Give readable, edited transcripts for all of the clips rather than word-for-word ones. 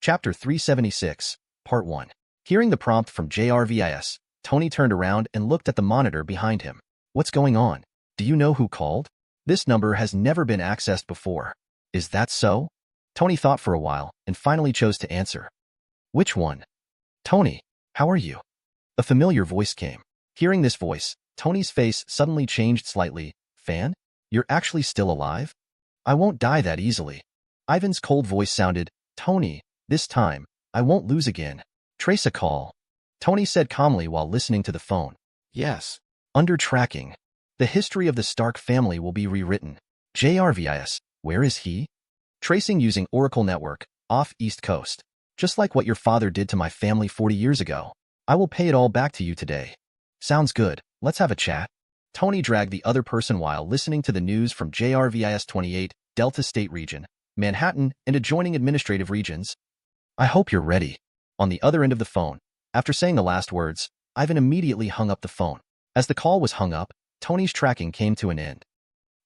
Chapter 376, Part 1. Hearing the prompt from JRVIS, Tony turned around and looked at the monitor behind him. What's going on? Do you know who called? This number has never been accessed before. Is that so? Tony thought for a while and finally chose to answer. Which one? Tony, how are you? A familiar voice came. Hearing this voice, Tony's face suddenly changed slightly. Fan? You're actually still alive? I won't die that easily. Ivan's cold voice sounded. Tony, this time, I won't lose again. Trace a call. Tony said calmly while listening to the phone. Yes. Under tracking. The history of the Stark family will be rewritten. JRVIS, where is he? Tracing using Oracle Network, off East Coast. Just like what your father did to my family 40 years ago. I will pay it all back to you today. Sounds good. Let's have a chat. Tony dragged the other person while listening to the news from JRVIS 28, Delta State Region, Manhattan, and adjoining administrative regions. I hope you're ready. On the other end of the phone, after saying the last words, Ivan immediately hung up the phone. As the call was hung up, Tony's tracking came to an end.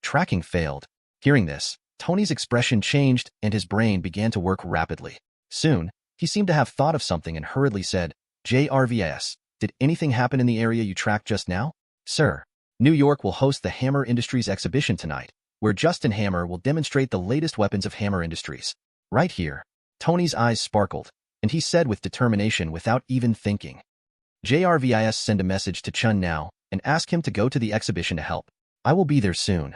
Tracking failed. Hearing this, Tony's expression changed and his brain began to work rapidly. Soon, he seemed to have thought of something and hurriedly said, JRVIS, did anything happen in the area you tracked just now? Sir, New York will host the Hammer Industries exhibition tonight, where Justin Hammer will demonstrate the latest weapons of Hammer Industries. Right here. Tony's eyes sparkled, and he said with determination without even thinking. JRVIS send a message to Chen now and ask him to go to the exhibition to help. I will be there soon.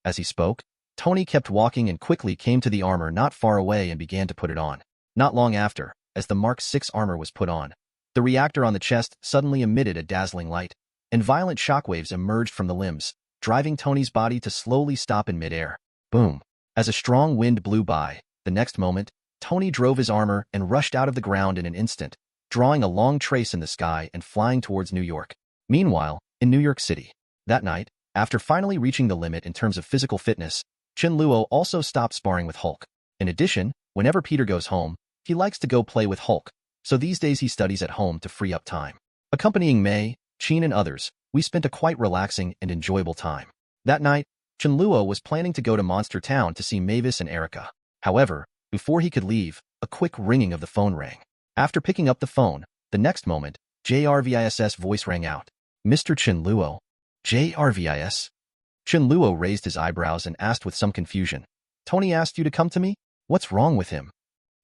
As he spoke, Tony kept walking and quickly came to the armor not far away and began to put it on. Not long after, as the Mark VI armor was put on, the reactor on the chest suddenly emitted a dazzling light, and violent shockwaves emerged from the limbs, driving Tony's body to slowly stop in midair. Boom. As a strong wind blew by, the next moment, Tony drove his armor and rushed out of the ground in an instant, drawing a long trace in the sky and flying towards New York. Meanwhile, in New York City, that night, after finally reaching the limit in terms of physical fitness, Chen Luo also stopped sparring with Hulk. In addition, whenever Peter goes home, he likes to go play with Hulk, so these days he studies at home to free up time. Accompanying Mei, Qin and others, we spent a quite relaxing and enjoyable time. That night, Chen Luo was planning to go to Monster Town to see Mavis and Erica. However, before he could leave, a quick ringing of the phone rang. After picking up the phone, the next moment, JRVIS's voice rang out. Mr. Chen Luo. JRVIS? Chen Luo raised his eyebrows and asked with some confusion. Tony asked you to come to me? What's wrong with him?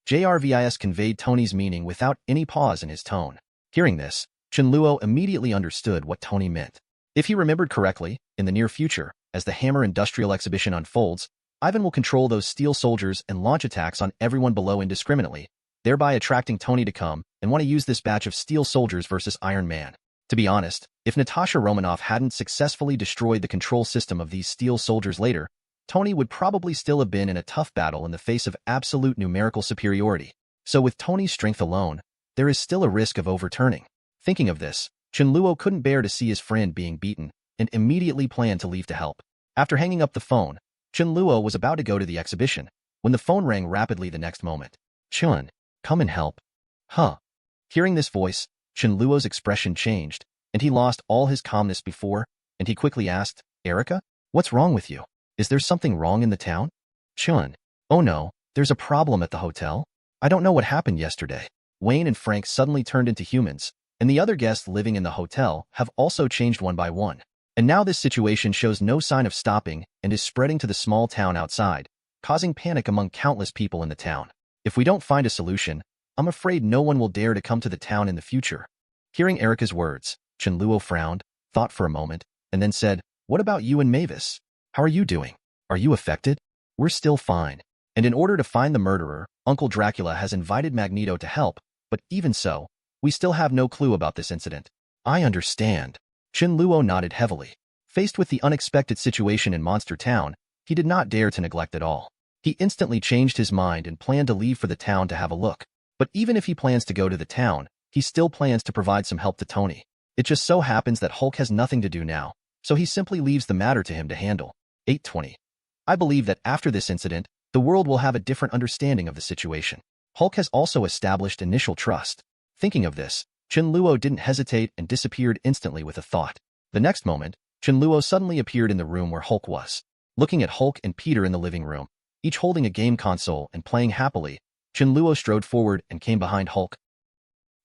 JRVIS conveyed Tony's meaning without any pause in his tone. Hearing this, Chen Luo immediately understood what Tony meant. If he remembered correctly, in the near future, as the Hammer Industrial Exhibition unfolds, Ivan will control those steel soldiers and launch attacks on everyone below indiscriminately, thereby attracting Tony to come and want to use this batch of steel soldiers versus Iron Man. To be honest, if Natasha Romanoff hadn't successfully destroyed the control system of these steel soldiers later, Tony would probably still have been in a tough battle in the face of absolute numerical superiority. So with Tony's strength alone, there is still a risk of overturning. Thinking of this, Chen Luo couldn't bear to see his friend being beaten and immediately planned to leave to help. After hanging up the phone, Chen Luo was about to go to the exhibition when the phone rang rapidly the next moment. Chen, come and help. Huh. Hearing this voice, Chen Luo's expression changed, and he lost all his calmness before, and he quickly asked, Erica, what's wrong with you? Is there something wrong in the town? Chen, oh no, there's a problem at the hotel. I don't know what happened yesterday. Wayne and Frank suddenly turned into humans, and the other guests living in the hotel have also changed one by one. And now this situation shows no sign of stopping and is spreading to the small town outside, causing panic among countless people in the town. If we don't find a solution, I'm afraid no one will dare to come to the town in the future. Hearing Erica's words, Chen Luo frowned, thought for a moment, and then said, What about you and Mavis? How are you doing? Are you affected? We're still fine. And in order to find the murderer, Uncle Dracula has invited Magneto to help, but even so, we still have no clue about this incident. I understand. Chen Luo nodded heavily. Faced with the unexpected situation in Monster Town, he did not dare to neglect it all. He instantly changed his mind and planned to leave for the town to have a look. But even if he plans to go to the town, he still plans to provide some help to Tony. It just so happens that Hulk has nothing to do now, so he simply leaves the matter to him to handle. 820. I believe that after this incident, the world will have a different understanding of the situation. Hulk has also established initial trust. Thinking of this, Chen Luo didn't hesitate and disappeared instantly with a thought. The next moment, Chen Luo suddenly appeared in the room where Hulk was. Looking at Hulk and Peter in the living room, each holding a game console and playing happily, Chen Luo strode forward and came behind Hulk.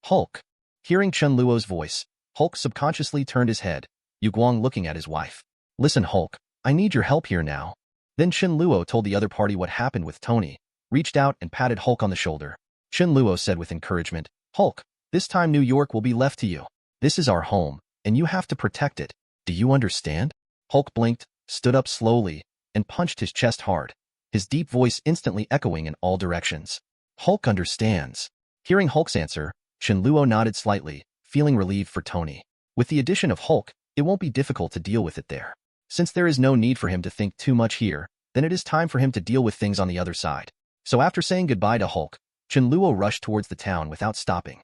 Hulk. Hearing Chen Luo's voice, Hulk subconsciously turned his head, Yu Guang looking at his wife. Listen, Hulk, I need your help here now. Then Chen Luo told the other party what happened with Tony, reached out and patted Hulk on the shoulder. Chen Luo said with encouragement, Hulk, this time New York will be left to you. This is our home, and you have to protect it. Do you understand? Hulk blinked, stood up slowly, and punched his chest hard, his deep voice instantly echoing in all directions. Hulk understands. Hearing Hulk's answer, Chen Luo nodded slightly, feeling relieved for Tony. With the addition of Hulk, it won't be difficult to deal with it there. Since there is no need for him to think too much here, then it is time for him to deal with things on the other side. So after saying goodbye to Hulk, Chen Luo rushed towards the town without stopping.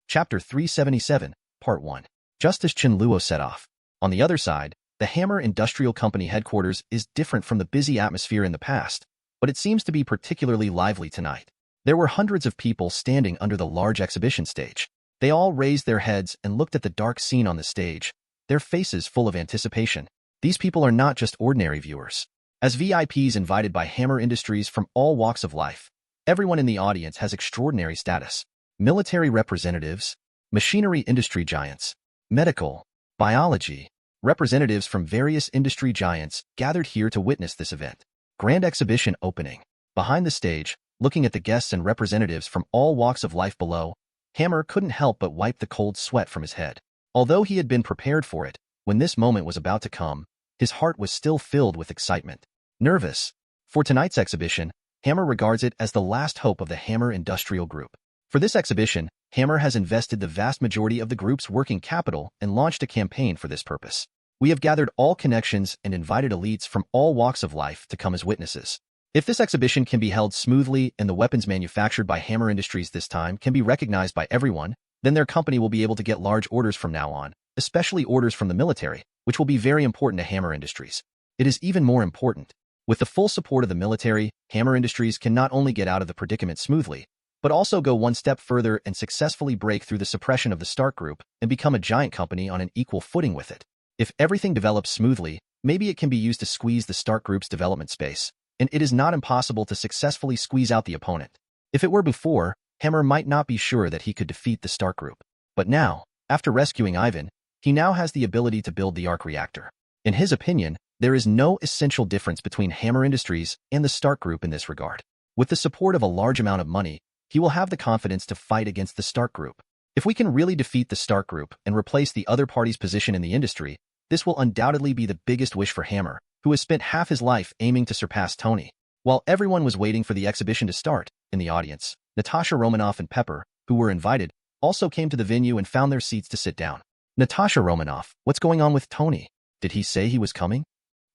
Chapter 377, Part 1. Just as Chen Luo set off. On the other side, the Hammer Industrial Company headquarters is different from the busy atmosphere in the past, but it seems to be particularly lively tonight. There were hundreds of people standing under the large exhibition stage. They all raised their heads and looked at the dark scene on the stage, their faces full of anticipation. These people are not just ordinary viewers. As VIPs invited by Hammer Industries from all walks of life, everyone in the audience has extraordinary status. Military representatives, machinery industry giants, medical, biology, representatives from various industry giants gathered here to witness this event. Grand exhibition opening. Behind the stage, looking at the guests and representatives from all walks of life below, Hammer couldn't help but wipe the cold sweat from his head. Although he had been prepared for it, when this moment was about to come, his heart was still filled with excitement. Nervous. For tonight's exhibition, Hammer regards it as the last hope of the Hammer Industrial Group. For this exhibition, Hammer has invested the vast majority of the group's working capital and launched a campaign for this purpose. We have gathered all connections and invited elites from all walks of life to come as witnesses. If this exhibition can be held smoothly and the weapons manufactured by Hammer Industries this time can be recognized by everyone, then their company will be able to get large orders from now on, especially orders from the military, which will be very important to Hammer Industries. It is even more important. With the full support of the military, Hammer Industries can not only get out of the predicament smoothly, but also go one step further and successfully break through the suppression of the Stark Group and become a giant company on an equal footing with it. If everything develops smoothly, maybe it can be used to squeeze the Stark Group's development space, and it is not impossible to successfully squeeze out the opponent. If it were before, Hammer might not be sure that he could defeat the Stark Group. But now, after rescuing Ivan, he now has the ability to build the arc reactor. In his opinion, there is no essential difference between Hammer Industries and the Stark Group in this regard. With the support of a large amount of money, he will have the confidence to fight against the Stark Group. If we can really defeat the Stark Group and replace the other party's position in the industry, this will undoubtedly be the biggest wish for Hammer, who has spent half his life aiming to surpass Tony. While everyone was waiting for the exhibition to start, in the audience, Natasha Romanoff and Pepper, who were invited, also came to the venue and found their seats to sit down. Natasha Romanoff, what's going on with Tony? Did he say he was coming?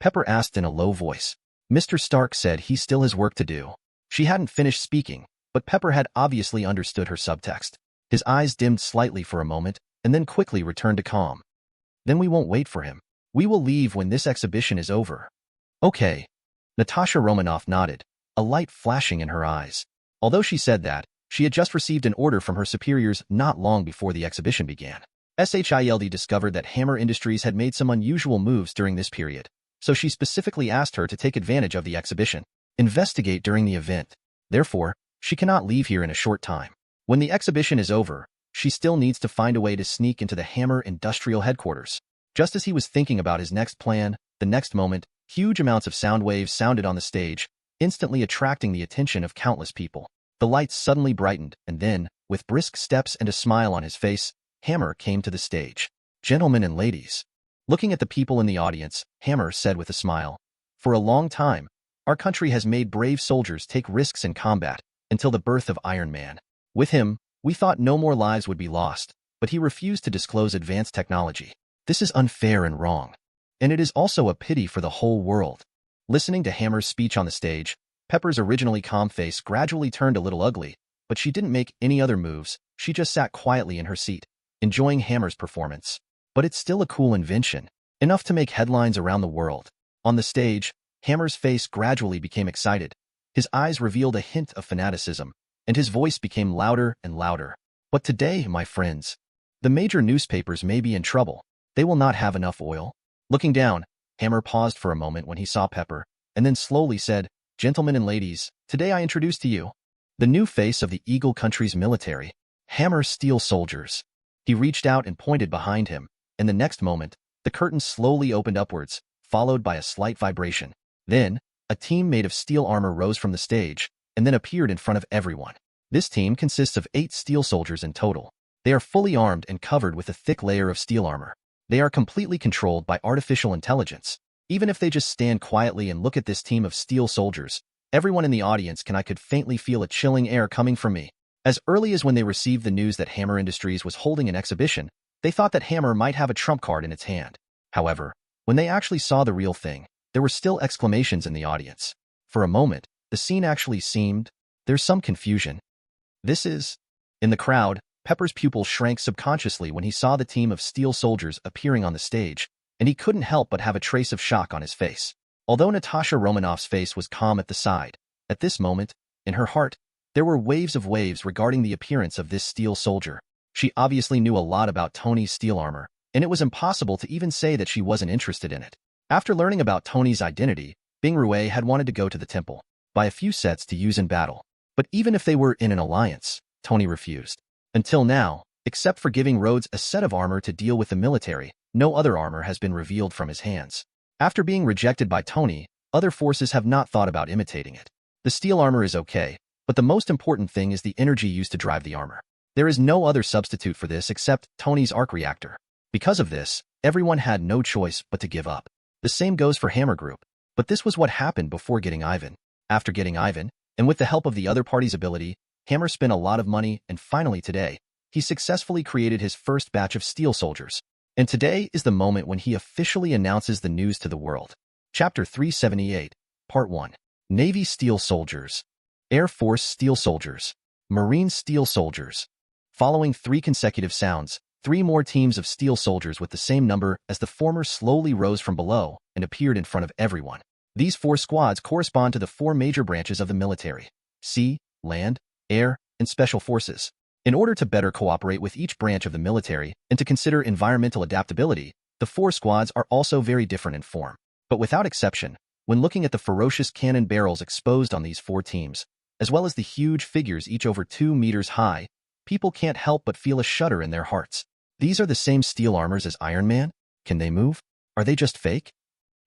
Pepper asked in a low voice. Mr. Stark said he still has work to do. She hadn't finished speaking, but Pepper had obviously understood her subtext. His eyes dimmed slightly for a moment, and then quickly returned to calm. Then we won't wait for him. We will leave when this exhibition is over. Okay. Natasha Romanoff nodded, a light flashing in her eyes. Although she said that, she had just received an order from her superiors not long before the exhibition began. SHILD discovered that Hammer Industries had made some unusual moves during this period, so she specifically asked her to take advantage of the exhibition, investigate during the event. Therefore, she cannot leave here in a short time. When the exhibition is over, she still needs to find a way to sneak into the Hammer Industrial headquarters. Just as he was thinking about his next plan, the next moment, huge amounts of sound waves sounded on the stage, instantly attracting the attention of countless people. The lights suddenly brightened, and then, with brisk steps and a smile on his face, Hammer came to the stage. Gentlemen and ladies. Looking at the people in the audience, Hammer said with a smile, for a long time, our country has made brave soldiers take risks in combat, until the birth of Iron Man. With him, we thought no more lives would be lost, but he refused to disclose advanced technology. This is unfair and wrong. And it is also a pity for the whole world. Listening to Hammer's speech on the stage, Pepper's originally calm face gradually turned a little ugly, but she didn't make any other moves, she just sat quietly in her seat, enjoying Hammer's performance. But it's still a cool invention, enough to make headlines around the world. On the stage, Hammer's face gradually became excited. His eyes revealed a hint of fanaticism, and his voice became louder and louder. But today, my friends, the major newspapers may be in trouble. They will not have enough oil. Looking down, Hammer paused for a moment when he saw Pepper, and then slowly said, Gentlemen and ladies, today I introduce to you The new face of the Eagle country's military, Hammer Steel Soldiers. He reached out and pointed behind him, and the next moment, the curtain slowly opened upwards, followed by a slight vibration. Then, a team made of steel armor rose from the stage, and then appeared in front of everyone. This team consists of 8 steel soldiers in total. They are fully armed and covered with a thick layer of steel armor. They are completely controlled by artificial intelligence. Even if they just stand quietly and look at this team of steel soldiers, everyone in the audience could faintly feel a chilling air coming from me. As early as when they received the news that Hammer Industries was holding an exhibition, they thought that Hammer might have a trump card in its hand. However, when they actually saw the real thing, there were still exclamations in the audience. For a moment, the scene actually seemed, there's some confusion. This is... In the crowd, Pepper's pupil shrank subconsciously when he saw the team of steel soldiers appearing on the stage, and he couldn't help but have a trace of shock on his face. Although Natasha Romanoff's face was calm at the side, at this moment, in her heart, there were waves regarding the appearance of this steel soldier. She obviously knew a lot about Tony's steel armor, and it was impossible to even say that she wasn't interested in it. After learning about Tony's identity, Bing Rue had wanted to go to the temple, buy a few sets to use in battle. But even if they were in an alliance, Tony refused. Until now, except for giving Rhodes a set of armor to deal with the military, no other armor has been revealed from his hands. After being rejected by Tony, other forces have not thought about imitating it. The steel armor is okay, but the most important thing is the energy used to drive the armor. There is no other substitute for this except Tony's arc reactor. Because of this, everyone had no choice but to give up. The same goes for Hammer Group, but this was what happened before getting Ivan. After getting Ivan, and with the help of the other party's ability, Hammer spent a lot of money, and finally today, he successfully created his first batch of steel soldiers. And today is the moment when he officially announces the news to the world. Chapter 378, Part 1. Navy Steel Soldiers. Air Force Steel Soldiers. Marine Steel Soldiers. Following 3 consecutive sounds, 3 more teams of steel soldiers with the same number as the former slowly rose from below and appeared in front of everyone. These 4 squads correspond to the 4 major branches of the military: sea, land, air, and special forces. In order to better cooperate with each branch of the military and to consider environmental adaptability, the 4 squads are also very different in form. But without exception, when looking at the ferocious cannon barrels exposed on these 4 teams, as well as the huge figures each over 2 meters high, people can't help but feel a shudder in their hearts. These are the same steel armors as Iron Man? Can they move? Are they just fake?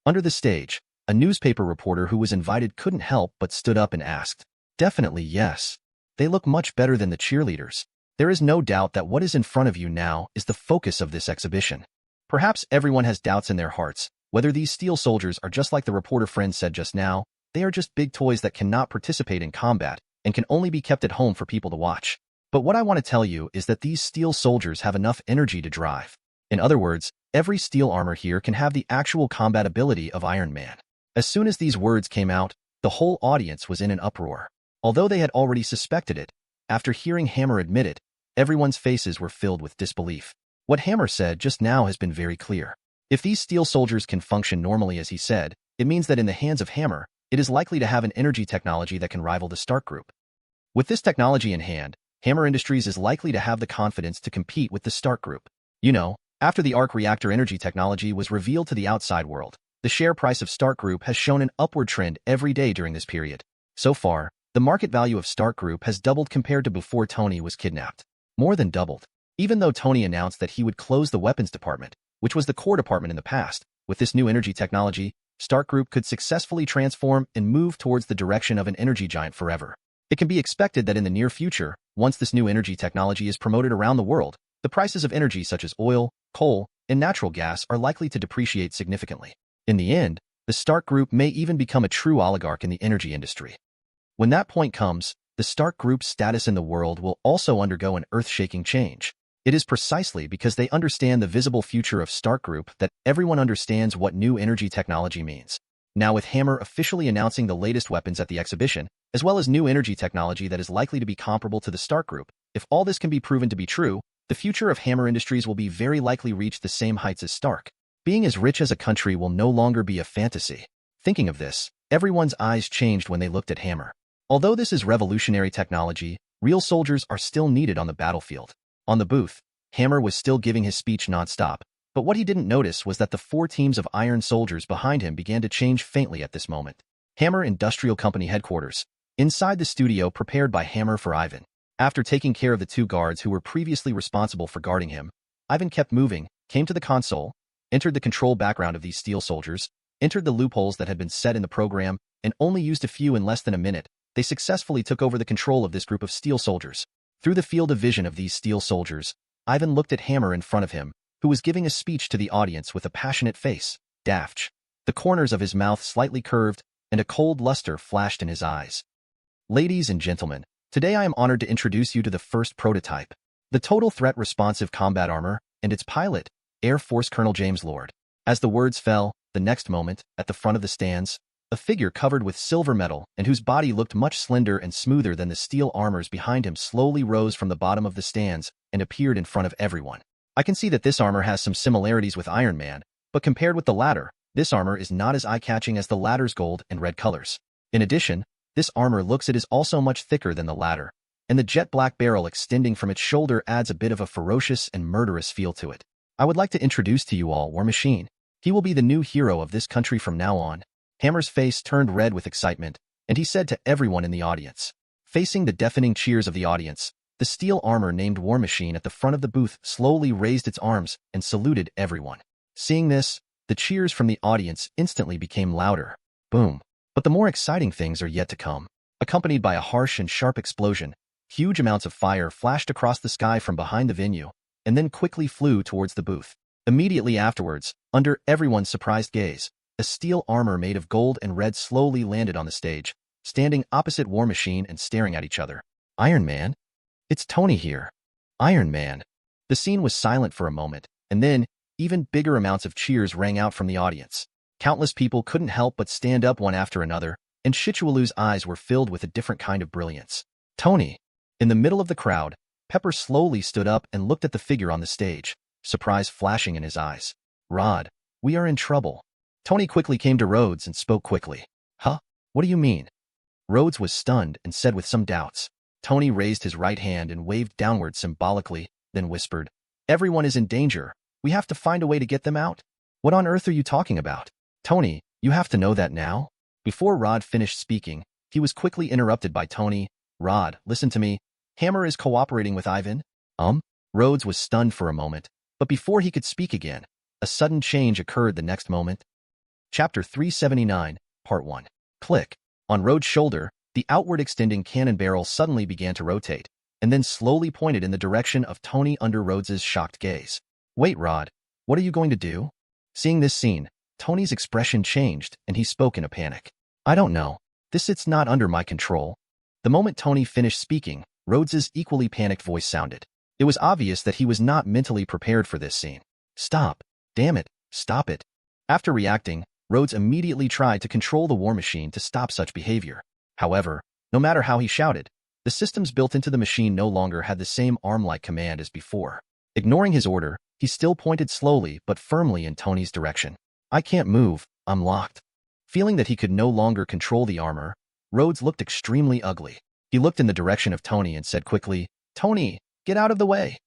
Under the stage, a newspaper reporter who was invited couldn't help but stood up and asked. Definitely yes. They look much better than the cheerleaders. There is no doubt that what is in front of you now is the focus of this exhibition. Perhaps everyone has doubts in their hearts, whether these steel soldiers are just like the reporter friend said just now. They are just big toys that cannot participate in combat and can only be kept at home for people to watch. But what I want to tell you is that these steel soldiers have enough energy to drive. In other words, every steel armor here can have the actual combat ability of Iron Man. As soon as these words came out, the whole audience was in an uproar. Although they had already suspected it, after hearing Hammer admit it, everyone's faces were filled with disbelief. What Hammer said just now has been very clear. If these steel soldiers can function normally as he said, it means that in the hands of Hammer, it is likely to have an energy technology that can rival the Stark Group. With this technology in hand, Hammer Industries is likely to have the confidence to compete with the Stark Group. You know, after the arc reactor energy technology was revealed to the outside world, the share price of Stark Group has shown an upward trend every day during this period. So far, the market value of Stark Group has doubled compared to before Tony was kidnapped. More than doubled. Even though Tony announced that he would close the weapons department, which was the core department in the past, with this new energy technology, Stark Group could successfully transform and move towards the direction of an energy giant forever. It can be expected that in the near future, once this new energy technology is promoted around the world, the prices of energy such as oil, coal, and natural gas are likely to depreciate significantly. In the end, the Stark Group may even become a true oligarch in the energy industry. When that point comes, the Stark Group's status in the world will also undergo an earth-shaking change. It is precisely because they understand the visible future of Stark Group that everyone understands what new energy technology means. Now with Hammer officially announcing the latest weapons at the exhibition, as well as new energy technology that is likely to be comparable to the Stark Group, if all this can be proven to be true, the future of Hammer Industries will be very likely reach the same heights as Stark. Being as rich as a country will no longer be a fantasy. Thinking of this, everyone's eyes changed when they looked at Hammer. Although this is revolutionary technology, real soldiers are still needed on the battlefield. On the booth, Hammer was still giving his speech nonstop, but what he didn't notice was that the 4 teams of iron soldiers behind him began to change faintly at this moment. Hammer Industrial Company Headquarters. Inside the studio prepared by Hammer for Ivan. After taking care of the two guards who were previously responsible for guarding him, Ivan kept moving, came to the console, entered the control background of these steel soldiers, entered the loopholes that had been set in the program, and only used a few in less than a minute. They successfully took over the control of this group of steel soldiers. Through the field of vision of these steel soldiers, Ivan looked at Hammer in front of him, who was giving a speech to the audience with a passionate face. Daft. The corners of his mouth slightly curved, and a cold luster flashed in his eyes. Ladies and gentlemen, today I am honored to introduce you to the first prototype, the Total Threat Responsive Combat Armor, and its pilot, Air Force Colonel James Lord. As the words fell, the next moment, at the front of the stands, a figure covered with silver metal and whose body looked much slender and smoother than the steel armors behind him slowly rose from the bottom of the stands and appeared in front of everyone. I can see that this armor has some similarities with Iron Man, but compared with the latter, this armor is not as eye-catching as the latter's gold and red colors. In addition, this armor looks it is also much thicker than the latter, and the jet black barrel extending from its shoulder adds a bit of a ferocious and murderous feel to it. I would like to introduce to you all War Machine. He will be the new hero of this country from now on. Hammer's face turned red with excitement, and he said to everyone in the audience. Facing the deafening cheers of the audience, the steel armor named War Machine at the front of the booth slowly raised its arms and saluted everyone. Seeing this, the cheers from the audience instantly became louder. Boom. But the more exciting things are yet to come. Accompanied by a harsh and sharp explosion, huge amounts of fire flashed across the sky from behind the venue, and then quickly flew towards the booth. Immediately afterwards, under everyone's surprised gaze, a steel armor made of gold and red slowly landed on the stage, standing opposite War Machine and staring at each other. Iron Man? It's Tony here. Iron Man. The scene was silent for a moment, and then, even bigger amounts of cheers rang out from the audience. Countless people couldn't help but stand up one after another, and Shichualu's eyes were filled with a different kind of brilliance. Tony. In the middle of the crowd, Pepper slowly stood up and looked at the figure on the stage, surprise flashing in his eyes. Rod, we are in trouble. Tony quickly came to Rhodes and spoke quickly. Huh? What do you mean? Rhodes was stunned and said with some doubts. Tony raised his right hand and waved downward symbolically, then whispered, Everyone is in danger. We have to find a way to get them out. What on earth are you talking about? Tony, you have to know that now? Before Rod finished speaking, he was quickly interrupted by Tony. Rod, listen to me. Hammer is cooperating with Ivan. Rhodes was stunned for a moment, but before he could speak again, a sudden change occurred the next moment. Chapter 379, Part 1. Click. On Rhodes' shoulder, the outward extending cannon barrel suddenly began to rotate, and then slowly pointed in the direction of Tony under Rhodes's shocked gaze. Wait, Rod, what are you going to do? Seeing this scene, Tony's expression changed, and he spoke in a panic. I don't know. It's not under my control. The moment Tony finished speaking, Rhodes's equally panicked voice sounded. It was obvious that he was not mentally prepared for this scene. Stop. Damn it. Stop it. After reacting, Rhodes immediately tried to control the War Machine to stop such behavior. However, no matter how he shouted, the systems built into the machine no longer had the same arm-like command as before. Ignoring his order, he still pointed slowly but firmly in Tony's direction. I can't move, I'm locked. Feeling that he could no longer control the armor, Rhodes looked extremely ugly. He looked in the direction of Tony and said quickly, Tony, get out of the way.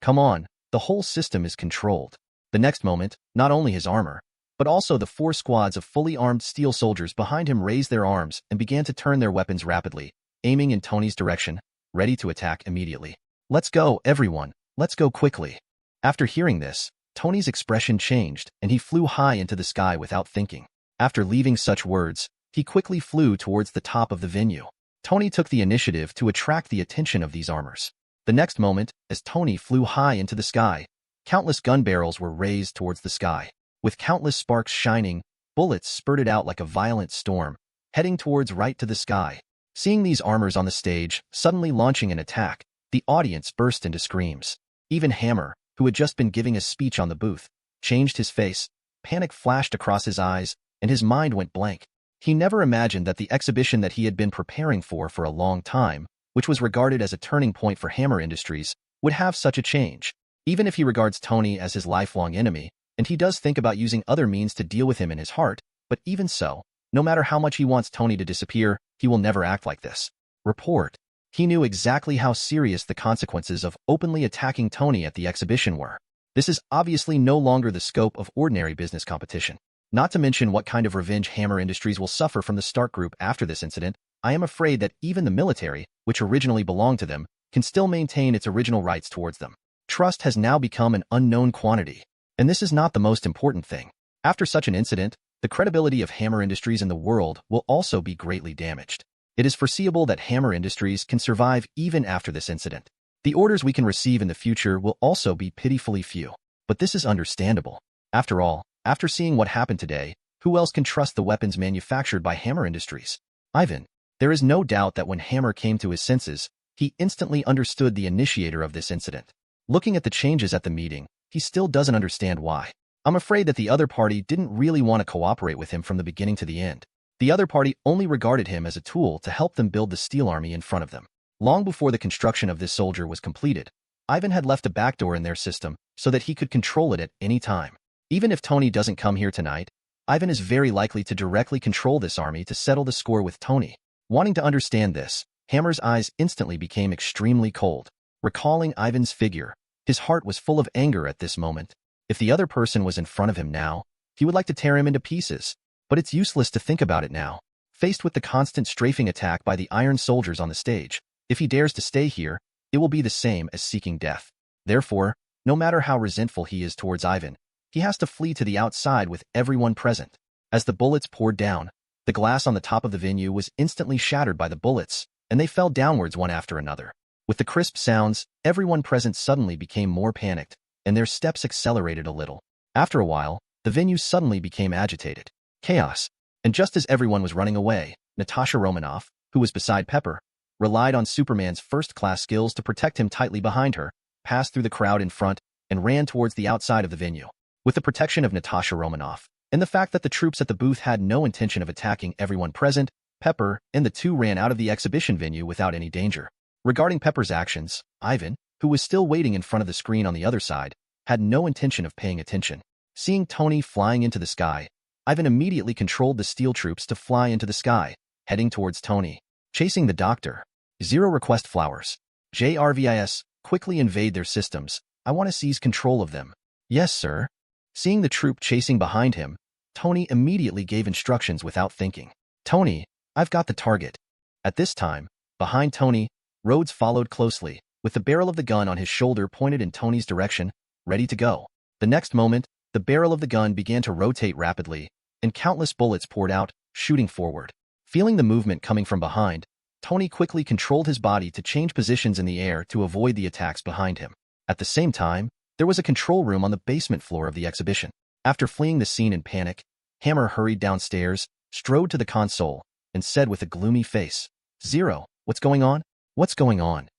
Come on, the whole system is controlled. The next moment, not only his armor, but also the 4 squads of fully armed steel soldiers behind him raised their arms and began to turn their weapons rapidly, aiming in Tony's direction, ready to attack immediately. Let's go, everyone. Let's go quickly. After hearing this, Tony's expression changed, and he flew high into the sky without thinking. After leaving such words, he quickly flew towards the top of the venue. Tony took the initiative to attract the attention of these armors. The next moment, as Tony flew high into the sky, countless gun barrels were raised towards the sky. With countless sparks shining, bullets spurted out like a violent storm, heading towards right to the sky. Seeing these armors on the stage, suddenly launching an attack, the audience burst into screams. Even Hammer, who had just been giving a speech on the booth, changed his face, panic flashed across his eyes, and his mind went blank. He never imagined that the exhibition that he had been preparing for a long time, which was regarded as a turning point for Hammer Industries, would have such a change. Even if he regards Tony as his lifelong enemy, and he does think about using other means to deal with him in his heart, but even so, no matter how much he wants Tony to disappear, he will never act like this. Report. He knew exactly how serious the consequences of openly attacking Tony at the exhibition were. This is obviously no longer the scope of ordinary business competition. Not to mention what kind of revenge Hammer Industries will suffer from the Stark Group after this incident, I am afraid that even the military, which originally belonged to them, can still maintain its original rights towards them. Trust has now become an unknown quantity. And this is not the most important thing. After such an incident, the credibility of Hammer Industries in the world will also be greatly damaged. It is foreseeable that Hammer Industries can survive even after this incident. The orders we can receive in the future will also be pitifully few. But this is understandable. After all, after seeing what happened today, who else can trust the weapons manufactured by Hammer Industries? Ivan. There is no doubt that when Hammer came to his senses, he instantly understood the initiator of this incident. Looking at the changes at the meeting, he still doesn't understand why. I'm afraid that the other party didn't really want to cooperate with him from the beginning to the end. The other party only regarded him as a tool to help them build the steel army in front of them. Long before the construction of this soldier was completed, Ivan had left a backdoor in their system so that he could control it at any time. Even if Tony doesn't come here tonight, Ivan is very likely to directly control this army to settle the score with Tony. Wanting to understand this, Hammer's eyes instantly became extremely cold. Recalling Ivan's figure, his heart was full of anger at this moment. If the other person was in front of him now, he would like to tear him into pieces. But it's useless to think about it now. Faced with the constant strafing attack by the iron soldiers on the stage, if he dares to stay here, it will be the same as seeking death. Therefore, no matter how resentful he is towards Ivan, he has to flee to the outside with everyone present. As the bullets poured down, the glass on the top of the venue was instantly shattered by the bullets, and they fell downwards one after another. With the crisp sounds, everyone present suddenly became more panicked, and their steps accelerated a little. After a while, the venue suddenly became agitated. Chaos. And just as everyone was running away, Natasha Romanoff, who was beside Pepper, relied on Superman's first-class skills to protect him tightly behind her, passed through the crowd in front, and ran towards the outside of the venue. With the protection of Natasha Romanoff, and the fact that the troops at the booth had no intention of attacking everyone present, Pepper and the two ran out of the exhibition venue without any danger. Regarding Pepper's actions, Ivan, who was still waiting in front of the screen on the other side, had no intention of paying attention. Seeing Tony flying into the sky, Ivan immediately controlled the steel troops to fly into the sky, heading towards Tony. Chasing the doctor. Zero request flowers. JRVIS, quickly invade their systems. I want to seize control of them. Yes, sir. Seeing the troop chasing behind him, Tony immediately gave instructions without thinking. Tony, I've got the target. At this time, behind Tony, Rhodes followed closely, with the barrel of the gun on his shoulder pointed in Tony's direction, ready to go. The next moment, the barrel of the gun began to rotate rapidly, and countless bullets poured out, shooting forward. Feeling the movement coming from behind, Tony quickly controlled his body to change positions in the air to avoid the attacks behind him. At the same time, there was a control room on the basement floor of the exhibition. After fleeing the scene in panic, Hammer hurried downstairs, strode to the console, and said with a gloomy face, "Zero, what's going on? What's going on?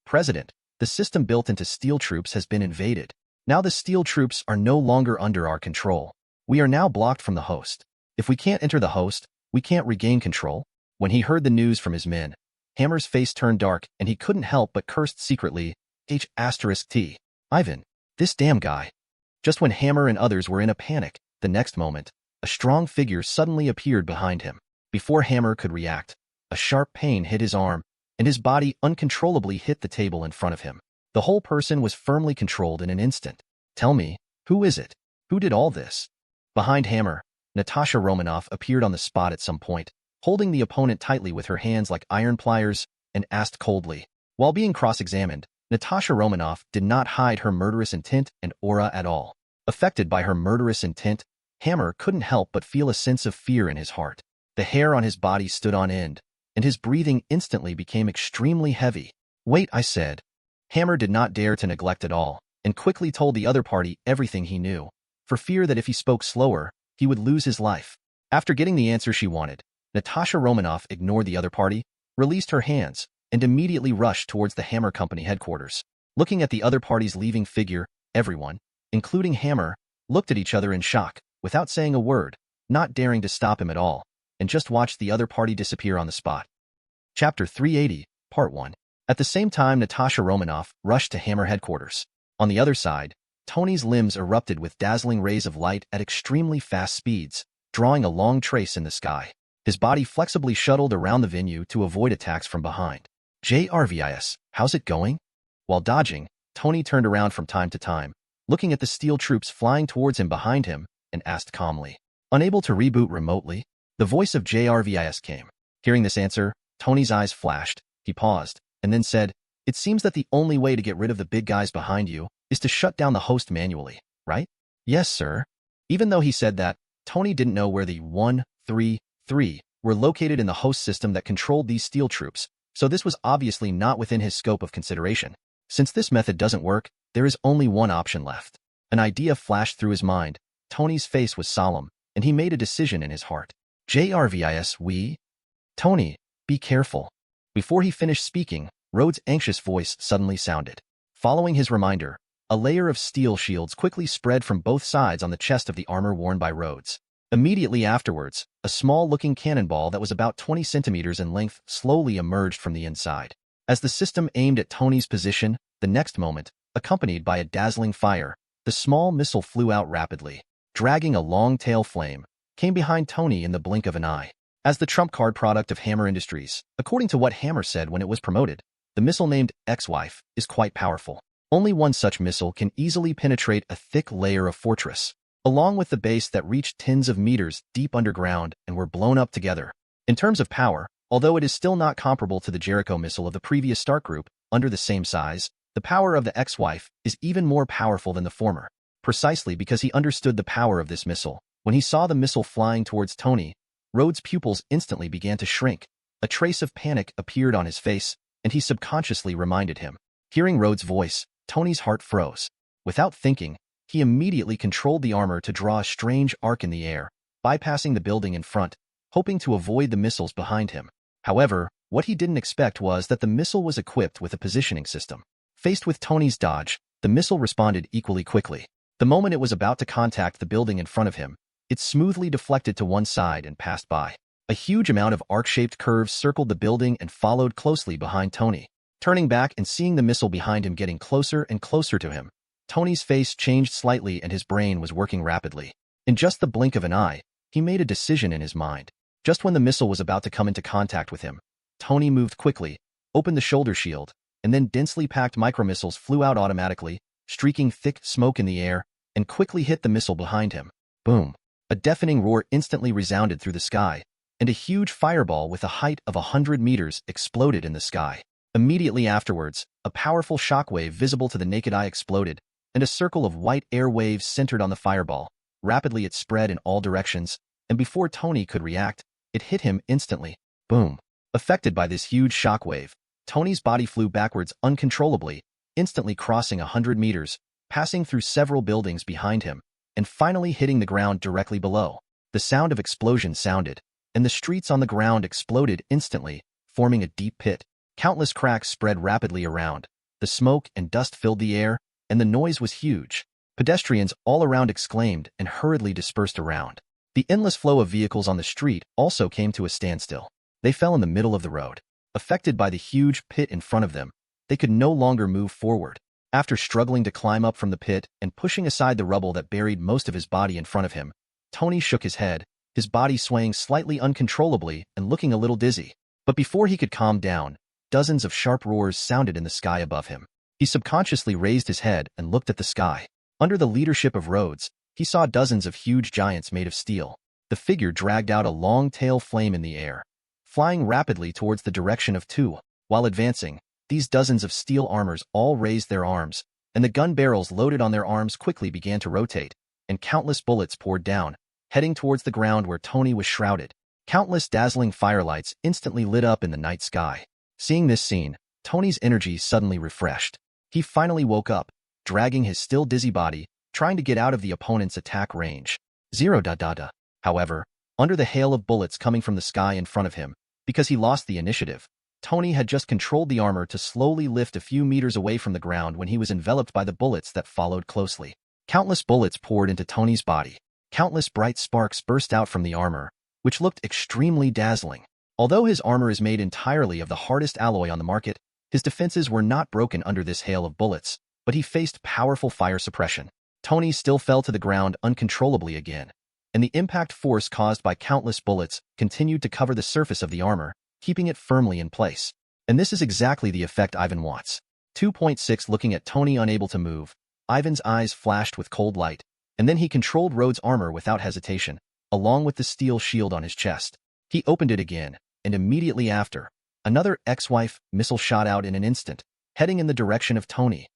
President, the system built into steel troops has been invaded. Now the steel troops are no longer under our control. We are now blocked from the host. If we can't enter the host, we can't regain control." When he heard the news from his men, Hammer's face turned dark and he couldn't help but cursed secretly, H*T. Ivan, this damn guy. Just when Hammer and others were in a panic, the next moment, a strong figure suddenly appeared behind him. Before Hammer could react, a sharp pain hit his arm, and his body uncontrollably hit the table in front of him. The whole person was firmly controlled in an instant. Tell me, who is it? Who did all this? Behind Hammer, Natasha Romanoff appeared on the spot at some point, holding the opponent tightly with her hands like iron pliers, and asked coldly. While being cross-examined, Natasha Romanoff did not hide her murderous intent and aura at all. Affected by her murderous intent, Hammer couldn't help but feel a sense of fear in his heart. The hair on his body stood on end, and his breathing instantly became extremely heavy. Wait, I said. Hammer did not dare to neglect it all, and quickly told the other party everything he knew, for fear that if he spoke slower, he would lose his life. After getting the answer she wanted, Natasha Romanoff ignored the other party, released her hands, and immediately rushed towards the Hammer Company headquarters. Looking at the other party's leaving figure, everyone, including Hammer, looked at each other in shock, without saying a word, not daring to stop him at all, and just watched the other party disappear on the spot. Chapter 380, Part 1. At the same time, Natasha Romanoff rushed to Hammer headquarters. On the other side, Tony's limbs erupted with dazzling rays of light at extremely fast speeds, drawing a long trace in the sky. His body flexibly shuttled around the venue to avoid attacks from behind. JRVIS, how's it going? While dodging, Tony turned around from time to time, looking at the steel troops flying towards him behind him, and asked calmly. Unable to reboot remotely, the voice of JRVIS came. Hearing this answer, Tony's eyes flashed. He paused, and then said, "It seems that the only way to get rid of the big guys behind you is to shut down the host manually, right?" "Yes, sir." Even though he said that, Tony didn't know where the 133 were located in the host system that controlled these steel troops, so this was obviously not within his scope of consideration. Since this method doesn't work, there is only one option left. An idea flashed through his mind. Tony's face was solemn, and he made a decision in his heart. "JRVIS, we?" "Tony, be careful." Before he finished speaking, Rhodes' anxious voice suddenly sounded. Following his reminder, a layer of steel shields quickly spread from both sides on the chest of the armor worn by Rhodes. Immediately afterwards, a small-looking cannonball that was about 20 centimeters in length slowly emerged from the inside. As the system aimed at Tony's position, the next moment, accompanied by a dazzling fire, the small missile flew out rapidly. Dragging a long tail flame, came behind Tony in the blink of an eye. As the trump card product of Hammer Industries, according to what Hammer said when it was promoted, the missile named Ex-Wife is quite powerful. Only one such missile can easily penetrate a thick layer of fortress, along with the base that reached tens of meters deep underground and were blown up together. In terms of power, although it is still not comparable to the Jericho missile of the previous Stark Group, under the same size, the power of the Ex-Wife is even more powerful than the former. Precisely because he understood the power of this missile, when he saw the missile flying towards Tony, Rhodes' pupils instantly began to shrink. A trace of panic appeared on his face, and he subconsciously reminded him. Hearing Rhodes' voice, Tony's heart froze. Without thinking, he immediately controlled the armor to draw a strange arc in the air, bypassing the building in front, hoping to avoid the missiles behind him. However, what he didn't expect was that the missile was equipped with a positioning system. Faced with Tony's dodge, the missile responded equally quickly. The moment it was about to contact the building in front of him, it smoothly deflected to one side and passed by. A huge amount of arc-shaped curves circled the building and followed closely behind Tony. Turning back and seeing the missile behind him getting closer and closer to him, Tony's face changed slightly and his brain was working rapidly. In just the blink of an eye, he made a decision in his mind. Just when the missile was about to come into contact with him, Tony moved quickly, opened the shoulder shield, and then densely packed micromissiles flew out automatically, streaking thick smoke in the air, and quickly hit the missile behind him. Boom! A deafening roar instantly resounded through the sky, and a huge fireball with a height of 100 meters exploded in the sky. Immediately afterwards, a powerful shockwave visible to the naked eye exploded, and a circle of white air waves centered on the fireball. Rapidly it spread in all directions, and before Tony could react, it hit him instantly. Boom! Affected by this huge shockwave, Tony's body flew backwards uncontrollably, instantly crossing 100 meters, passing through several buildings behind him, and finally hitting the ground directly below. The sound of explosion sounded, and the streets on the ground exploded instantly, forming a deep pit. Countless cracks spread rapidly around. The smoke and dust filled the air, and the noise was huge. Pedestrians all around exclaimed and hurriedly dispersed around. The endless flow of vehicles on the street also came to a standstill. They fell in the middle of the road. Affected by the huge pit in front of them, they could no longer move forward. After struggling to climb up from the pit and pushing aside the rubble that buried most of his body in front of him, Tony shook his head, his body swaying slightly uncontrollably and looking a little dizzy. But before he could calm down, dozens of sharp roars sounded in the sky above him. He subconsciously raised his head and looked at the sky. Under the leadership of Rhodes, he saw dozens of huge giants made of steel. The figure dragged out a long tail flame in the air, flying rapidly towards the direction of two. While advancing, these dozens of steel armors all raised their arms, and the gun barrels loaded on their arms quickly began to rotate, and countless bullets poured down, heading towards the ground where Tony was shrouded. Countless dazzling firelights instantly lit up in the night sky. Seeing this scene, Tony's energy suddenly refreshed. He finally woke up, dragging his still dizzy body, trying to get out of the opponent's attack range. However, under the hail of bullets coming from the sky in front of him, because he lost the initiative, Tony had just controlled the armor to slowly lift a few meters away from the ground when he was enveloped by the bullets that followed closely. Countless bullets poured into Tony's body. Countless bright sparks burst out from the armor, which looked extremely dazzling. Although his armor is made entirely of the hardest alloy on the market, his defenses were not broken under this hail of bullets, but he faced powerful fire suppression. Tony still fell to the ground uncontrollably again, and the impact force caused by countless bullets continued to cover the surface of the armor, keeping it firmly in place. And this is exactly the effect Ivan wants. 2.6 Looking at Tony unable to move, Ivan's eyes flashed with cold light, and then he controlled Rhodes' armor without hesitation, along with the steel shield on his chest. He opened it again, and immediately after, Another ex-wife missile shot out in an instant, heading in the direction of Tony.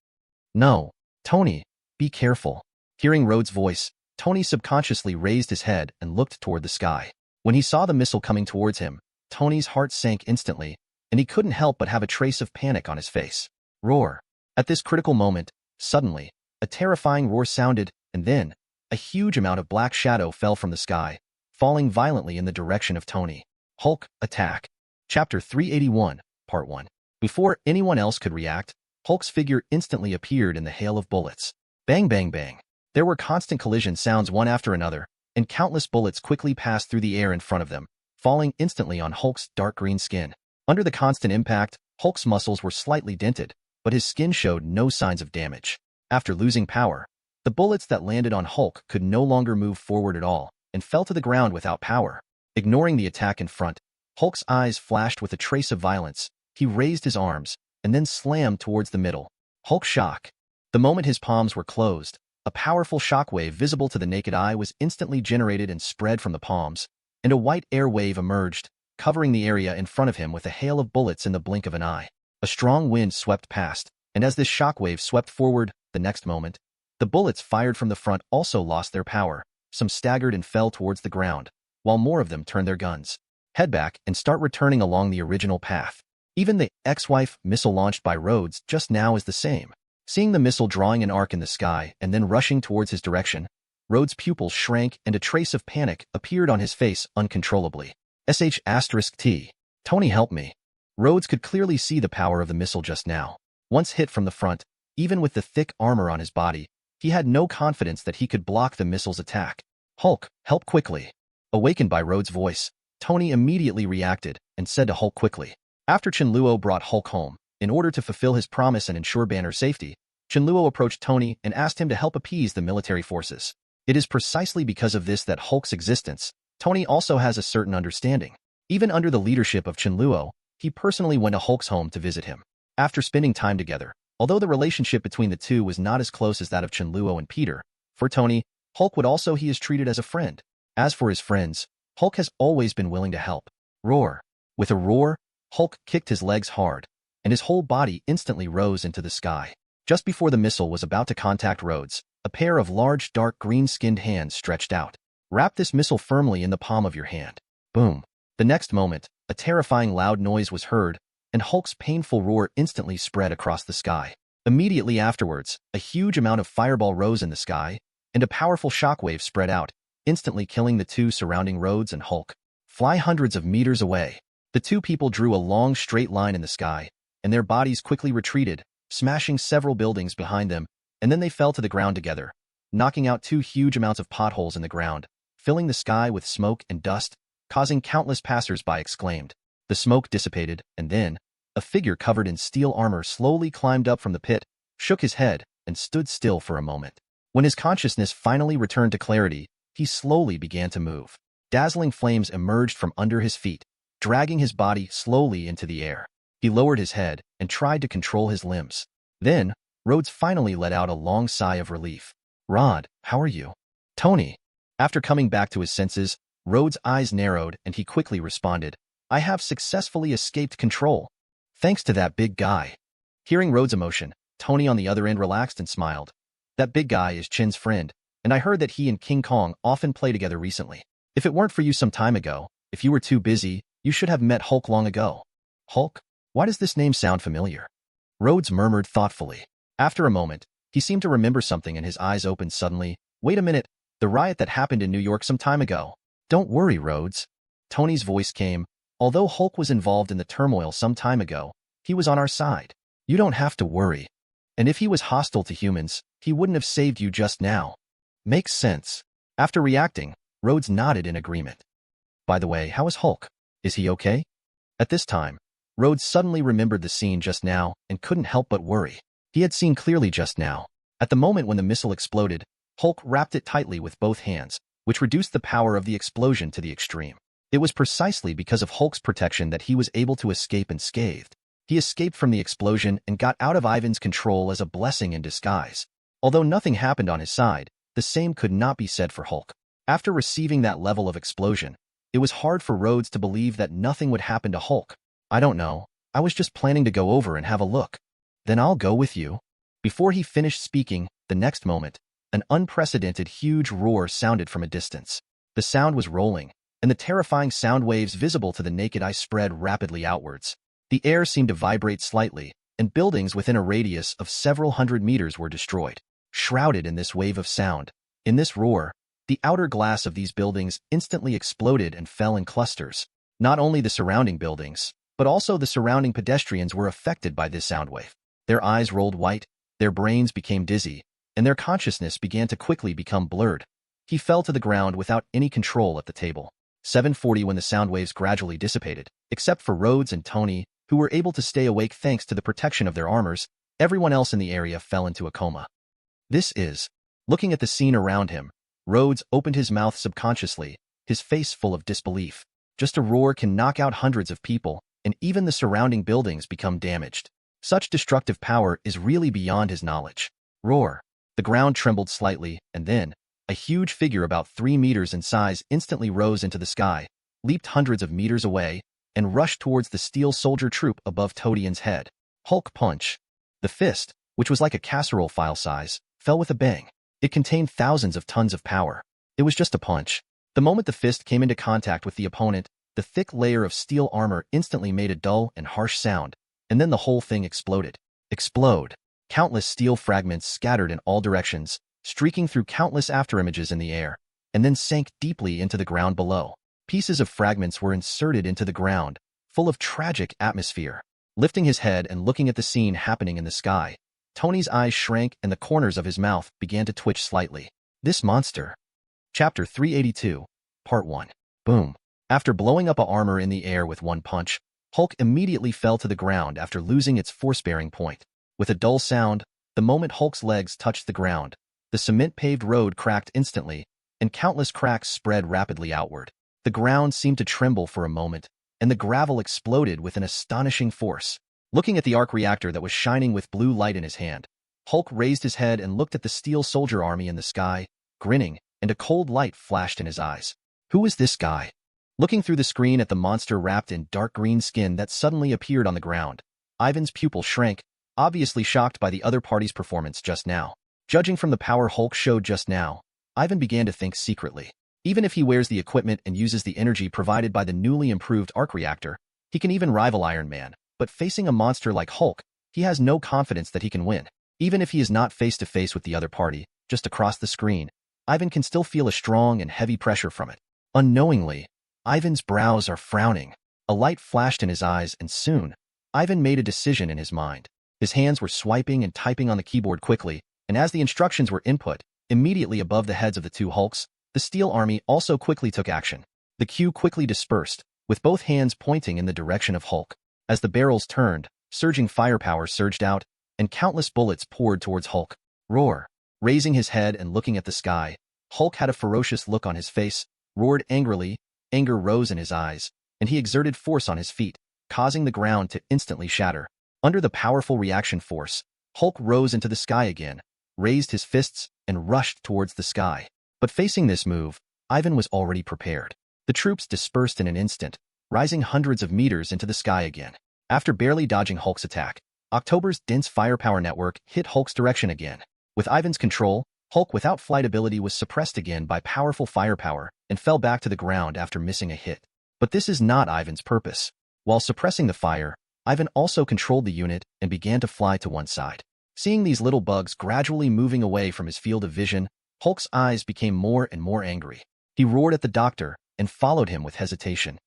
No, Tony, be careful. Hearing Rhodes' voice, Tony subconsciously raised his head and looked toward the sky. When he saw the missile coming towards him, Tony's heart sank instantly, and he couldn't help but have a trace of panic on his face. Roar. At this critical moment, suddenly, a terrifying roar sounded, and then, a huge amount of black shadow fell from the sky, falling violently in the direction of Tony. Hulk, attack. Chapter 381, Part 1. Before anyone else could react, Hulk's figure instantly appeared in the hail of bullets. Bang, bang, bang. There were constant collision sounds one after another, and countless bullets quickly passed through the air in front of them, falling instantly on Hulk's dark green skin. Under the constant impact, Hulk's muscles were slightly dented, but his skin showed no signs of damage. After losing power, the bullets that landed on Hulk could no longer move forward at all, and fell to the ground without power. Ignoring the attack in front, Hulk's eyes flashed with a trace of violence. He raised his arms, and then slammed towards the middle. Hulk shock. The moment his palms were closed, a powerful shockwave visible to the naked eye was instantly generated and spread from the palms, and a white air wave emerged, covering the area in front of him with a hail of bullets in the blink of an eye. A strong wind swept past, and as this shockwave swept forward, the next moment, the bullets fired from the front also lost their power. Some staggered and fell towards the ground, while more of them turned their guns. Head back and start returning along the original path. Even the ex-wife missile launched by Rhodes just now is the same. Seeing the missile drawing an arc in the sky and then rushing towards his direction, Rhodes' pupils shrank and a trace of panic appeared on his face uncontrollably. *T. Tony, help me. Rhodes could clearly see the power of the missile just now. Once hit from the front, even with the thick armor on his body, he had no confidence that he could block the missile's attack. Hulk, help quickly. Awakened by Rhodes' voice, Tony immediately reacted and said to Hulk quickly. After Chen Luo brought Hulk home, in order to fulfill his promise and ensure Banner's safety, Chen Luo approached Tony and asked him to help appease the military forces. It is precisely because of this that Hulk's existence, Tony also has a certain understanding. Even under the leadership of Chen Luo, he personally went to Hulk's home to visit him. After spending time together, although the relationship between the two was not as close as that of Chen Luo and Peter, for Tony, Hulk he is treated as a friend. As for his friends, Hulk has always been willing to help. Roar. With a roar, Hulk kicked his legs hard, and his whole body instantly rose into the sky. Just before the missile was about to contact Rhodes, a pair of large dark green-skinned hands stretched out. Wrap this missile firmly in the palm of your hand. Boom. The next moment, a terrifying loud noise was heard, and Hulk's painful roar instantly spread across the sky. Immediately afterwards, a huge amount of fireball rose in the sky, and a powerful shockwave spread out, instantly killing the two surrounding Rhodes and Hulk. Fly hundreds of meters away. The two people drew a long straight line in the sky, and their bodies quickly retreated, smashing several buildings behind them, and then they fell to the ground together, knocking out two huge amounts of potholes in the ground, filling the sky with smoke and dust, causing countless passers-by exclaimed. The smoke dissipated, and then, a figure covered in steel armor slowly climbed up from the pit, shook his head, and stood still for a moment. When his consciousness finally returned to clarity, he slowly began to move. Dazzling flames emerged from under his feet, dragging his body slowly into the air. He lowered his head and tried to control his limbs. Then, Rhodes finally let out a long sigh of relief. Rod, how are you? Tony. After coming back to his senses, Rhodes' eyes narrowed and he quickly responded, I have successfully escaped control. Thanks to that big guy. Hearing Rhodes' emotion, Tony on the other end relaxed and smiled. That big guy is Chen's friend, and I heard that he and King Kong often play together recently. If it weren't for you some time ago, if you were too busy, you should have met Hulk long ago. Hulk? Why does this name sound familiar? Rhodes murmured thoughtfully. After a moment, he seemed to remember something and his eyes opened suddenly. Wait a minute, the riot that happened in New York some time ago. Don't worry, Rhodes. Tony's voice came. Although Hulk was involved in the turmoil some time ago, he was on our side. You don't have to worry. And if he was hostile to humans, he wouldn't have saved you just now. Makes sense. After reacting, Rhodes nodded in agreement. By the way, how is Hulk? Is he okay? At this time, Rhodes suddenly remembered the scene just now and couldn't help but worry. He had seen clearly just now. At the moment when the missile exploded, Hulk wrapped it tightly with both hands, which reduced the power of the explosion to the extreme. It was precisely because of Hulk's protection that he was able to escape unscathed. He escaped from the explosion and got out of Ivan's control as a blessing in disguise. Although nothing happened on his side, the same could not be said for Hulk. After receiving that level of explosion, it was hard for Rhodes to believe that nothing would happen to Hulk. I don't know. I was just planning to go over and have a look. Then I'll go with you. Before he finished speaking, the next moment, an unprecedented huge roar sounded from a distance. The sound was rolling, and the terrifying sound waves visible to the naked eye spread rapidly outwards. The air seemed to vibrate slightly, and buildings within a radius of several hundred meters were destroyed, shrouded in this wave of sound. In this roar, the outer glass of these buildings instantly exploded and fell in clusters. Not only the surrounding buildings, but also the surrounding pedestrians were affected by this sound wave. Their eyes rolled white, their brains became dizzy, and their consciousness began to quickly become blurred. He fell to the ground without any control at the table. 7:40 when the sound waves gradually dissipated, except for Rhodes and Tony, who were able to stay awake thanks to the protection of their armors. Everyone else in the area fell into a coma. Looking at the scene around him, Rhodes opened his mouth subconsciously, his face full of disbelief. Just a roar can knock out hundreds of people, and even the surrounding buildings become damaged. Such destructive power is really beyond his knowledge. Roar. The ground trembled slightly, and then, a huge figure about 3 meters in size instantly rose into the sky, leaped hundreds of meters away, and rushed towards the steel soldier troop above Todian's head. Hulk punch. The fist, which was like a casserole file size, fell with a bang. It contained thousands of tons of power. It was just a punch. The moment the fist came into contact with the opponent, the thick layer of steel armor instantly made a dull and harsh sound, and then the whole thing exploded. Explode. Countless steel fragments scattered in all directions, streaking through countless afterimages in the air, and then sank deeply into the ground below. Pieces of fragments were inserted into the ground, full of tragic atmosphere. Lifting his head and looking at the scene happening in the sky, Tony's eyes shrank and the corners of his mouth began to twitch slightly. This monster. Chapter 382, Part 1. Boom. After blowing up a armor in the air with one punch, Hulk immediately fell to the ground after losing its force-bearing point. With a dull sound, the moment Hulk's legs touched the ground, the cement-paved road cracked instantly, and countless cracks spread rapidly outward. The ground seemed to tremble for a moment, and the gravel exploded with an astonishing force. Looking at the arc reactor that was shining with blue light in his hand, Hulk raised his head and looked at the steel soldier army in the sky, grinning, and a cold light flashed in his eyes. Who is this guy? Looking through the screen at the monster wrapped in dark green skin that suddenly appeared on the ground, Ivan's pupil shrank, obviously shocked by the other party's performance just now. Judging from the power Hulk showed just now, Ivan began to think secretly. Even if he wears the equipment and uses the energy provided by the newly improved arc reactor, he can even rival Iron Man, but facing a monster like Hulk, he has no confidence that he can win. Even if he is not face-to-face with the other party, just across the screen, Ivan can still feel a strong and heavy pressure from it. Unknowingly, Ivan's brows are frowning. A light flashed in his eyes, and soon, Ivan made a decision in his mind. His hands were swiping and typing on the keyboard quickly, and as the instructions were input, immediately above the heads of the two Hulks, the steel army also quickly took action. The queue quickly dispersed, with both hands pointing in the direction of Hulk. As the barrels turned, surging firepower surged out, and countless bullets poured towards Hulk. Roar. Raising his head and looking at the sky, Hulk had a ferocious look on his face, roared angrily, anger rose in his eyes, and he exerted force on his feet, causing the ground to instantly shatter. Under the powerful reaction force, Hulk rose into the sky again, raised his fists, and rushed towards the sky. But facing this move, Ivan was already prepared. The troops dispersed in an instant, rising hundreds of meters into the sky again. After barely dodging Hulk's attack, October's dense firepower network hit Hulk's direction again. With Ivan's control, Hulk without flight ability was suppressed again by powerful firepower and fell back to the ground after missing a hit. But this is not Ivan's purpose. While suppressing the fire, Ivan also controlled the unit and began to fly to one side. Seeing these little bugs gradually moving away from his field of vision, Hulk's eyes became more and more angry. He roared at the doctor and followed him with hesitation.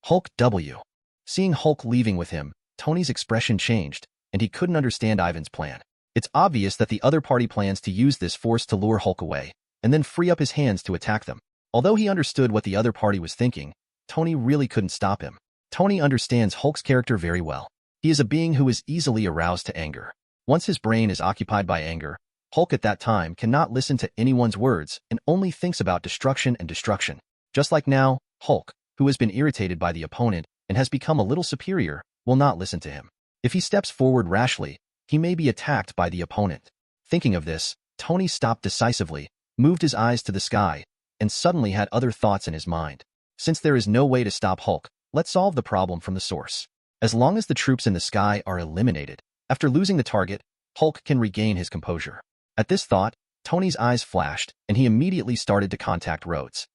Hulk W. Seeing Hulk leaving with him, Tony's expression changed, and he couldn't understand Ivan's plan. It's obvious that the other party plans to use this force to lure Hulk away, and then free up his hands to attack them. Although he understood what the other party was thinking, Tony really couldn't stop him. Tony understands Hulk's character very well. He is a being who is easily aroused to anger. Once his brain is occupied by anger, Hulk at that time cannot listen to anyone's words and only thinks about destruction and destruction. Just like now, Hulk, who has been irritated by the opponent and has become a little superior, will not listen to him. If he steps forward rashly, he may be attacked by the opponent. Thinking of this, Tony stopped decisively, moved his eyes to the sky, and suddenly had other thoughts in his mind. Since there is no way to stop Hulk, let's solve the problem from the source. As long as the troops in the sky are eliminated, after losing the target, Hulk can regain his composure. At this thought, Tony's eyes flashed, and he immediately started to contact Rhodes.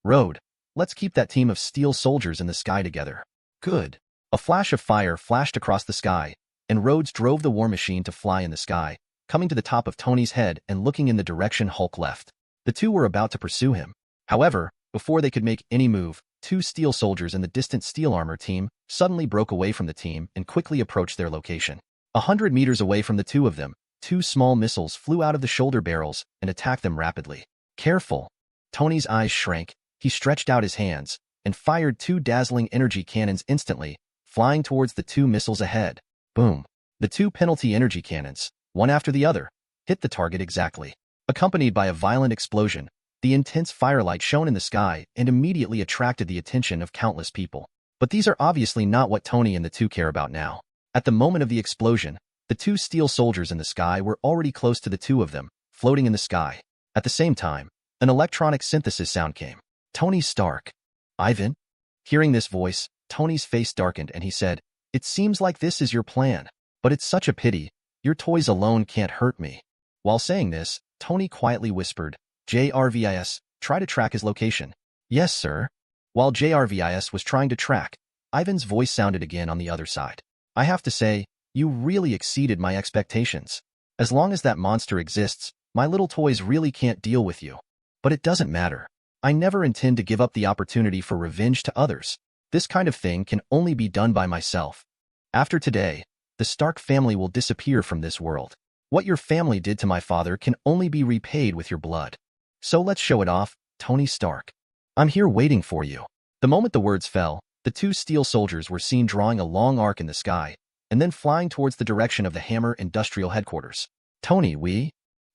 Rhodes, let's keep that team of steel soldiers in the sky together. Good. A flash of fire flashed across the sky, and Rhodes drove the war machine to fly in the sky, coming to the top of Tony's head and looking in the direction Hulk left. The two were about to pursue him. However, before they could make any move, two steel soldiers in the distant steel armor team suddenly broke away from the team and quickly approached their location. 100 meters away from the two of them, two small missiles flew out of the shoulder barrels and attacked them rapidly. Careful! Tony's eyes shrank. He stretched out his hands and fired two dazzling energy cannons instantly, flying towards the two missiles ahead. Boom! The two penalty energy cannons, one after the other, hit the target exactly. Accompanied by a violent explosion, the intense firelight shone in the sky and immediately attracted the attention of countless people. But these are obviously not what Tony and the two care about now. At the moment of the explosion, the two steel soldiers in the sky were already close to the two of them, floating in the sky. At the same time, an electronic synthesis sound came. Tony Stark. Ivan? Hearing this voice, Tony's face darkened and he said, "It seems like this is your plan. But it's such a pity. Your toys alone can't hurt me." While saying this, Tony quietly whispered, "JRVIS, try to track his location." "Yes, sir." While JRVIS was trying to track, Ivan's voice sounded again on the other side. "I have to say, you really exceeded my expectations. As long as that monster exists, my little toys really can't deal with you. But it doesn't matter. I never intend to give up the opportunity for revenge to others. This kind of thing can only be done by myself. After today, the Stark family will disappear from this world. What your family did to my father can only be repaid with your blood. So let's show it off, Tony Stark. I'm here waiting for you." The moment the words fell, the two steel soldiers were seen drawing a long arc in the sky, and then flying towards the direction of the Hammer Industrial Headquarters. "Tony,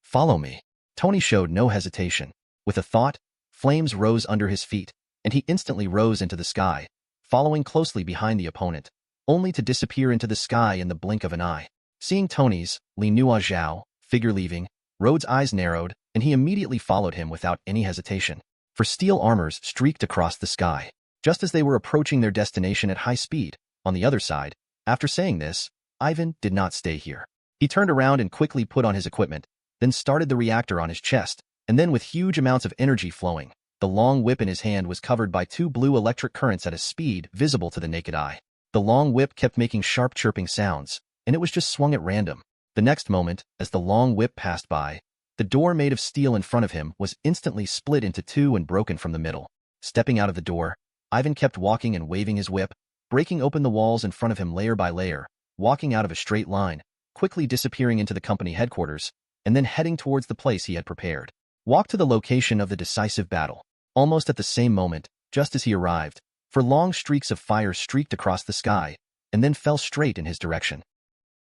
follow me." Tony showed no hesitation. With a thought, flames rose under his feet, and he instantly rose into the sky, following closely behind the opponent, only to disappear into the sky in the blink of an eye. Seeing Tony's, Li Nua Zhao, figure leaving, Rhodes' eyes narrowed, and he immediately followed him without any hesitation. For steel armors streaked across the sky, just as they were approaching their destination at high speed. On the other side, after saying this, Ivan did not stay here. He turned around and quickly put on his equipment, then started the reactor on his chest, and then with huge amounts of energy flowing, the long whip in his hand was covered by two blue electric currents at a speed visible to the naked eye. The long whip kept making sharp chirping sounds, and it was just swung at random. The next moment, as the long whip passed by, the door made of steel in front of him was instantly split into two and broken from the middle. Stepping out of the door, Ivan kept walking and waving his whip, breaking open the walls in front of him layer by layer, walking out of a straight line, quickly disappearing into the company headquarters, and then heading towards the place he had prepared. Walk to the location of the decisive battle. Almost at the same moment, just as he arrived, for long streaks of fire streaked across the sky, and then fell straight in his direction.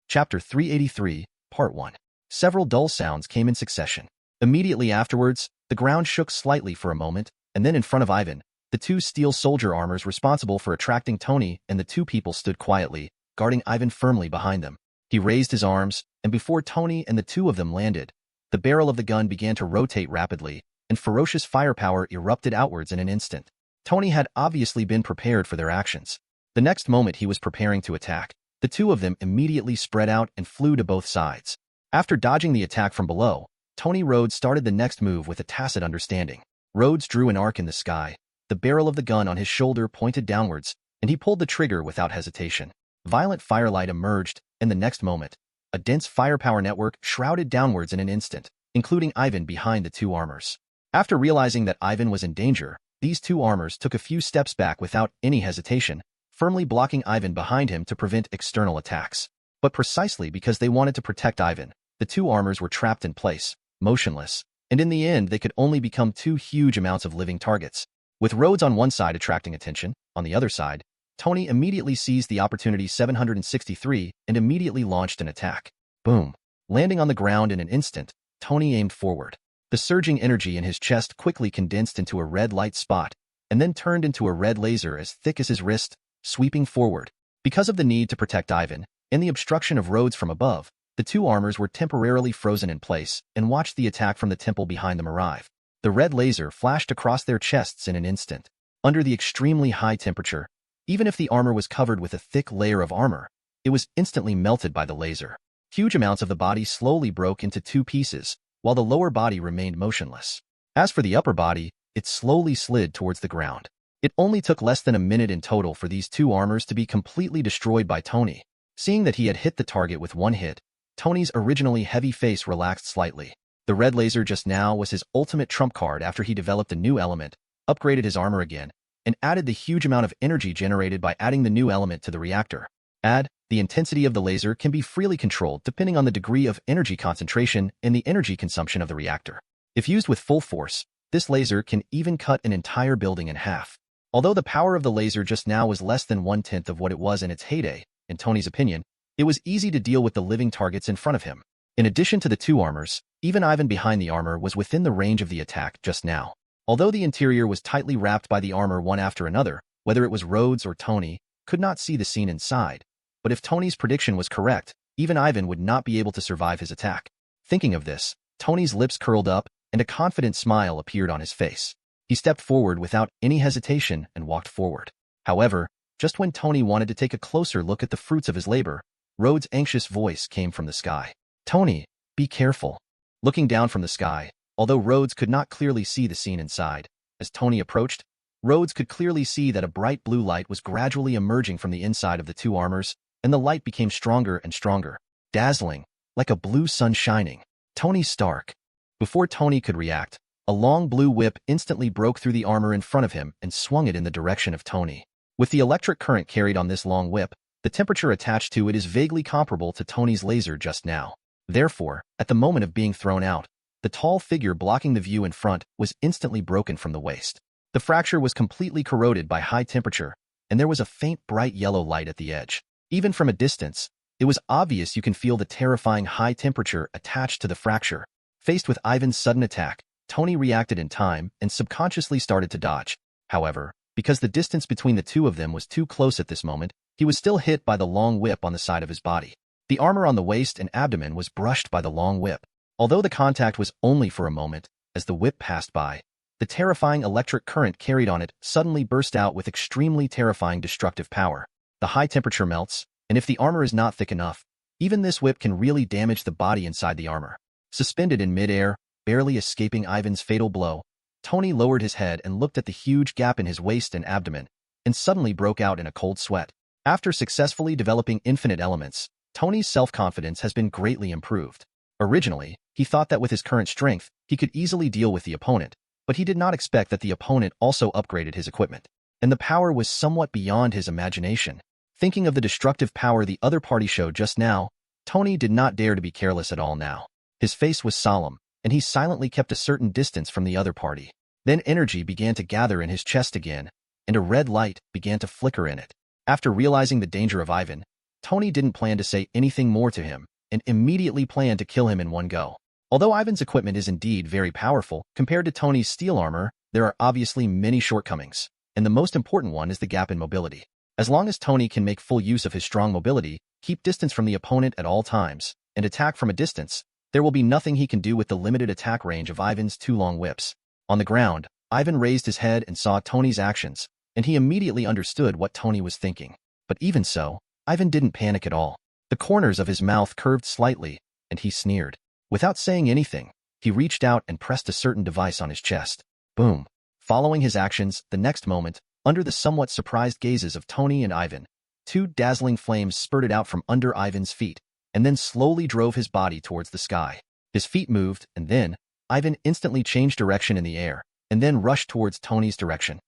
Chapter 383, Part 1. Several dull sounds came in succession. Immediately afterwards, the ground shook slightly for a moment, and then in front of Ivan, the two steel soldier armors responsible for attracting Tony and the two people stood quietly, guarding Ivan firmly behind them. He raised his arms, and before Tony and the two of them landed, the barrel of the gun began to rotate rapidly, and ferocious firepower erupted outwards in an instant. Tony had obviously been prepared for their actions. The next moment he was preparing to attack. The two of them immediately spread out and flew to both sides. After dodging the attack from below, Tony Rhodes started the next move with a tacit understanding. Rhodes drew an arc in the sky, the barrel of the gun on his shoulder pointed downwards, and he pulled the trigger without hesitation. Violent firelight emerged, and the next moment, a dense firepower network shrouded downwards in an instant, including Ivan behind the two armors. After realizing that Ivan was in danger, these two armors took a few steps back without any hesitation, firmly blocking Ivan behind him to prevent external attacks. But precisely because they wanted to protect Ivan, the two armors were trapped in place, motionless, and in the end they could only become two huge amounts of living targets. With Rhodes on one side attracting attention, on the other side, Tony immediately seized the opportunity 763 and immediately launched an attack. Boom! Landing on the ground in an instant, Tony aimed forward. The surging energy in his chest quickly condensed into a red light spot, and then turned into a red laser as thick as his wrist, sweeping forward. Because of the need to protect Ivan, and the obstruction of Rhodes from above, the two armors were temporarily frozen in place and watched the attack from the temple behind them arrive. The red laser flashed across their chests in an instant. Under the extremely high temperature, Even if the armor was covered with a thick layer of armor, it was instantly melted by the laser. Huge amounts of the body slowly broke into two pieces, while the lower body remained motionless. As for the upper body, it slowly slid towards the ground. It only took less than a minute in total for these two armors to be completely destroyed by Tony. Seeing that he had hit the target with one hit, Tony's originally heavy face relaxed slightly. The red laser just now was his ultimate trump card after he developed a new element, upgraded his armor again, and added the huge amount of energy generated by adding the new element to the reactor. The intensity of the laser can be freely controlled depending on the degree of energy concentration and the energy consumption of the reactor. If used with full force, this laser can even cut an entire building in half. Although the power of the laser just now was less than 1/10 of what it was in its heyday, in Tony's opinion, it was easy to deal with the living targets in front of him. In addition to the two armors, even Ivan behind the armor was within the range of the attack just now. Although the interior was tightly wrapped by the armor one after another, whether it was Rhodes or Tony, could not see the scene inside. But if Tony's prediction was correct, even Ivan would not be able to survive his attack. Thinking of this, Tony's lips curled up and a confident smile appeared on his face. He stepped forward without any hesitation and walked forward. However, just when Tony wanted to take a closer look at the fruits of his labor, Rhodes' anxious voice came from the sky. "Tony, be careful." Looking down from the sky, although Rhodes could not clearly see the scene inside, as Tony approached, Rhodes could clearly see that a bright blue light was gradually emerging from the inside of the two armors, and the light became stronger and stronger, dazzling, like a blue sun shining. Tony Stark. Before Tony could react, a long blue whip instantly broke through the armor in front of him and swung it in the direction of Tony. With the electric current carried on this long whip, the temperature attached to it is vaguely comparable to Tony's laser just now. Therefore, at the moment of being thrown out, the tall figure blocking the view in front was instantly broken from the waist. The fracture was completely corroded by high temperature, and there was a faint bright yellow light at the edge. Even from a distance, it was obvious you can feel the terrifying high temperature attached to the fracture. Faced with Ivan's sudden attack, Tony reacted in time and subconsciously started to dodge. However, because the distance between the two of them was too close at this moment, he was still hit by the long whip on the side of his body. The armor on the waist and abdomen was brushed by the long whip. Although the contact was only for a moment, as the whip passed by, the terrifying electric current carried on it suddenly burst out with extremely terrifying destructive power. The high temperature melts, and if the armor is not thick enough, even this whip can really damage the body inside the armor. Suspended in midair, barely escaping Ivan's fatal blow, Tony lowered his head and looked at the huge gap in his waist and abdomen, and suddenly broke out in a cold sweat. After successfully developing infinite elements, Tony's self-confidence has been greatly improved. Originally, he thought that with his current strength, he could easily deal with the opponent, but he did not expect that the opponent also upgraded his equipment. And the power was somewhat beyond his imagination. Thinking of the destructive power the other party showed just now, Tony did not dare to be careless at all now. His face was solemn, and he silently kept a certain distance from the other party. Then energy began to gather in his chest again, and a red light began to flicker in it. After realizing the danger of Ivan, Tony didn't plan to say anything more to him, and immediately planned to kill him in one go. Although Ivan's equipment is indeed very powerful, compared to Tony's steel armor, there are obviously many shortcomings, and the most important one is the gap in mobility. As long as Tony can make full use of his strong mobility, keep distance from the opponent at all times, and attack from a distance, there will be nothing he can do with the limited attack range of Ivan's two long whips. On the ground, Ivan raised his head and saw Tony's actions, and he immediately understood what Tony was thinking. But even so, Ivan didn't panic at all. The corners of his mouth curved slightly, and he sneered. Without saying anything, he reached out and pressed a certain device on his chest. Boom. Following his actions, the next moment, under the somewhat surprised gazes of Tony and Ivan, two dazzling flames spurted out from under Ivan's feet, and then slowly drove his body towards the sky. His feet moved, and then, Ivan instantly changed direction in the air, and then rushed towards Tony's direction.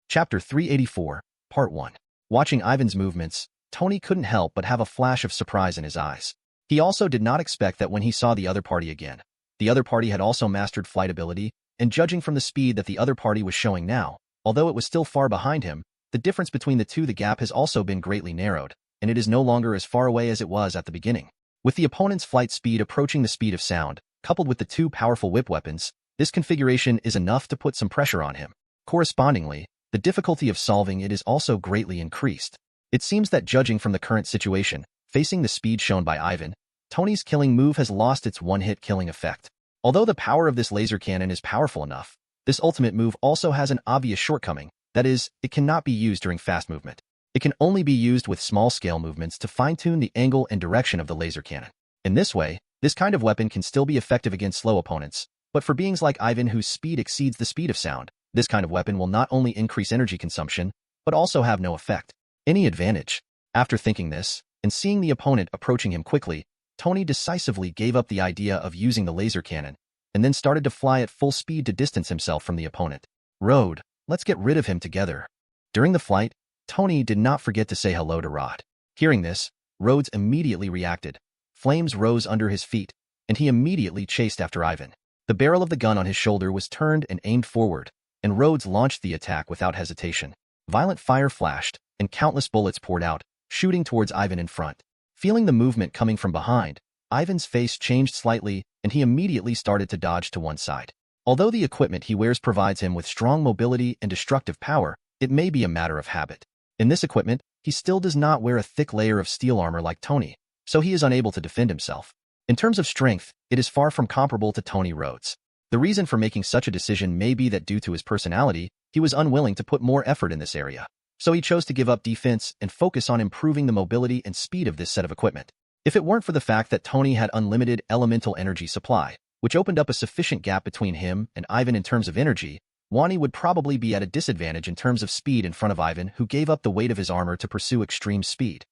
Chapter 384, Part 1. Watching Ivan's movements, Tony couldn't help but have a flash of surprise in his eyes. He also did not expect that when he saw the other party again. The other party had also mastered flight ability, and judging from the speed that the other party was showing now, although it was still far behind him, the difference between the two, the gap has also been greatly narrowed, and it is no longer as far away as it was at the beginning. With the opponent's flight speed approaching the speed of sound, coupled with the two powerful whip weapons, this configuration is enough to put some pressure on him. Correspondingly, the difficulty of solving it is also greatly increased. It seems that judging from the current situation, facing the speed shown by Ivan, Tony's killing move has lost its one-hit killing effect. Although the power of this laser cannon is powerful enough, this ultimate move also has an obvious shortcoming, that is, it cannot be used during fast movement. It can only be used with small-scale movements to fine-tune the angle and direction of the laser cannon. In this way, this kind of weapon can still be effective against slow opponents, but for beings like Ivan whose speed exceeds the speed of sound, this kind of weapon will not only increase energy consumption, but also have no effect. Any advantage? After thinking this, and seeing the opponent approaching him quickly, Tony decisively gave up the idea of using the laser cannon, and then started to fly at full speed to distance himself from the opponent. Rode, let's get rid of him together. During the flight, Tony did not forget to say hello to Rod. Hearing this, Rhodes immediately reacted. Flames rose under his feet, and he immediately chased after Ivan. The barrel of the gun on his shoulder was turned and aimed forward, and Rhodes launched the attack without hesitation. Violent fire flashed, and countless bullets poured out, shooting towards Ivan in front. Feeling the movement coming from behind, Ivan's face changed slightly, and he immediately started to dodge to one side. Although the equipment he wears provides him with strong mobility and destructive power, it may be a matter of habit. In this equipment, he still does not wear a thick layer of steel armor like Tony, so he is unable to defend himself. In terms of strength, it is far from comparable to Tony Rhodes. The reason for making such a decision may be that due to his personality, he was unwilling to put more effort in this area. So he chose to give up defense and focus on improving the mobility and speed of this set of equipment. If it weren't for the fact that Tony had unlimited elemental energy supply, which opened up a sufficient gap between him and Ivan in terms of energy, Wani would probably be at a disadvantage in terms of speed in front of Ivan, who gave up the weight of his armor to pursue extreme speed.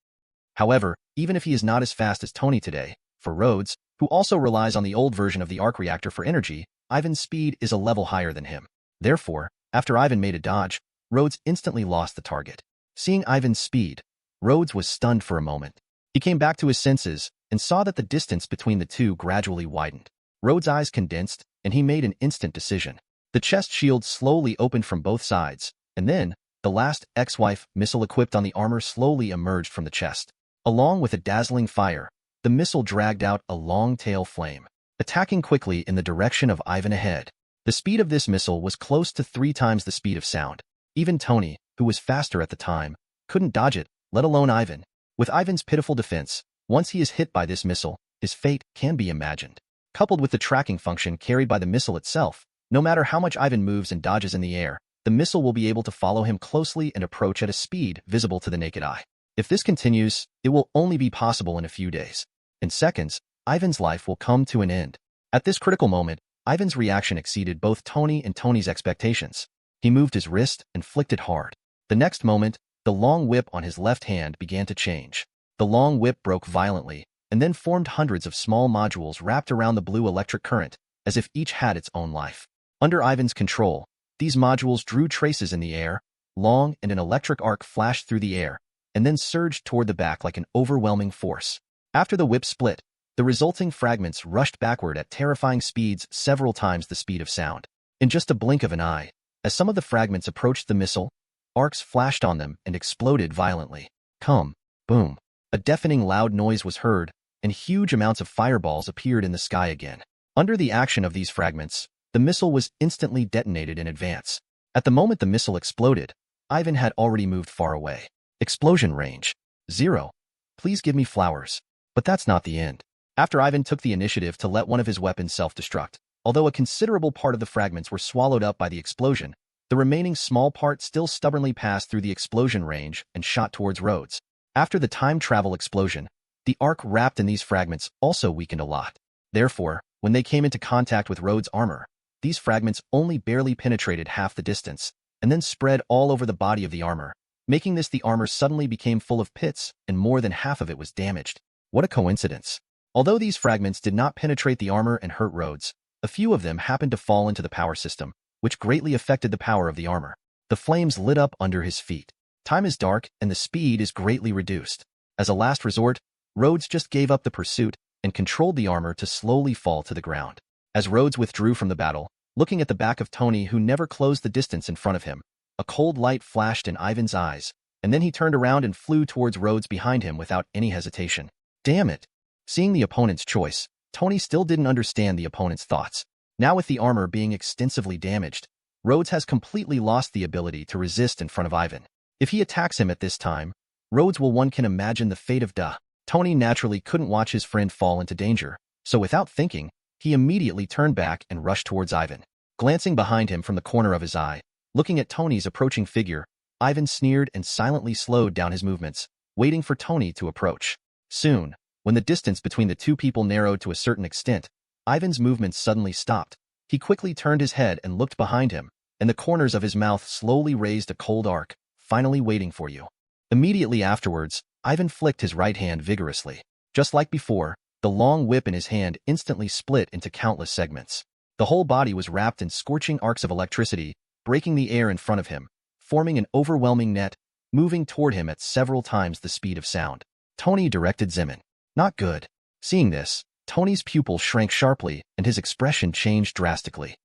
However, even if he is not as fast as Tony today, for Rhodes, who also relies on the old version of the arc reactor for energy, Ivan's speed is a level higher than him. Therefore, after Ivan made a dodge, Rhodes instantly lost the target. Seeing Ivan's speed, Rhodes was stunned for a moment. He came back to his senses and saw that the distance between the two gradually widened. Rhodes' eyes condensed, and he made an instant decision. The chest shield slowly opened from both sides, and then, the last ex-wife missile equipped on the armor slowly emerged from the chest. Along with a dazzling fire, the missile dragged out a long tail flame, attacking quickly in the direction of Ivan ahead. The speed of this missile was close to 3 times the speed of sound. Even Tony, who was faster at the time, couldn't dodge it, let alone Ivan. With Ivan's pitiful defense, once he is hit by this missile, his fate can be imagined. Coupled with the tracking function carried by the missile itself, no matter how much Ivan moves and dodges in the air, the missile will be able to follow him closely and approach at a speed visible to the naked eye. If this continues, it will only be possible in a few days. In seconds, Ivan's life will come to an end. At this critical moment, Ivan's reaction exceeded both Tony and Tony's expectations. He moved his wrist and flicked it hard. The next moment, the long whip on his left hand began to change. The long whip broke violently, and then formed hundreds of small modules wrapped around the blue electric current, as if each had its own life. Under Ivan's control, these modules drew traces in the air, long and an electric arc flashed through the air, and then surged toward the back like an overwhelming force. After the whip split, the resulting fragments rushed backward at terrifying speeds several times the speed of sound. In just a blink of an eye, as some of the fragments approached the missile, arcs flashed on them and exploded violently. Come, boom. A deafening loud noise was heard, and huge amounts of fireballs appeared in the sky again. Under the action of these fragments, the missile was instantly detonated in advance. At the moment the missile exploded, Ivan had already moved far away. Explosion range 0. Please give me flowers. But that's not the end. After Ivan took the initiative to let one of his weapons self-destruct, although a considerable part of the fragments were swallowed up by the explosion, the remaining small part still stubbornly passed through the explosion range and shot towards Rhodes. After the time travel explosion, the arc wrapped in these fragments also weakened a lot. Therefore, when they came into contact with Rhodes' armor, these fragments only barely penetrated half the distance, and then spread all over the body of the armor. Making this, the armor suddenly became full of pits, and more than half of it was damaged. What a coincidence. Although these fragments did not penetrate the armor and hurt Rhodes, a few of them happened to fall into the power system, which greatly affected the power of the armor. The flames lit up under his feet. Time is dark, and the speed is greatly reduced. As a last resort, Rhodes just gave up the pursuit and controlled the armor to slowly fall to the ground. As Rhodes withdrew from the battle, looking at the back of Tony, who never closed the distance in front of him, a cold light flashed in Ivan's eyes, and then he turned around and flew towards Rhodes behind him without any hesitation. Damn it! Seeing the opponent's choice, Tony still didn't understand the opponent's thoughts. Now with the armor being extensively damaged, Rhodes has completely lost the ability to resist in front of Ivan. If he attacks him at this time, Rhodes will one can imagine the fate of Duh. Tony naturally couldn't watch his friend fall into danger, so without thinking, he immediately turned back and rushed towards Ivan. Glancing behind him from the corner of his eye, looking at Tony's approaching figure, Ivan sneered and silently slowed down his movements, waiting for Tony to approach. Soon, when the distance between the two people narrowed to a certain extent, Ivan's movements suddenly stopped. He quickly turned his head and looked behind him, and the corners of his mouth slowly raised a cold arc, finally waiting for you. Immediately afterwards, Ivan flicked his right hand vigorously. Just like before, the long whip in his hand instantly split into countless segments. The whole body was wrapped in scorching arcs of electricity, breaking the air in front of him, forming an overwhelming net, moving toward him at several times the speed of sound. Tony directed Zimin. Not good. Seeing this, Tony's pupils shrank sharply and his expression changed drastically.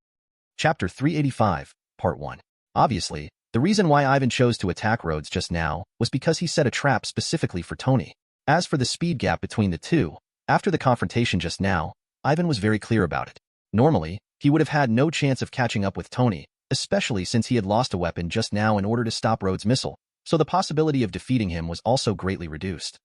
Chapter 385, Part 1. Obviously, the reason why Ivan chose to attack Rhodes just now was because he set a trap specifically for Tony. As for the speed gap between the two, after the confrontation just now, Ivan was very clear about it. Normally, he would have had no chance of catching up with Tony, especially since he had lost a weapon just now in order to stop Rhodes' missile, so the possibility of defeating him was also greatly reduced.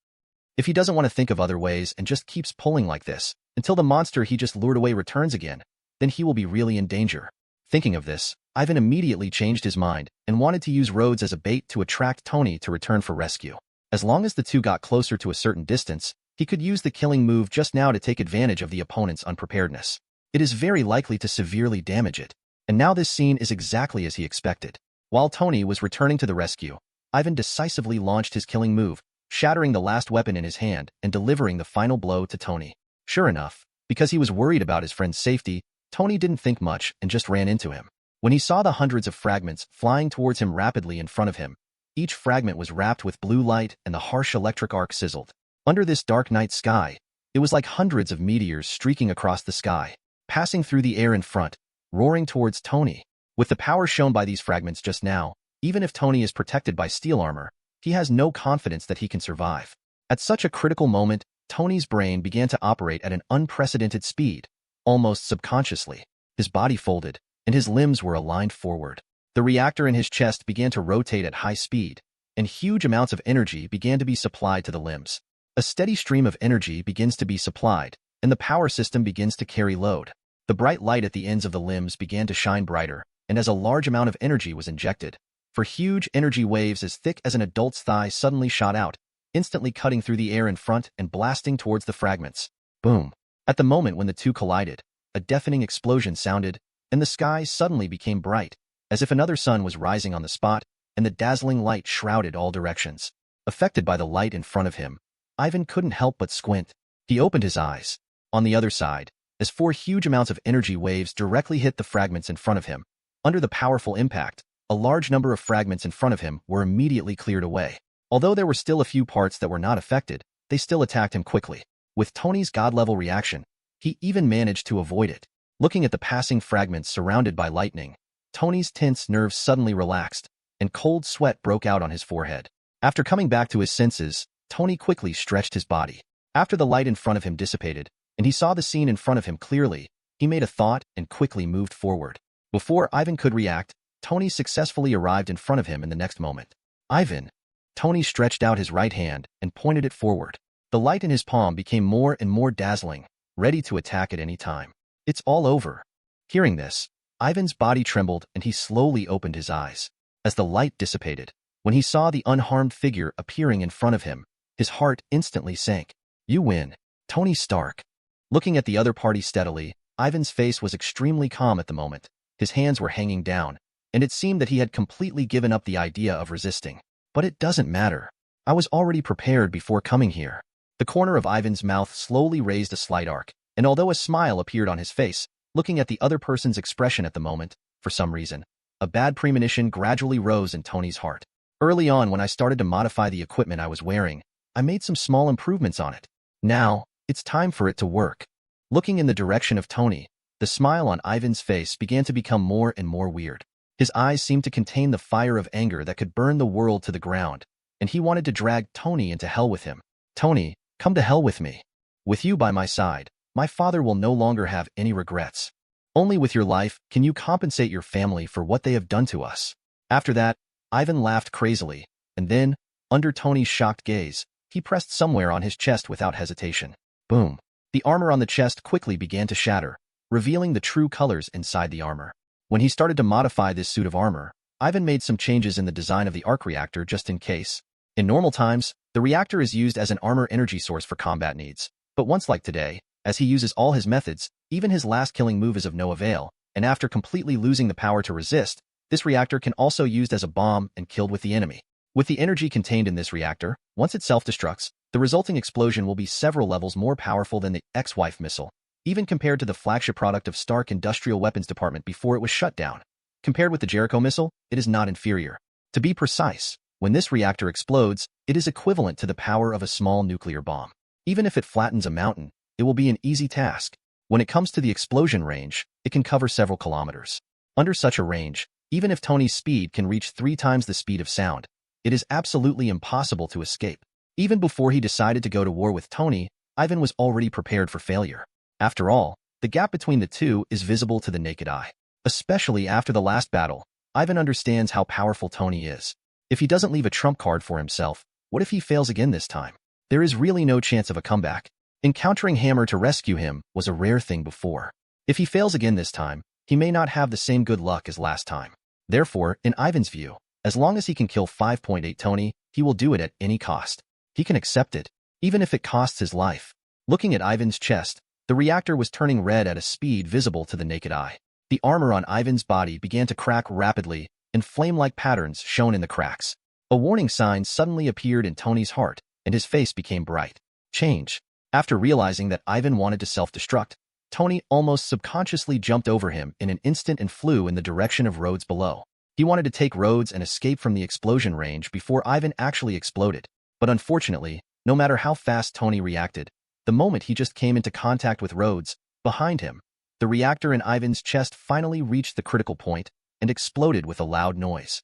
If he doesn't want to think of other ways and just keeps pulling like this, until the monster he just lured away returns again, then he will be really in danger. Thinking of this, Ivan immediately changed his mind and wanted to use Rhodes as a bait to attract Tony to return for rescue. As long as the two got closer to a certain distance, he could use the killing move just now to take advantage of the opponent's unpreparedness. It is very likely to severely damage it. And now this scene is exactly as he expected. While Tony was returning to the rescue, Ivan decisively launched his killing move, shattering the last weapon in his hand and delivering the final blow to Tony. Sure enough, because he was worried about his friend's safety, Tony didn't think much and just ran into him. When he saw the hundreds of fragments flying towards him rapidly in front of him, each fragment was wrapped with blue light and the harsh electric arc sizzled. Under this dark night sky, it was like hundreds of meteors streaking across the sky, passing through the air in front, roaring towards Tony. With the power shown by these fragments just now, even if Tony is protected by steel armor, he has no confidence that he can survive. At such a critical moment, Tony's brain began to operate at an unprecedented speed, almost subconsciously. His body folded, and his limbs were aligned forward. The reactor in his chest began to rotate at high speed, and huge amounts of energy began to be supplied to the limbs. A steady stream of energy begins to be supplied, and the power system begins to carry load. The bright light at the ends of the limbs began to shine brighter, and as a large amount of energy was injected, for huge energy waves as thick as an adult's thigh suddenly shot out, instantly cutting through the air in front and blasting towards the fragments. Boom! At the moment when the two collided, a deafening explosion sounded, and the sky suddenly became bright, as if another sun was rising on the spot, and the dazzling light shrouded all directions. Affected by the light in front of him, Ivan couldn't help but squint. He opened his eyes. On the other side, as four huge amounts of energy waves directly hit the fragments in front of him, under the powerful impact, a large number of fragments in front of him were immediately cleared away. Although there were still a few parts that were not affected, they still attacked him quickly. With Tony's god-level reaction, he even managed to avoid it. Looking at the passing fragments surrounded by lightning, Tony's tense nerves suddenly relaxed, and cold sweat broke out on his forehead. After coming back to his senses, Tony quickly stretched his body. After the light in front of him dissipated, and he saw the scene in front of him clearly, he made a thought and quickly moved forward. Before Ivan could react, Tony successfully arrived in front of him in the next moment. Ivan! Tony stretched out his right hand and pointed it forward. The light in his palm became more and more dazzling, ready to attack at any time. It's all over. Hearing this, Ivan's body trembled and he slowly opened his eyes. As the light dissipated, when he saw the unharmed figure appearing in front of him, his heart instantly sank. You win, Tony Stark. Looking at the other party steadily, Ivan's face was extremely calm at the moment. His hands were hanging down, and it seemed that he had completely given up the idea of resisting. But it doesn't matter. I was already prepared before coming here. The corner of Ivan's mouth slowly raised a slight arc, and although a smile appeared on his face, looking at the other person's expression at the moment, for some reason, a bad premonition gradually rose in Tony's heart. Early on when I started to modify the equipment I was wearing, I made some small improvements on it. Now, it's time for it to work. Looking in the direction of Tony, the smile on Ivan's face began to become more and more weird. His eyes seemed to contain the fire of anger that could burn the world to the ground, and he wanted to drag Tony into hell with him. Tony, come to hell with me. With you by my side, my father will no longer have any regrets. Only with your life can you compensate your family for what they have done to us. After that, Ivan laughed crazily, and then, under Tony's shocked gaze, he pressed somewhere on his chest without hesitation. Boom. The armor on the chest quickly began to shatter, revealing the true colors inside the armor. When he started to modify this suit of armor, Ivan made some changes in the design of the arc reactor just in case. In normal times, the reactor is used as an armor energy source for combat needs. But once like today, as he uses all his methods, even his last killing move is of no avail, and after completely losing the power to resist, this reactor can also be used as a bomb and killed with the enemy. With the energy contained in this reactor, once it self-destructs, the resulting explosion will be several levels more powerful than the ex-wife missile, even compared to the flagship product of Stark Industrial Weapons Department before it was shut down. Compared with the Jericho missile, it is not inferior. To be precise, when this reactor explodes, it is equivalent to the power of a small nuclear bomb. Even if it flattens a mountain, it will be an easy task. When it comes to the explosion range, it can cover several kilometers. Under such a range, even if Tony's speed can reach 3 times the speed of sound, it is absolutely impossible to escape. Even before he decided to go to war with Tony, Ivan was already prepared for failure. After all, the gap between the two is visible to the naked eye. Especially after the last battle, Ivan understands how powerful Tony is. If he doesn't leave a trump card for himself, what if he fails again this time? There is really no chance of a comeback. Encountering Hammer to rescue him was a rare thing before. If he fails again this time, he may not have the same good luck as last time. Therefore, in Ivan's view, as long as he can kill 5.8 Tony, he will do it at any cost. He can accept it, even if it costs his life. Looking at Ivan's chest, the reactor was turning red at a speed visible to the naked eye. The armor on Ivan's body began to crack rapidly, and flame-like patterns shone in the cracks. A warning sign suddenly appeared in Tony's heart, and his face became bright. Change. After realizing that Ivan wanted to self-destruct, Tony almost subconsciously jumped over him in an instant and flew in the direction of Rhodes below. He wanted to take Rhodes and escape from the explosion range before Ivan actually exploded. But unfortunately, no matter how fast Tony reacted, the moment he just came into contact with Rhodes, behind him, the reactor in Ivan's chest finally reached the critical point and exploded with a loud noise.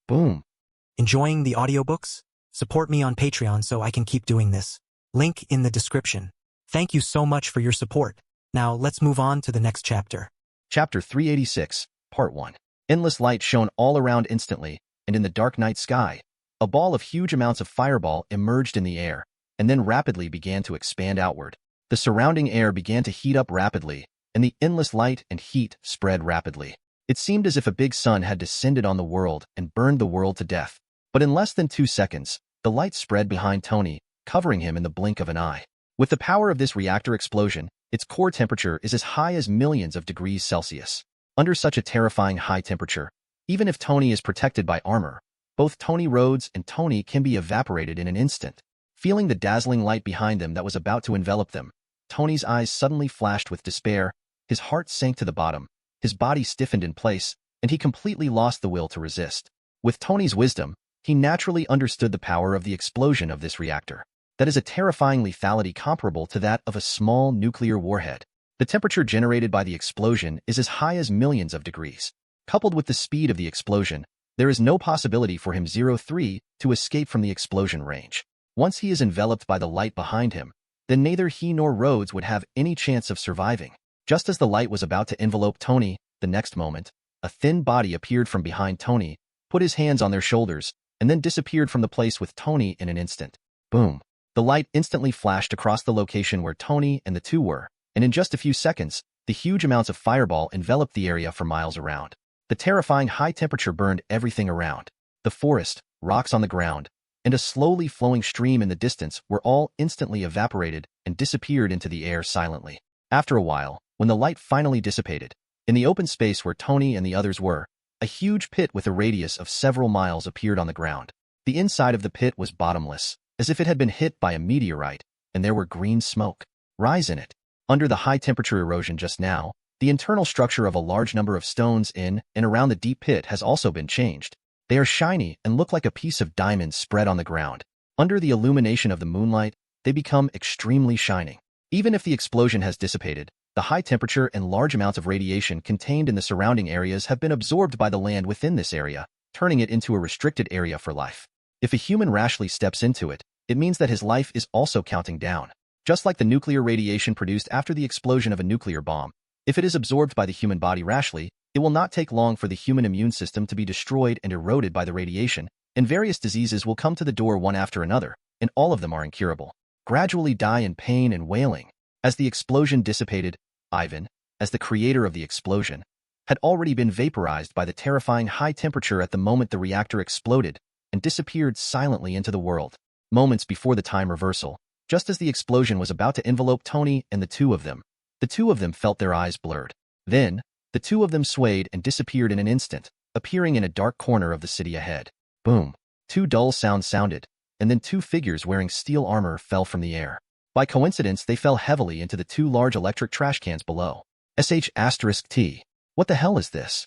Boom. Enjoying the audiobooks? Support me on Patreon so I can keep doing this. Link in the description. Thank you so much for your support. Now let's move on to the next chapter. Chapter 386, Part 1. Endless light shone all around instantly, and in the dark night sky, a ball of huge amounts of fireball emerged in the air, and then rapidly began to expand outward. The surrounding air began to heat up rapidly, and the endless light and heat spread rapidly. It seemed as if a big sun had descended on the world and burned the world to death. But in less than 2 seconds, the light spread behind Tony, covering him in the blink of an eye. With the power of this reactor explosion, its core temperature is as high as millions of degrees Celsius. Under such a terrifying high temperature, even if Tony is protected by armor, both Tony Rhodes and Tony can be evaporated in an instant. Feeling the dazzling light behind them that was about to envelop them, Tony's eyes suddenly flashed with despair, his heart sank to the bottom, his body stiffened in place, and he completely lost the will to resist. With Tony's wisdom, he naturally understood the power of the explosion of this reactor. That is a terrifying lethality comparable to that of a small nuclear warhead. The temperature generated by the explosion is as high as millions of degrees. Coupled with the speed of the explosion, there is no possibility for him 03 to escape from the explosion range. Once he is enveloped by the light behind him, then neither he nor Rhodes would have any chance of surviving. Just as the light was about to envelope Tony, the next moment, a thin body appeared from behind Tony, put his hands on their shoulders, and then disappeared from the place with Tony in an instant. Boom. The light instantly flashed across the location where Tony and the two were, and in just a few seconds, the huge amounts of fireball enveloped the area for miles around. The terrifying high temperature burned everything around. The forest, rocks on the ground, and a slowly flowing stream in the distance were all instantly evaporated and disappeared into the air silently. After a while, when the light finally dissipated, in the open space where Tony and the others were, a huge pit with a radius of several miles appeared on the ground. The inside of the pit was bottomless, as if it had been hit by a meteorite, and there were green smoke. Rise in it. Under the high temperature erosion just now, the internal structure of a large number of stones in and around the deep pit has also been changed. They are shiny and look like a piece of diamond spread on the ground. Under the illumination of the moonlight, they become extremely shining. Even if the explosion has dissipated, the high temperature and large amounts of radiation contained in the surrounding areas have been absorbed by the land within this area, turning it into a restricted area for life. If a human rashly steps into it, it means that his life is also counting down. Just like the nuclear radiation produced after the explosion of a nuclear bomb, if it is absorbed by the human body rashly, it will not take long for the human immune system to be destroyed and eroded by the radiation, and various diseases will come to the door one after another, and all of them are incurable. Gradually die in pain and wailing. As the explosion dissipated, Ivan, as the creator of the explosion, had already been vaporized by the terrifying high temperature at the moment the reactor exploded and disappeared silently into the world. Moments before the time reversal, just as the explosion was about to envelope Tony and the two of them felt their eyes blurred. Then, the two of them swayed and disappeared in an instant, appearing in a dark corner of the city ahead. Boom. Two dull sounds sounded, and then two figures wearing steel armor fell from the air. By coincidence, they fell heavily into the two large electric trash cans below. *T. What the hell is this?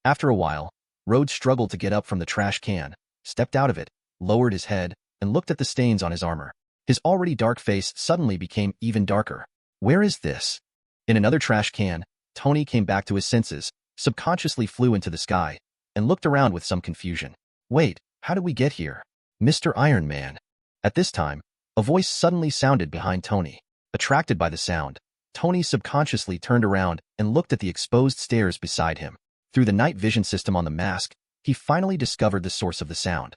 After a while, Rhodes struggled to get up from the trash can, stepped out of it, lowered his head, and looked at the stains on his armor. His already dark face suddenly became even darker. Where is this? In another trash can, Tony came back to his senses, subconsciously flew into the sky, and looked around with some confusion. Wait, how did we get here? Mr. Iron Man. At this time, a voice suddenly sounded behind Tony. Attracted by the sound, Tony subconsciously turned around and looked at the exposed stairs beside him. Through the night vision system on the mask, he finally discovered the source of the sound.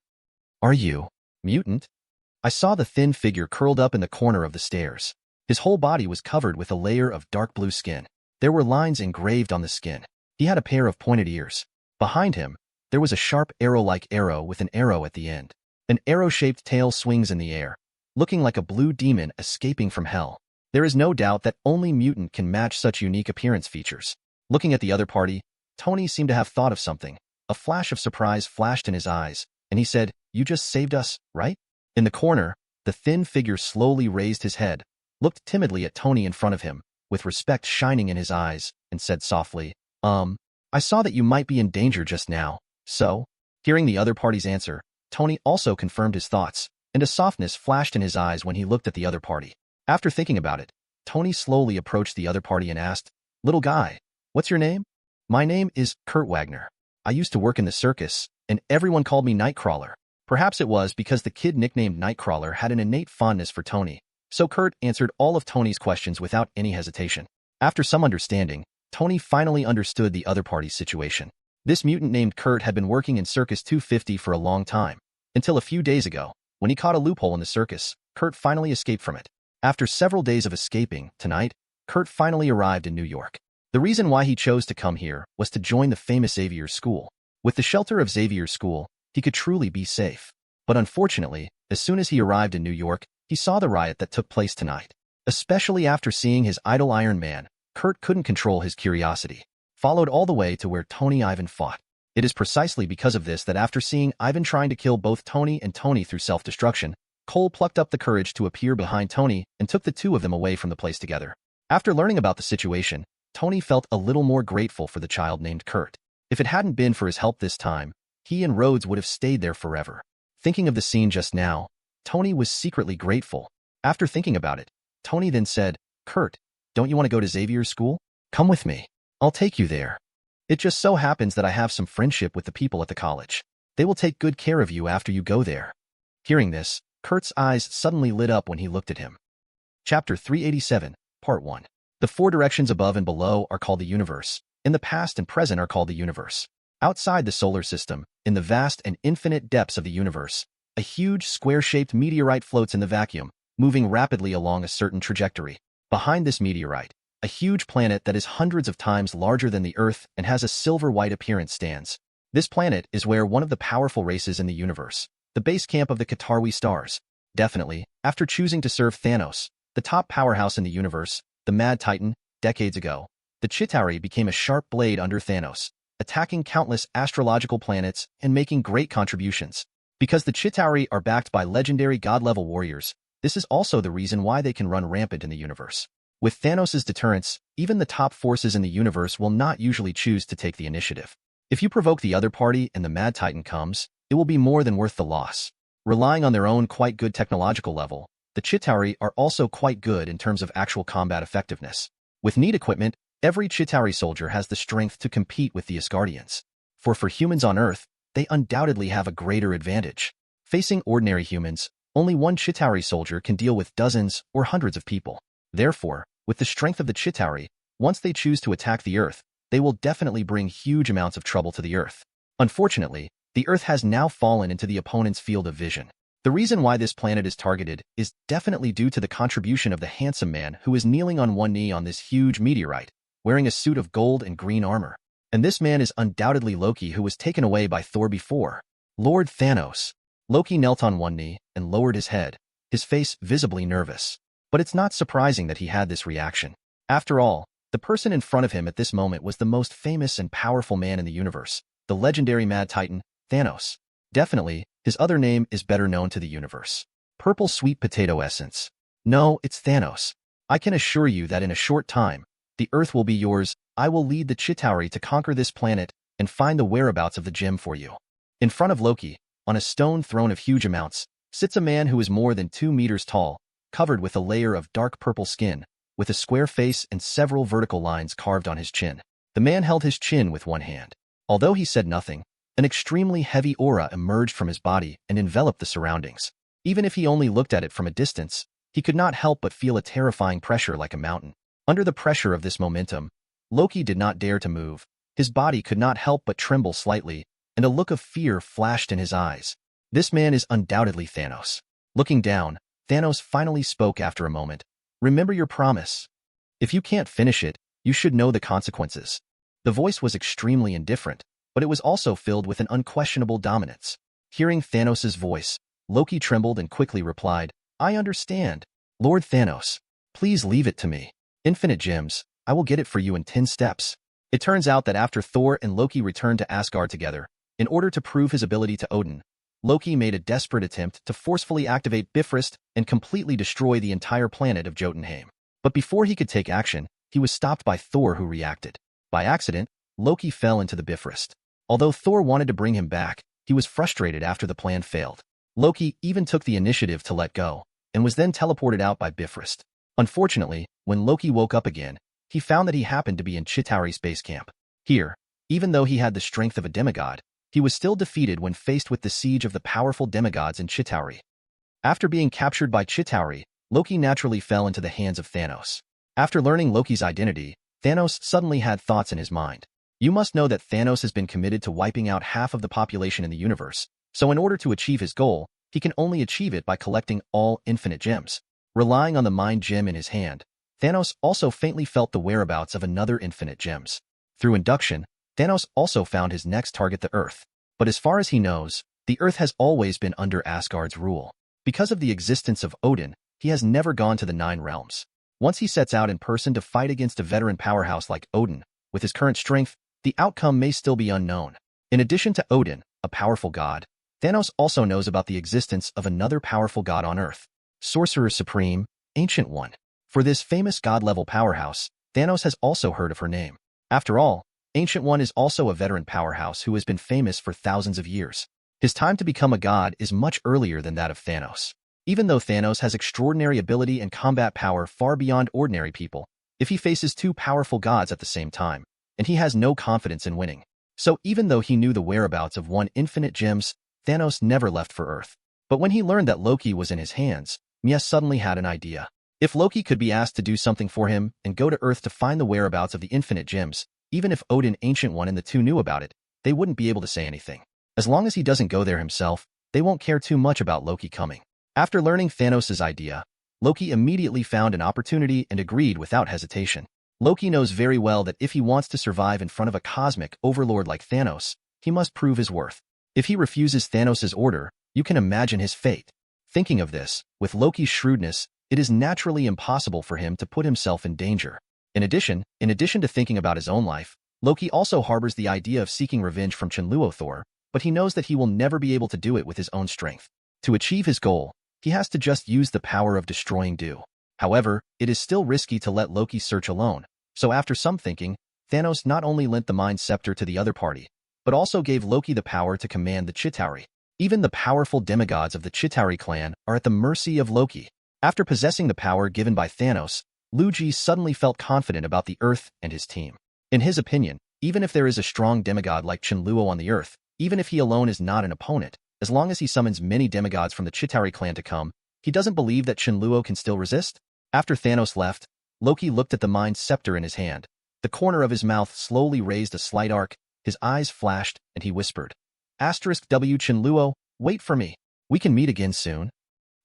Are you mutant? I saw the thin figure curled up in the corner of the stairs. His whole body was covered with a layer of dark blue skin. There were lines engraved on the skin. He had a pair of pointed ears. Behind him, there was a sharp arrow-like arrow with an arrow at the end. An arrow-shaped tail swings in the air, looking like a blue demon escaping from hell. There is no doubt that only mutant can match such unique appearance features. Looking at the other party, Tony seemed to have thought of something. A flash of surprise flashed in his eyes, and he said, "You just saved us, right?" In the corner, the thin figure slowly raised his head, looked timidly at Tony in front of him, with respect shining in his eyes, and said softly, I saw that you might be in danger just now, so?" Hearing the other party's answer, Tony also confirmed his thoughts, and a softness flashed in his eyes when he looked at the other party. After thinking about it, Tony slowly approached the other party and asked, "Little guy, what's your name?" "My name is Kurt Wagner. I used to work in the circus, and everyone called me Nightcrawler." Perhaps it was because the kid nicknamed Nightcrawler had an innate fondness for Tony, so Kurt answered all of Tony's questions without any hesitation. After some understanding, Tony finally understood the other party's situation. This mutant named Kurt had been working in Circus 250 for a long time, until a few days ago, when he caught a loophole in the circus. Kurt finally escaped from it. After several days of escaping, tonight, Kurt finally arrived in New York. The reason why he chose to come here was to join the famous Xavier's School. With the shelter of Xavier's School, he could truly be safe. But unfortunately, as soon as he arrived in New York, he saw the riot that took place tonight. Especially after seeing his idol Iron Man, Kurt couldn't control his curiosity. Followed all the way to where Tony Ivan fought. It is precisely because of this that after seeing Ivan trying to kill both Tony and Tony through self-destruction, Cole plucked up the courage to appear behind Tony and took the two of them away from the place together. After learning about the situation, Tony felt a little more grateful for the child named Kurt. If it hadn't been for his help this time, he and Rhodes would have stayed there forever. Thinking of the scene just now, Tony was secretly grateful. After thinking about it, Tony then said, "Kurt, don't you want to go to Xavier's School? Come with me. I'll take you there. It just so happens that I have some friendship with the people at the college. They will take good care of you after you go there." Hearing this, Kurt's eyes suddenly lit up when he looked at him. Chapter 387, Part 1. The four directions above and below are called the universe. In the past and present are called the universe. Outside the solar system, in the vast and infinite depths of the universe, a huge square-shaped meteorite floats in the vacuum, moving rapidly along a certain trajectory. Behind this meteorite, a huge planet that is hundreds of times larger than the Earth and has a silver-white appearance stands. This planet is where one of the powerful races in the universe, the base camp of the Katarwi stars. Definitely, after choosing to serve Thanos, the top powerhouse in the universe, the Mad Titan, decades ago, the Chitauri became a sharp blade under Thanos, attacking countless astrological planets and making great contributions. Because the Chitauri are backed by legendary god-level warriors, this is also the reason why they can run rampant in the universe. With Thanos' deterrence, even the top forces in the universe will not usually choose to take the initiative. If you provoke the other party and the Mad Titan comes, it will be more than worth the loss. Relying on their own quite good technological level, the Chitauri are also quite good in terms of actual combat effectiveness. With neat equipment, every Chitauri soldier has the strength to compete with the Asgardians. For humans on Earth, they undoubtedly have a greater advantage. Facing ordinary humans, only one Chitauri soldier can deal with dozens or hundreds of people. Therefore, with the strength of the Chitauri, once they choose to attack the Earth, they will definitely bring huge amounts of trouble to the Earth. Unfortunately, the Earth has now fallen into the opponent's field of vision. The reason why this planet is targeted is definitely due to the contribution of the handsome man who is kneeling on one knee on this huge meteorite, wearing a suit of gold and green armor. And this man is undoubtedly Loki, who was taken away by Thor before. Lord Thanos. Loki knelt on one knee and lowered his head, his face visibly nervous. But it's not surprising that he had this reaction. After all, the person in front of him at this moment was the most famous and powerful man in the universe, the legendary Mad Titan, Thanos. Definitely, his other name is better known to the universe. Purple sweet potato essence. No, it's Thanos. I can assure you that in a short time, the Earth will be yours. I will lead the Chitauri to conquer this planet and find the whereabouts of the gem for you. In front of Loki, on a stone throne of huge amounts, sits a man who is more than 2 meters tall, covered with a layer of dark purple skin, with a square face and several vertical lines carved on his chin. The man held his chin with one hand. Although he said nothing, an extremely heavy aura emerged from his body and enveloped the surroundings. Even if he only looked at it from a distance, he could not help but feel a terrifying pressure like a mountain. Under the pressure of this momentum, Loki did not dare to move. His body could not help but tremble slightly, and a look of fear flashed in his eyes. This man is undoubtedly Thanos. Looking down, Thanos finally spoke after a moment. Remember your promise. If you can't finish it, you should know the consequences. The voice was extremely indifferent, but it was also filled with an unquestionable dominance. Hearing Thanos' voice, Loki trembled and quickly replied, I understand. Lord Thanos, please leave it to me. Infinite gems, I will get it for you in 10 steps. It turns out that after Thor and Loki returned to Asgard together, in order to prove his ability to Odin, Loki made a desperate attempt to forcefully activate Bifrost and completely destroy the entire planet of Jotunheim. But before he could take action, he was stopped by Thor, who reacted. By accident, Loki fell into the Bifrost. Although Thor wanted to bring him back, he was frustrated after the plan failed. Loki even took the initiative to let go, and was then teleported out by Bifrost. Unfortunately, when Loki woke up again, he found that he happened to be in Chitauri's base camp. Here, even though he had the strength of a demigod, he was still defeated when faced with the siege of the powerful demigods in Chitauri. After being captured by Chitauri, Loki naturally fell into the hands of Thanos. After learning Loki's identity, Thanos suddenly had thoughts in his mind. You must know that Thanos has been committed to wiping out half of the population in the universe, so in order to achieve his goal, he can only achieve it by collecting all infinite gems. Relying on the mind gem in his hand, Thanos also faintly felt the whereabouts of another infinite gems. Through induction, Thanos also found his next target, the Earth. But as far as he knows, the Earth has always been under Asgard's rule. Because of the existence of Odin, he has never gone to the 9 realms. Once he sets out in person to fight against a veteran powerhouse like Odin, with his current strength, the outcome may still be unknown. In addition to Odin, a powerful god, Thanos also knows about the existence of another powerful god on Earth, Sorcerer Supreme, Ancient One. For this famous god-level powerhouse, Thanos has also heard of her name. After all, Ancient One is also a veteran powerhouse who has been famous for thousands of years. His time to become a god is much earlier than that of Thanos. Even though Thanos has extraordinary ability and combat power far beyond ordinary people, if he faces 2 powerful gods at the same time, and he has no confidence in winning. So even though he knew the whereabouts of 1 infinite gems, Thanos never left for Earth. But when he learned that Loki was in his hands, Mia suddenly had an idea. If Loki could be asked to do something for him and go to Earth to find the whereabouts of the infinite gems, even if Odin, Ancient One, and the 2 knew about it, they wouldn't be able to say anything. As long as he doesn't go there himself, they won't care too much about Loki coming. After learning Thanos' idea, Loki immediately found an opportunity and agreed without hesitation. Loki knows very well that if he wants to survive in front of a cosmic overlord like Thanos, he must prove his worth. If he refuses Thanos' order, you can imagine his fate. Thinking of this, with Loki's shrewdness, it is naturally impossible for him to put himself in danger. In addition to thinking about his own life, Loki also harbors the idea of seeking revenge from Chen Luo Thor, but he knows that he will never be able to do it with his own strength. To achieve his goal, he has to just use the power of destroying Du. However, it is still risky to let Loki search alone, so after some thinking, Thanos not only lent the Mind Scepter to the other party, but also gave Loki the power to command the Chitauri. Even the powerful demigods of the Chitauri clan are at the mercy of Loki. After possessing the power given by Thanos, Luigi suddenly felt confident about the Earth and his team. In his opinion, even if there is a strong demigod like Chen Luo on the Earth, even if he alone is not an opponent, as long as he summons many demigods from the Chitauri clan to come, he doesn't believe that Chen Luo can still resist? After Thanos left, Loki looked at the Mind Scepter in his hand. The corner of his mouth slowly raised a slight arc, his eyes flashed, and he whispered, *W Chen Luo, wait for me. We can meet again soon.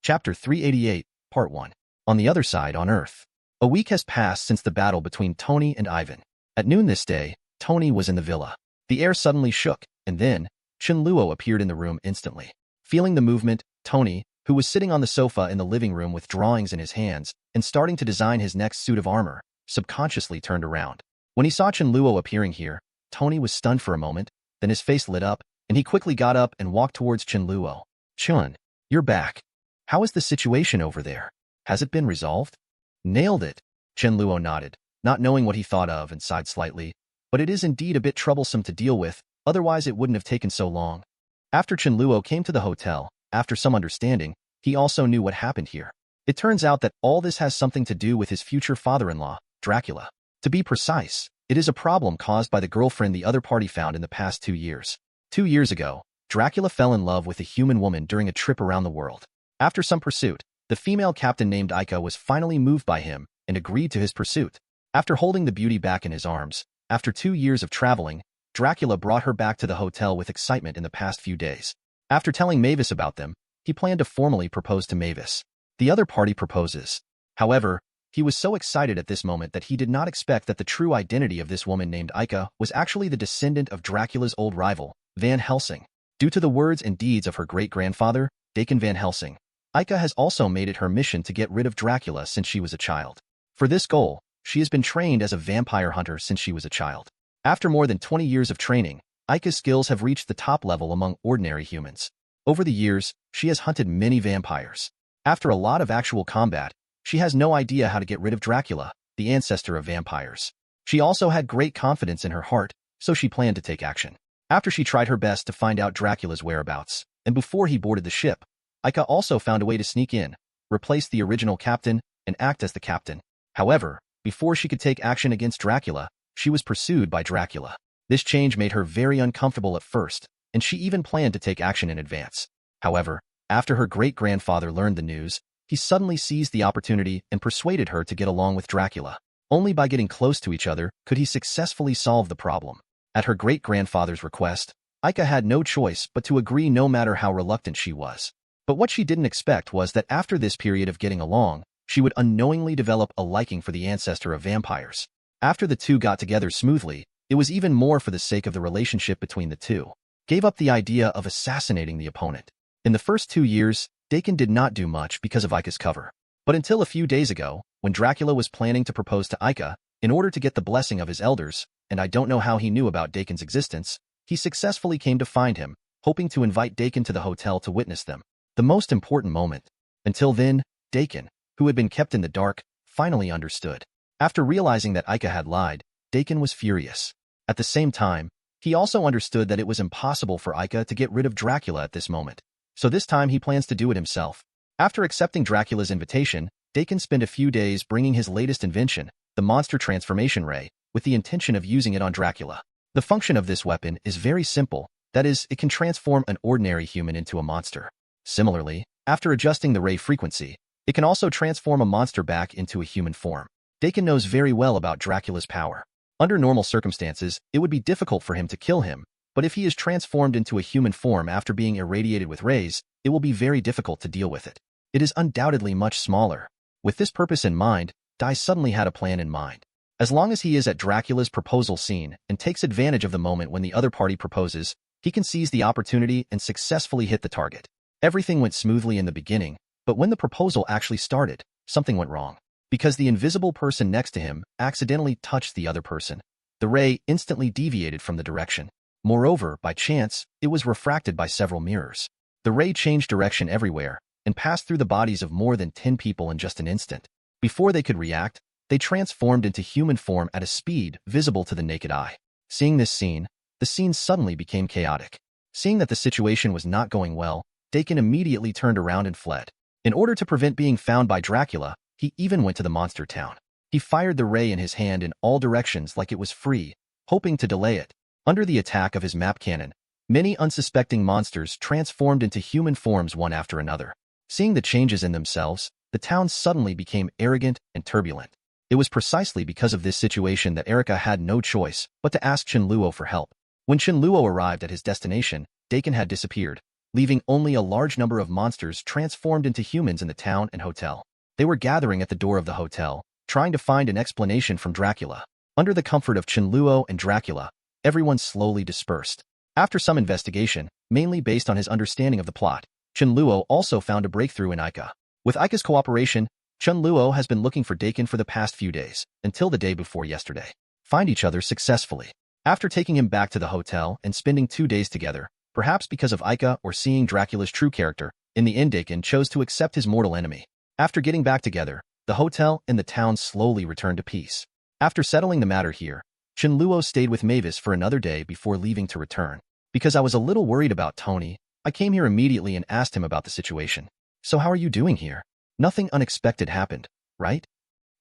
Chapter 388, Part 1. On the other side, on Earth. A week has passed since the battle between Tony and Ivan. At noon this day, Tony was in the villa. The air suddenly shook, and then Chen Luo appeared in the room instantly. Feeling the movement, Tony, who was sitting on the sofa in the living room with drawings in his hands and starting to design his next suit of armor, subconsciously turned around. When he saw Chen Luo appearing here, Tony was stunned for a moment, then his face lit up, and he quickly got up and walked towards Chen Luo. "Chun, you're back. How is the situation over there? Has it been resolved?" "Nailed it," Chen Luo nodded, not knowing what he thought of, and sighed slightly. "But it is indeed a bit troublesome to deal with, otherwise it wouldn't have taken so long." After Chen Luo came to the hotel, after some understanding, he also knew what happened here. It turns out that all this has something to do with his future father-in-law, Dracula. To be precise, it is a problem caused by the girlfriend the other party found in the past 2 years. 2 years ago, Dracula fell in love with a human woman during a trip around the world. After some pursuit, the female captain named Aika was finally moved by him and agreed to his pursuit. After holding the beauty back in his arms, after 2 years of traveling, Dracula brought her back to the hotel with excitement in the past few days. After telling Mavis about them, he planned to formally propose to Mavis. The other party proposes. However, he was so excited at this moment that he did not expect that the true identity of this woman named Aika was actually the descendant of Dracula's old rival, Van Helsing. Due to the words and deeds of her great-grandfather, Dakin Van Helsing, Aika has also made it her mission to get rid of Dracula since she was a child. For this goal, she has been trained as a vampire hunter since she was a child. After more than 20 years of training, Aika's skills have reached the top level among ordinary humans. Over the years, she has hunted many vampires. After a lot of actual combat, she has no idea how to get rid of Dracula, the ancestor of vampires. She also had great confidence in her heart, so she planned to take action. After she tried her best to find out Dracula's whereabouts, and before he boarded the ship, Aika also found a way to sneak in, replace the original captain, and act as the captain. However, before she could take action against Dracula, she was pursued by Dracula. This change made her very uncomfortable at first, and she even planned to take action in advance. However, after her great-grandfather learned the news, he suddenly seized the opportunity and persuaded her to get along with Dracula. Only by getting close to each other could he successfully solve the problem. At her great-grandfather's request, Aika had no choice but to agree no matter how reluctant she was. But what she didn't expect was that after this period of getting along, she would unknowingly develop a liking for the ancestor of vampires. After the two got together smoothly, it was even more for the sake of the relationship between the two. Gave up the idea of assassinating the opponent. In the first 2 years, Dakin did not do much because of Aika's cover. But until a few days ago, when Dracula was planning to propose to Aika, in order to get the blessing of his elders, and I don't know how he knew about Dakin's existence, he successfully came to find him, hoping to invite Dakin to the hotel to witness them. The most important moment. Until then, Dakin, who had been kept in the dark, finally understood. After realizing that Aika had lied, Dakin was furious. At the same time, he also understood that it was impossible for Aika to get rid of Dracula at this moment. So this time he plans to do it himself. After accepting Dracula's invitation, Dakin spent a few days bringing his latest invention, the monster transformation ray, with the intention of using it on Dracula. The function of this weapon is very simple, that is, it can transform an ordinary human into a monster. Similarly, after adjusting the ray frequency, it can also transform a monster back into a human form. Dakin knows very well about Dracula's power. Under normal circumstances, it would be difficult for him to kill him, but if he is transformed into a human form after being irradiated with rays, it will be very difficult to deal with it. It is undoubtedly much smaller. With this purpose in mind, Dai suddenly had a plan in mind. As long as he is at Dracula's proposal scene and takes advantage of the moment when the other party proposes, he can seize the opportunity and successfully hit the target. Everything went smoothly in the beginning, but when the proposal actually started, something went wrong. Because the invisible person next to him accidentally touched the other person, the ray instantly deviated from the direction. Moreover, by chance, it was refracted by several mirrors. The ray changed direction everywhere and passed through the bodies of more than 10 people in just an instant. Before they could react, they transformed into human form at a speed visible to the naked eye. Seeing this scene, the scene suddenly became chaotic. Seeing that the situation was not going well, Dakin immediately turned around and fled. In order to prevent being found by Dracula, he even went to the monster town. He fired the ray in his hand in all directions like it was free, hoping to delay it. Under the attack of his map cannon, many unsuspecting monsters transformed into human forms one after another. Seeing the changes in themselves, the town suddenly became arrogant and turbulent. It was precisely because of this situation that Erika had no choice but to ask Chen Luo for help. When Chen Luo arrived at his destination, Dakin had disappeared, leaving only a large number of monsters transformed into humans in the town and hotel. They were gathering at the door of the hotel, trying to find an explanation from Dracula. Under the comfort of Chen Luo and Dracula, everyone slowly dispersed. After some investigation, mainly based on his understanding of the plot, Chen Luo also found a breakthrough in Aika. With Aika's cooperation, Chen Luo has been looking for Dakin for the past few days, until the day before yesterday. Find each other successfully. After taking him back to the hotel and spending 2 days together, perhaps because of Aika or seeing Dracula's true character, in the end Dakin chose to accept his mortal enemy. After getting back together, the hotel and the town slowly returned to peace. After settling the matter here, Chen Luo stayed with Mavis for another day before leaving to return. Because I was a little worried about Tony, I came here immediately and asked him about the situation. So how are you doing here? Nothing unexpected happened, right?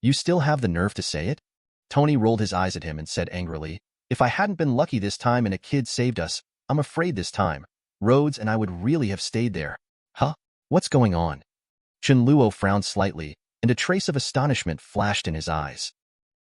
You still have the nerve to say it? Tony rolled his eyes at him and said angrily, if I hadn't been lucky this time and a kid saved us, I'm afraid this time, Rhodes and I would really have stayed there. Huh? What's going on? Chen Luo frowned slightly, and a trace of astonishment flashed in his eyes.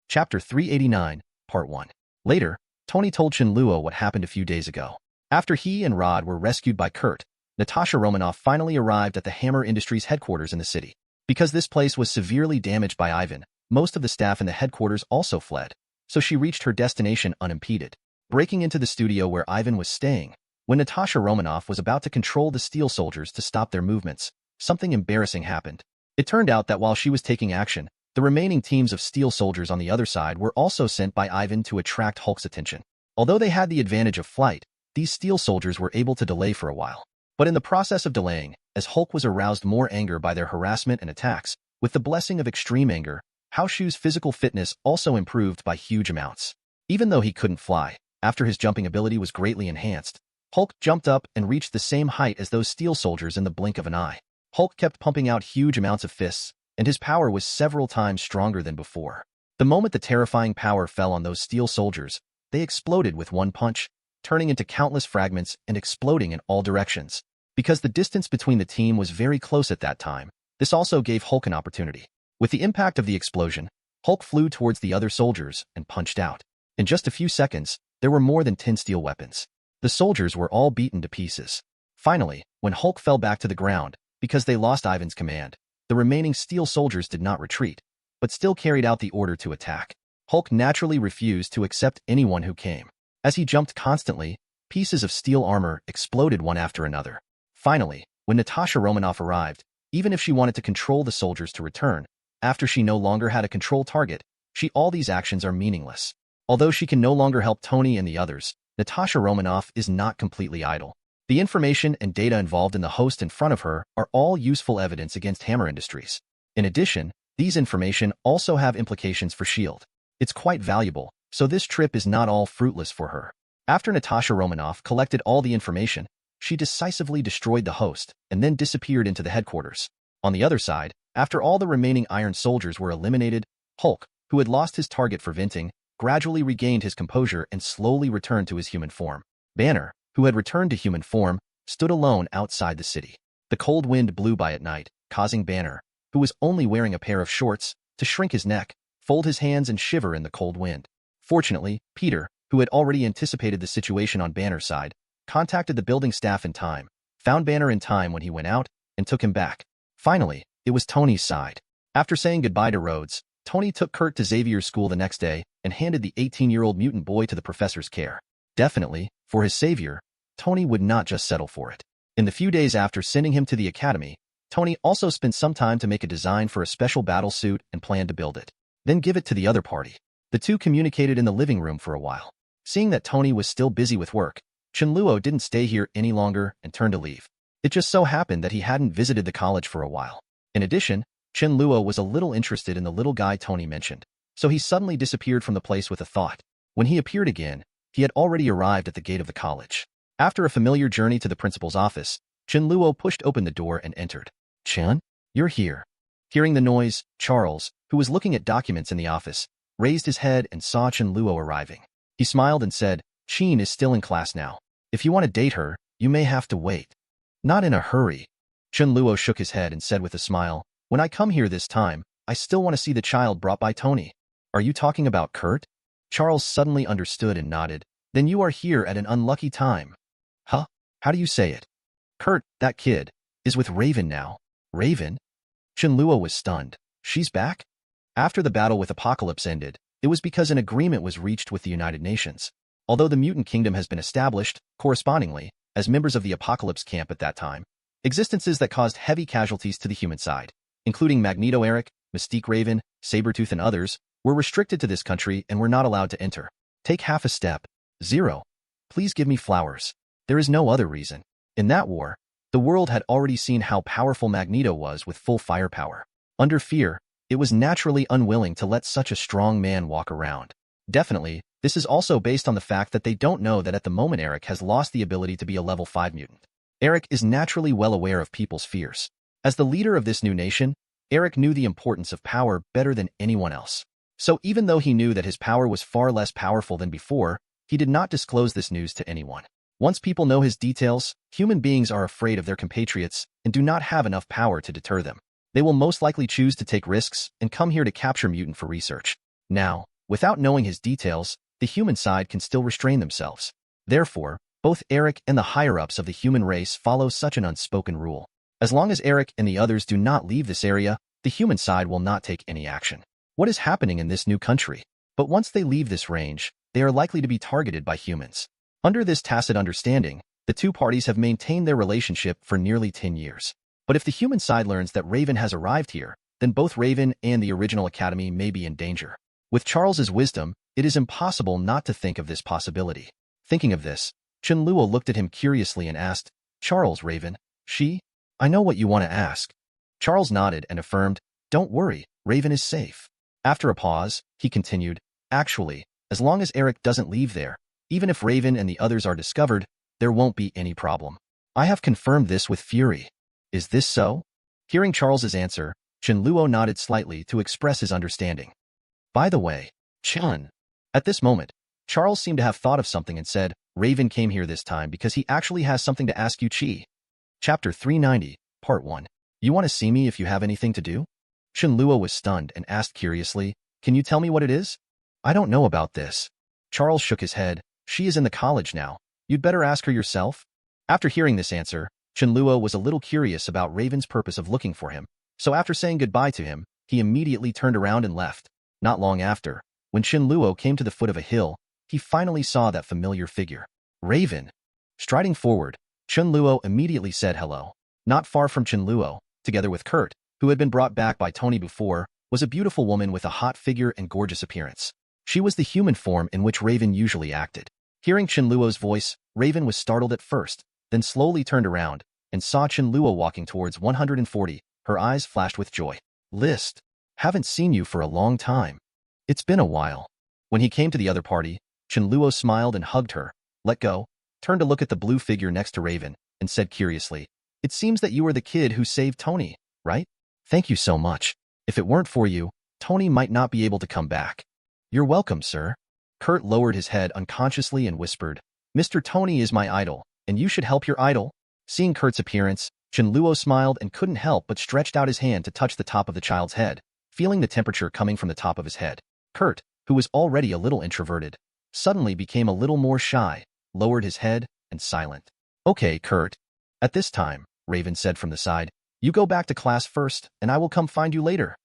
Chapter 389, Part 1. Later, Tony told Chen Luo what happened a few days ago. After he and Rod were rescued by Kurt, Natasha Romanoff finally arrived at the Hammer Industries headquarters in the city. Because this place was severely damaged by Ivan, most of the staff in the headquarters also fled, so she reached her destination unimpeded. Breaking into the studio where Ivan was staying, when Natasha Romanoff was about to control the steel soldiers to stop their movements, something embarrassing happened. It turned out that while she was taking action, the remaining teams of steel soldiers on the other side were also sent by Ivan to attract Hulk's attention. Although they had the advantage of flight, these steel soldiers were able to delay for a while. But in the process of delaying, as Hulk was aroused more anger by their harassment and attacks, with the blessing of extreme anger, Haoshu's physical fitness also improved by huge amounts. Even though he couldn't fly, after his jumping ability was greatly enhanced, Hulk jumped up and reached the same height as those steel soldiers in the blink of an eye. Hulk kept pumping out huge amounts of fists, and his power was several times stronger than before. The moment the terrifying power fell on those steel soldiers, they exploded with one punch, turning into countless fragments and exploding in all directions. Because the distance between the team was very close at that time, this also gave Hulk an opportunity. With the impact of the explosion, Hulk flew towards the other soldiers and punched out. In just a few seconds, there were more than 10 steel weapons. The soldiers were all beaten to pieces. Finally, when Hulk fell back to the ground, because they lost Ivan's command, the remaining steel soldiers did not retreat, but still carried out the order to attack. Hulk naturally refused to accept anyone who came. As he jumped constantly, pieces of steel armor exploded one after another. Finally, when Natasha Romanoff arrived, even if she wanted to control the soldiers to return, after she no longer had a control target, all these actions are meaningless. Although she can no longer help Tony and the others, Natasha Romanoff is not completely idle. The information and data involved in the host in front of her are all useful evidence against Hammer Industries. In addition, these information also have implications for S.H.I.E.L.D. It's quite valuable, so this trip is not all fruitless for her. After Natasha Romanoff collected all the information, she decisively destroyed the host and then disappeared into the headquarters. On the other side, after all the remaining Iron Soldiers were eliminated, Hulk, who had lost his target for venting, gradually regained his composure and slowly returned to his human form. Banner, who had returned to human form, stood alone outside the city. The cold wind blew by at night, causing Banner, who was only wearing a pair of shorts, to shrink his neck, fold his hands and shiver in the cold wind. Fortunately, Peter, who had already anticipated the situation on Banner's side, contacted the building staff in time, found Banner in time when he went out, and took him back. Finally, it was Tony's side. After saying goodbye to Rhodes, Tony took Kurt to Xavier's school the next day and handed the 18-year-old mutant boy to the professor's care. Definitely, for his savior, Tony would not just settle for it. In the few days after sending him to the academy, Tony also spent some time to make a design for a special battle suit and planned to build it. Then give it to the other party. The two communicated in the living room for a while. Seeing that Tony was still busy with work, Chen Luo didn't stay here any longer and turned to leave. It just so happened that he hadn't visited the college for a while. In addition, Chen Luo was a little interested in the little guy Tony mentioned, so he suddenly disappeared from the place with a thought. When he appeared again, he had already arrived at the gate of the college. After a familiar journey to the principal's office, Chen Luo pushed open the door and entered. Chen? You're here. Hearing the noise, Charles, who was looking at documents in the office, raised his head and saw Chen Luo arriving. He smiled and said, Chen is still in class now. If you want to date her, you may have to wait. Not in a hurry. Chen Luo shook his head and said with a smile, when I come here this time, I still want to see the child brought by Tony. Are you talking about Kurt? Charles suddenly understood and nodded. Then you are here at an unlucky time. Huh? How do you say it? Kurt, that kid, is with Raven now. Raven? Chen Luo was stunned. She's back? After the battle with Apocalypse ended, It was because an agreement was reached with the United Nations. Although the mutant kingdom has been established, correspondingly, as members of the Apocalypse camp at that time, existences that caused heavy casualties to the human side, including Magneto Eric, Mystique Raven, Sabretooth and others, were restricted to this country and were not allowed to enter. Take half a step. 0. Please give me flowers. There is no other reason. In that war, the world had already seen how powerful Magneto was with full firepower. Under fear, it was naturally unwilling to let such a strong man walk around. Definitely, this is also based on the fact that they don't know that at the moment Eric has lost the ability to be a level 5 mutant. Eric is naturally well aware of people's fears. As the leader of this new nation, Eric knew the importance of power better than anyone else. So even though he knew that his power was far less powerful than before, he did not disclose this news to anyone. Once people know his details, human beings are afraid of their compatriots and do not have enough power to deter them. They will most likely choose to take risks and come here to capture mutant for research. Now, without knowing his details, the human side can still restrain themselves. Therefore, both Eric and the higher-ups of the human race follow such an unspoken rule. As long as Eric and the others do not leave this area, the human side will not take any action. What is happening in this new country? But once they leave this range, they are likely to be targeted by humans. Under this tacit understanding, the two parties have maintained their relationship for nearly 10 years. But if the human side learns that Raven has arrived here, then both Raven and the original Academy may be in danger. With Charles's wisdom, it is impossible not to think of this possibility. Thinking of this, Chen Luo looked at him curiously and asked, "Charles, Raven, she? I know what you want to ask." Charles nodded and affirmed, "Don't worry, Raven is safe." After a pause, he continued, "Actually, as long as Eric doesn't leave there, even if Raven and the others are discovered, there won't be any problem. I have confirmed this with Fury. Is this so?" Hearing Charles's answer, Chen Luo nodded slightly to express his understanding. "By the way, Chen." At this moment, Charles seemed to have thought of something and said, "Raven came here this time because he actually has something to ask you, Chi." Chapter 390, Part 1. You want to see me if you have anything to do? Chen Luo was stunned and asked curiously, "Can you tell me what it is?" "I don't know about this." Charles shook his head. "She is in the college now. You'd better ask her yourself." After hearing this answer, Chen Luo was a little curious about Raven's purpose of looking for him, so after saying goodbye to him, he immediately turned around and left. Not long after, when Chen Luo came to the foot of a hill, he finally saw that familiar figure. Raven. Striding forward, Chen Luo immediately said hello. Not far from Chen Luo, together with Kurt, who had been brought back by Tony before, was a beautiful woman with a hot figure and gorgeous appearance. She was the human form in which Raven usually acted. Hearing Chen Luo's voice, Raven was startled at first, then slowly turned around and saw Chen Luo walking towards 140. Her eyes flashed with joy. "List. Haven't seen you for a long time. It's been a while." When he came to the other party, Chen Luo smiled and hugged her, let go, turned to look at the blue figure next to Raven, and said curiously, "It seems that you are the kid who saved Tony, right? Thank you so much. If it weren't for you, Tony might not be able to come back." "You're welcome, sir." Kurt lowered his head unconsciously and whispered, "Mr. Tony is my idol, and you should help your idol." Seeing Kurt's appearance, Chen Luo smiled and couldn't help but stretched out his hand to touch the top of the child's head, feeling the temperature coming from the top of his head. Kurt, who was already a little introverted, suddenly became a little more shy, lowered his head, and silent. "Okay, Kurt." At this time, Raven said from the side, "You go back to class first, and I will come find you later."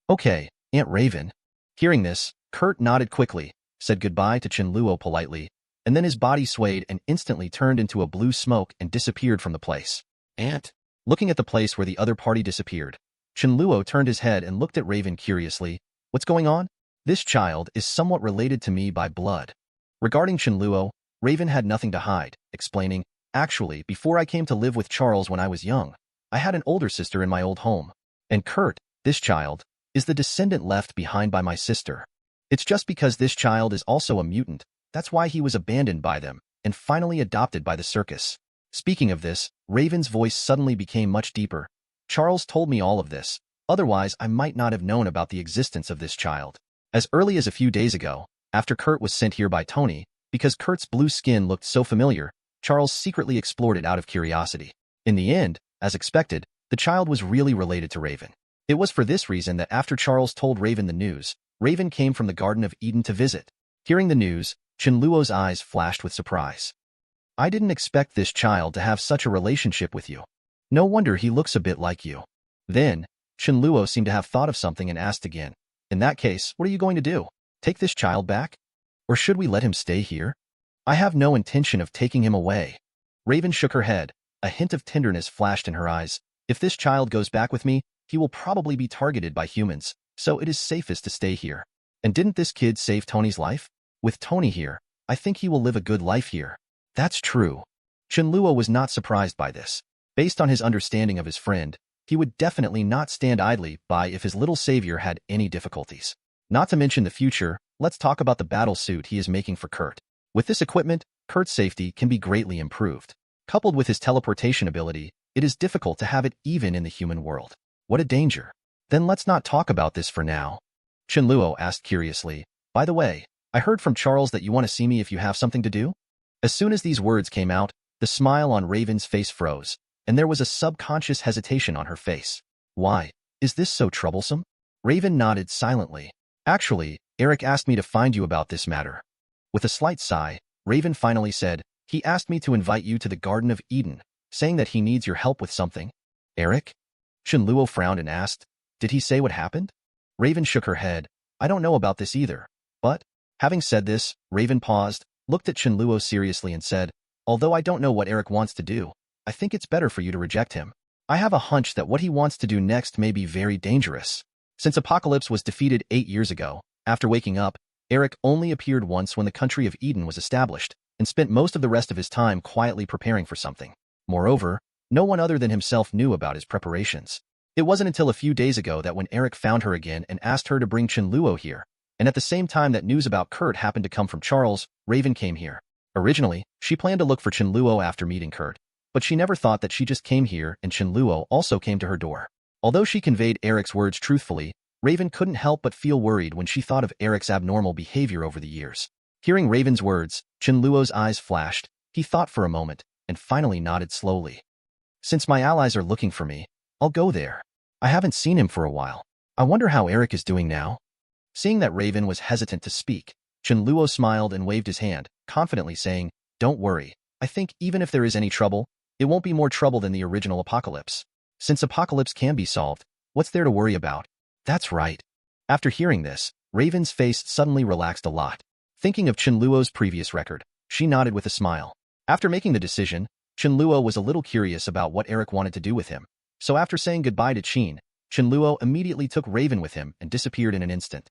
"Okay, Aunt Raven." Hearing this, Kurt nodded quickly, said goodbye to Chen Luo politely, and then his body swayed and instantly turned into a blue smoke and disappeared from the place. "Aunt?" Looking at the place where the other party disappeared, Chen Luo turned his head and looked at Raven curiously. "What's going on?" "This child is somewhat related to me by blood." Regarding Chen Luo, Raven had nothing to hide, explaining, "Actually, before I came to live with Charles when I was young, I had an older sister in my old home. And Kurt, this child, is the descendant left behind by my sister. It's just because this child is also a mutant, that's why he was abandoned by them, and finally adopted by the circus." Speaking of this, Raven's voice suddenly became much deeper. "Charles told me all of this, otherwise I might not have known about the existence of this child. As early as a few days ago, after Kurt was sent here by Tony, because Kurt's blue skin looked so familiar, Charles secretly explored it out of curiosity. In the end, as expected, the child was really related to Raven. It was for this reason that after Charles told Raven the news, Raven came from the Garden of Eden to visit. Hearing the news, Chen Luo's eyes flashed with surprise. "I didn't expect this child to have such a relationship with you. No wonder he looks a bit like you." Then, Chen Luo seemed to have thought of something and asked again, "In that case, what are you going to do? Take this child back? Or should we let him stay here? I have no intention of taking him away. Raven shook her head. A hint of tenderness flashed in her eyes. If this child goes back with me, he will probably be targeted by humans, so it is safest to stay here. And didn't this kid save Tony's life? With Tony here, I think he will live a good life here. That's true. Chen Luo was not surprised by this. Based on his understanding of his friend, he would definitely not stand idly by if his little savior had any difficulties. Not to mention the future, let's talk about the battle suit he is making for Kurt. With this equipment, Kurt's safety can be greatly improved. Coupled with his teleportation ability, it is difficult to have it even in the human world. What a danger. Then let's not talk about this for now. Chen Luo asked curiously, by the way, I heard from Charles that you want to see me if you have something to do? As soon as these words came out, the smile on Raven's face froze, and there was a subconscious hesitation on her face. Why? Is this so troublesome? Raven nodded silently. Actually, Eric asked me to find you about this matter. With a slight sigh, Raven finally said, he asked me to invite you to the Garden of Eden, saying that he needs your help with something. Eric? Chen Luo frowned and asked, did he say what happened? Raven shook her head. I don't know about this either. But, having said this, Raven paused, looked at Chen Luo seriously and said, although I don't know what Eric wants to do, I think it's better for you to reject him. I have a hunch that what he wants to do next may be very dangerous. Since Apocalypse was defeated 8 years ago, after waking up, Eric only appeared once when the country of Eden was established, and spent most of the rest of his time quietly preparing for something. Moreover, no one other than himself knew about his preparations. It wasn't until a few days ago that when Eric found her again and asked her to bring Chen Luo here, and at the same time that news about Kurt happened to come from Charles, Raven came here. Originally, she planned to look for Chen Luo after meeting Kurt, but she never thought that she just came here and Chen Luo also came to her door. Although she conveyed Eric's words truthfully, Raven couldn't help but feel worried when she thought of Eric's abnormal behavior over the years. Hearing Raven's words, Chen Luo's eyes flashed. He thought for a moment, and finally nodded slowly. Since my allies are looking for me, I'll go there. I haven't seen him for a while. I wonder how Eric is doing now. Seeing that Raven was hesitant to speak, Chen Luo smiled and waved his hand, confidently saying, don't worry. I think even if there is any trouble, it won't be more trouble than the original Apocalypse. Since Apocalypse can be solved, what's there to worry about? That's right. After hearing this, Raven's face suddenly relaxed a lot. Thinking of Chen Luo's previous record, she nodded with a smile. After making the decision, Chen Luo was a little curious about what Eric wanted to do with him. So after saying goodbye to Chen Luo immediately took Raven with him and disappeared in an instant.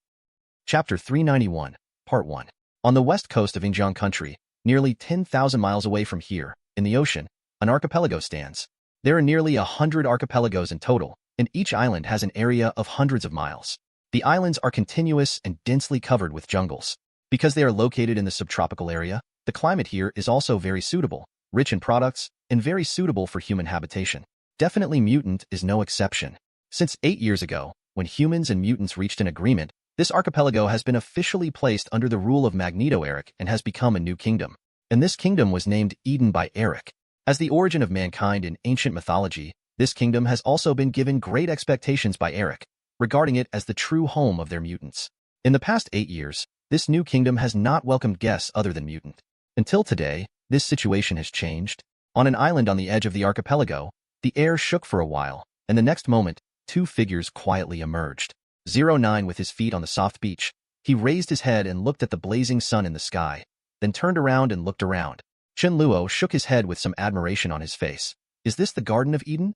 Chapter 391, Part 1. On the west coast of Injiang country, nearly 10,000 miles away from here, in the ocean, an archipelago stands. There are nearly 100 archipelagos in total, and each island has an area of hundreds of miles. The islands are continuous and densely covered with jungles. Because they are located in the subtropical area, the climate here is also very suitable, rich in products, and very suitable for human habitation. Definitely Mutant is no exception. Since 8 years ago, when humans and mutants reached an agreement, this archipelago has been officially placed under the rule of Magneto Eric and has become a new kingdom. And this kingdom was named Eden by Eric. As the origin of mankind in ancient mythology, this kingdom has also been given great expectations by Eric, regarding it as the true home of their mutants. In the past 8 years, this new kingdom has not welcomed guests other than mutant. Until today, this situation has changed. On an island on the edge of the archipelago, the air shook for a while, and the next moment, 2 figures quietly emerged. 09 with his feet on the soft beach, he raised his head and looked at the blazing sun in the sky, then turned around and looked around. Chen Luo shook his head with some admiration on his face. Is this the Garden of Eden?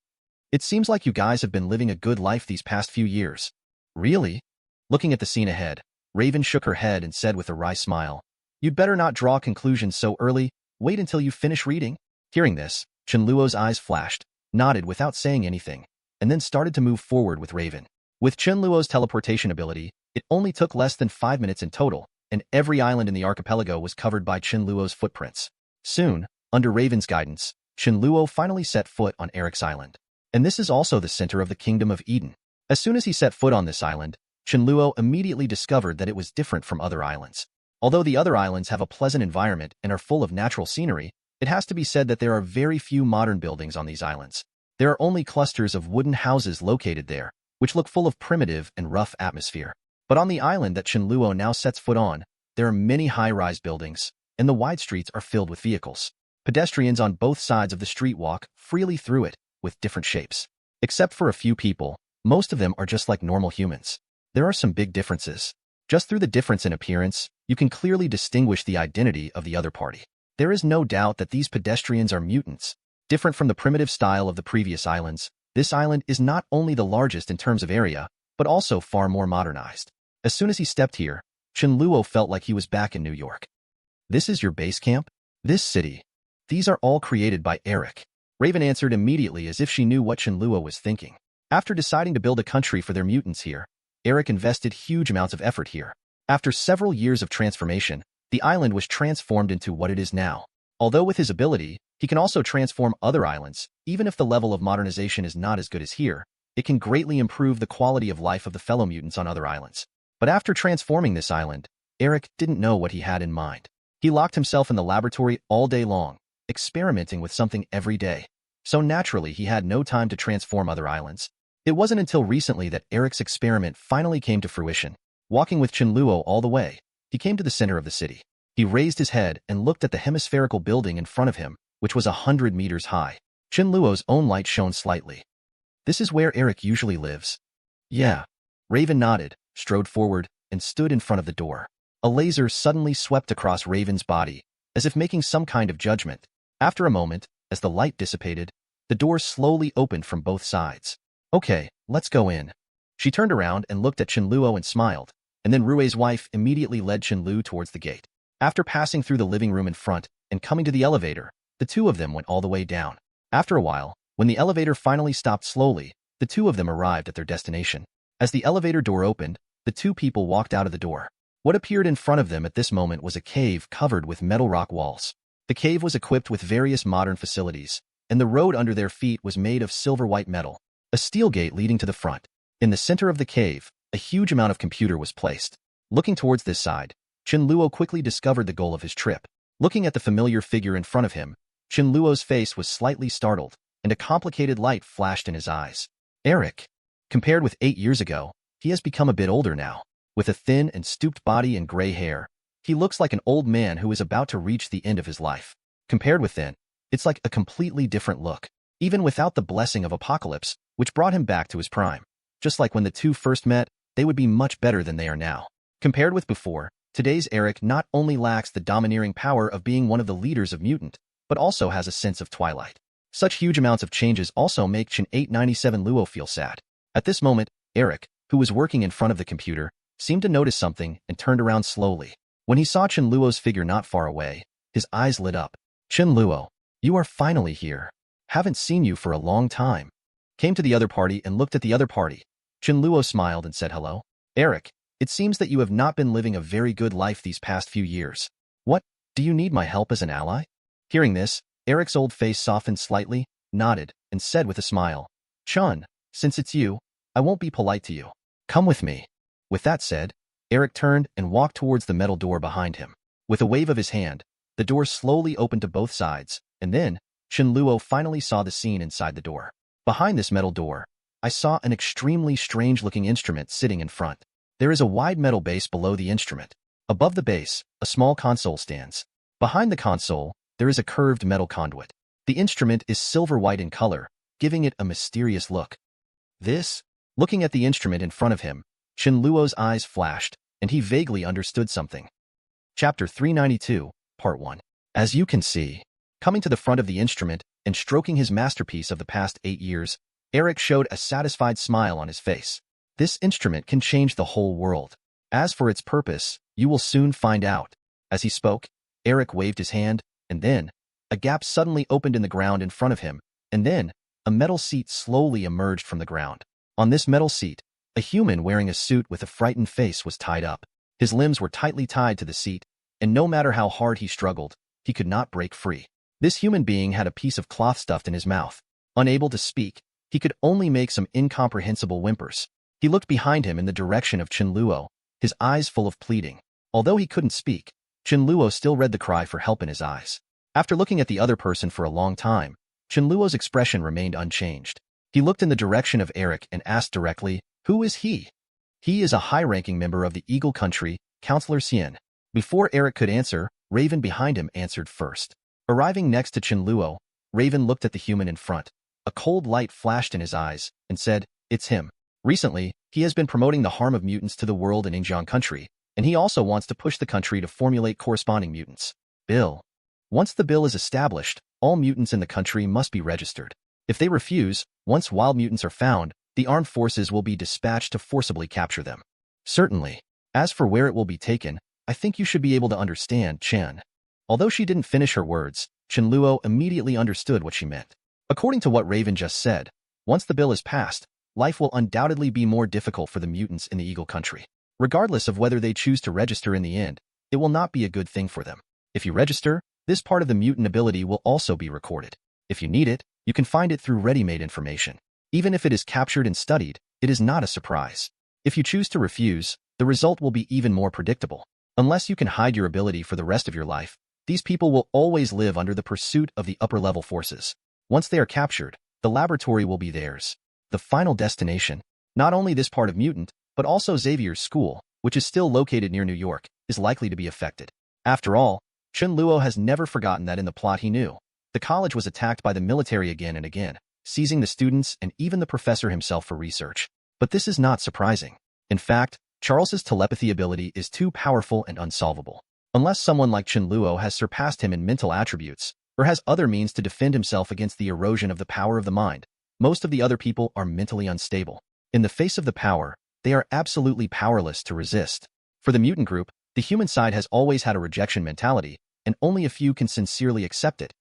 It seems like you guys have been living a good life these past few years. Really? Looking at the scene ahead, Raven shook her head and said with a wry smile, you'd better not draw conclusions so early, wait until you finish reading. Hearing this, Chen Luo's eyes flashed, nodded without saying anything, and then started to move forward with Raven. With Chen Luo's teleportation ability, it only took less than 5 minutes in total, and every island in the archipelago was covered by Chen Luo's footprints. Soon, under Raven's guidance, Chen Luo finally set foot on Eric's island. And this is also the center of the Kingdom of Eden. As soon as he set foot on this island, Chen Luo immediately discovered that it was different from other islands. Although the other islands have a pleasant environment and are full of natural scenery, it has to be said that there are very few modern buildings on these islands. There are only clusters of wooden houses located there, which look full of primitive and rough atmosphere. But on the island that Chen Luo now sets foot on, there are many high-rise buildings, and the wide streets are filled with vehicles. Pedestrians on both sides of the street walk freely through it, with different shapes. Except for a few people, most of them are just like normal humans. There are some big differences. Just through the difference in appearance, you can clearly distinguish the identity of the other party. There is no doubt that these pedestrians are mutants. Different from the primitive style of the previous islands, this island is not only the largest in terms of area, but also far more modernized. As soon as he stepped here, Chen Luo felt like he was back in New York. This is your base camp? This city? These are all created by Eric. Raven answered immediately as if she knew what Chen Luo was thinking. After deciding to build a country for their mutants here, Eric invested huge amounts of effort here. After several years of transformation, the island was transformed into what it is now. Although with his ability, he can also transform other islands, even if the level of modernization is not as good as here, it can greatly improve the quality of life of the fellow mutants on other islands. But after transforming this island, Eric didn't know what he had in mind. He locked himself in the laboratory all day long, experimenting with something every day. So naturally, he had no time to transform other islands. It wasn't until recently that Eric's experiment finally came to fruition. Walking with Chen Luo all the way, he came to the center of the city. He raised his head and looked at the hemispherical building in front of him, which was 100 meters high. Chen Luo's own light shone slightly. This is where Eric usually lives. Yeah. Raven nodded, strode forward, and stood in front of the door. A laser suddenly swept across Raven's body, as if making some kind of judgment. After a moment, as the light dissipated, the door slowly opened from both sides. Okay, let's go in. She turned around and looked at Chen Luo and smiled, and then Rui's wife immediately led Chen Luo towards the gate. After passing through the living room in front and coming to the elevator, the two of them went all the way down. After a while, when the elevator finally stopped slowly, the two of them arrived at their destination. As the elevator door opened, the two people walked out of the door. What appeared in front of them at this moment was a cave covered with metal rock walls. The cave was equipped with various modern facilities, and the road under their feet was made of silver-white metal. A steel gate leading to the front. In the center of the cave, a huge amount of computer was placed. Looking towards this side, Chen Luo quickly discovered the goal of his trip. Looking at the familiar figure in front of him, Chen Luo's face was slightly startled, and a complicated light flashed in his eyes. Eric. Compared with 8 years ago, he has become a bit older now. With a thin and stooped body and gray hair, he looks like an old man who is about to reach the end of his life. Compared with then, it's like a completely different look. Even without the blessing of Apocalypse, which brought him back to his prime. Just like when the two first met, they would be much better than they are now. Compared with before, today's Eric not only lacks the domineering power of being one of the leaders of mutant, but also has a sense of twilight. Such huge amounts of changes also make Chen 897 Luo feel sad. At this moment, Eric, who was working in front of the computer, seemed to notice something and turned around slowly. When he saw Chen Luo's figure not far away, his eyes lit up. Chen Luo, you are finally here. Haven't seen you for a long time. Came to the other party and looked at the other party. Chen Luo smiled and said hello. Eric, it seems that you have not been living a very good life these past few years. What, do you need my help as an ally? Hearing this, Eric's old face softened slightly, nodded, and said with a smile, Chun, since it's you, I won't be polite to you. Come with me. With that said, Eric turned and walked towards the metal door behind him. With a wave of his hand, the door slowly opened to both sides, and then, Chen Luo finally saw the scene inside the door. Behind this metal door, I saw an extremely strange-looking instrument sitting in front. There is a wide metal base below the instrument. Above the base, a small console stands. Behind the console, there is a curved metal conduit. The instrument is silver-white in color, giving it a mysterious look. Looking at the instrument in front of him, Chen Luo's eyes flashed, and he vaguely understood something. Chapter 392, Part 1. As you can see, coming to the front of the instrument and stroking his masterpiece of the past 8 years, Eric showed a satisfied smile on his face. This instrument can change the whole world. As for its purpose, you will soon find out. As he spoke, Eric waved his hand, and then, a gap suddenly opened in the ground in front of him, and then, a metal seat slowly emerged from the ground. On this metal seat, a human wearing a suit with a frightened face was tied up. His limbs were tightly tied to the seat, and no matter how hard he struggled, he could not break free. This human being had a piece of cloth stuffed in his mouth. Unable to speak, he could only make some incomprehensible whimpers. He looked behind him in the direction of Chen Luo, his eyes full of pleading. Although he couldn't speak, Chen Luo still read the cry for help in his eyes. After looking at the other person for a long time, Chen Luo's expression remained unchanged. He looked in the direction of Eric and asked directly, "Who is he?" "He is a high-ranking member of the Eagle Country, Counselor Xian." Before Eric could answer, Raven behind him answered first. Arriving next to Chen Luo, Raven looked at the human in front. A cold light flashed in his eyes, and said, "It's him." Recently, he has been promoting the harm of mutants to the world in Ingjiang Country, and he also wants to push the country to formulate corresponding mutants. Bill. Once the bill is established, all mutants in the country must be registered. If they refuse, once wild mutants are found, the armed forces will be dispatched to forcibly capture them. Certainly. As for where it will be taken, I think you should be able to understand, Chen. Although she didn't finish her words, Chen Luo immediately understood what she meant. According to what Raven just said, once the bill is passed, life will undoubtedly be more difficult for the mutants in the Eagle Country. Regardless of whether they choose to register in the end, it will not be a good thing for them. If you register, this part of the mutant ability will also be recorded. If you need it, you can find it through ready-made information. Even if it is captured and studied, it is not a surprise. If you choose to refuse, the result will be even more predictable. Unless you can hide your ability for the rest of your life, these people will always live under the pursuit of the upper-level forces. Once they are captured, the laboratory will be theirs. The final destination, not only this part of mutant, but also Xavier's school, which is still located near New York, is likely to be affected. After all, Chen Luo has never forgotten that in the plot he knew. The college was attacked by the military again and again, seizing the students and even the professor himself for research. But this is not surprising. In fact, Charles's telepathy ability is too powerful and unsolvable. Unless someone like Chen Luo has surpassed him in mental attributes, or has other means to defend himself against the erosion of the power of the mind, most of the other people are mentally unstable. In the face of the power, they are absolutely powerless to resist. For the mutant group, the human side has always had a rejection mentality, and only a few can sincerely accept it.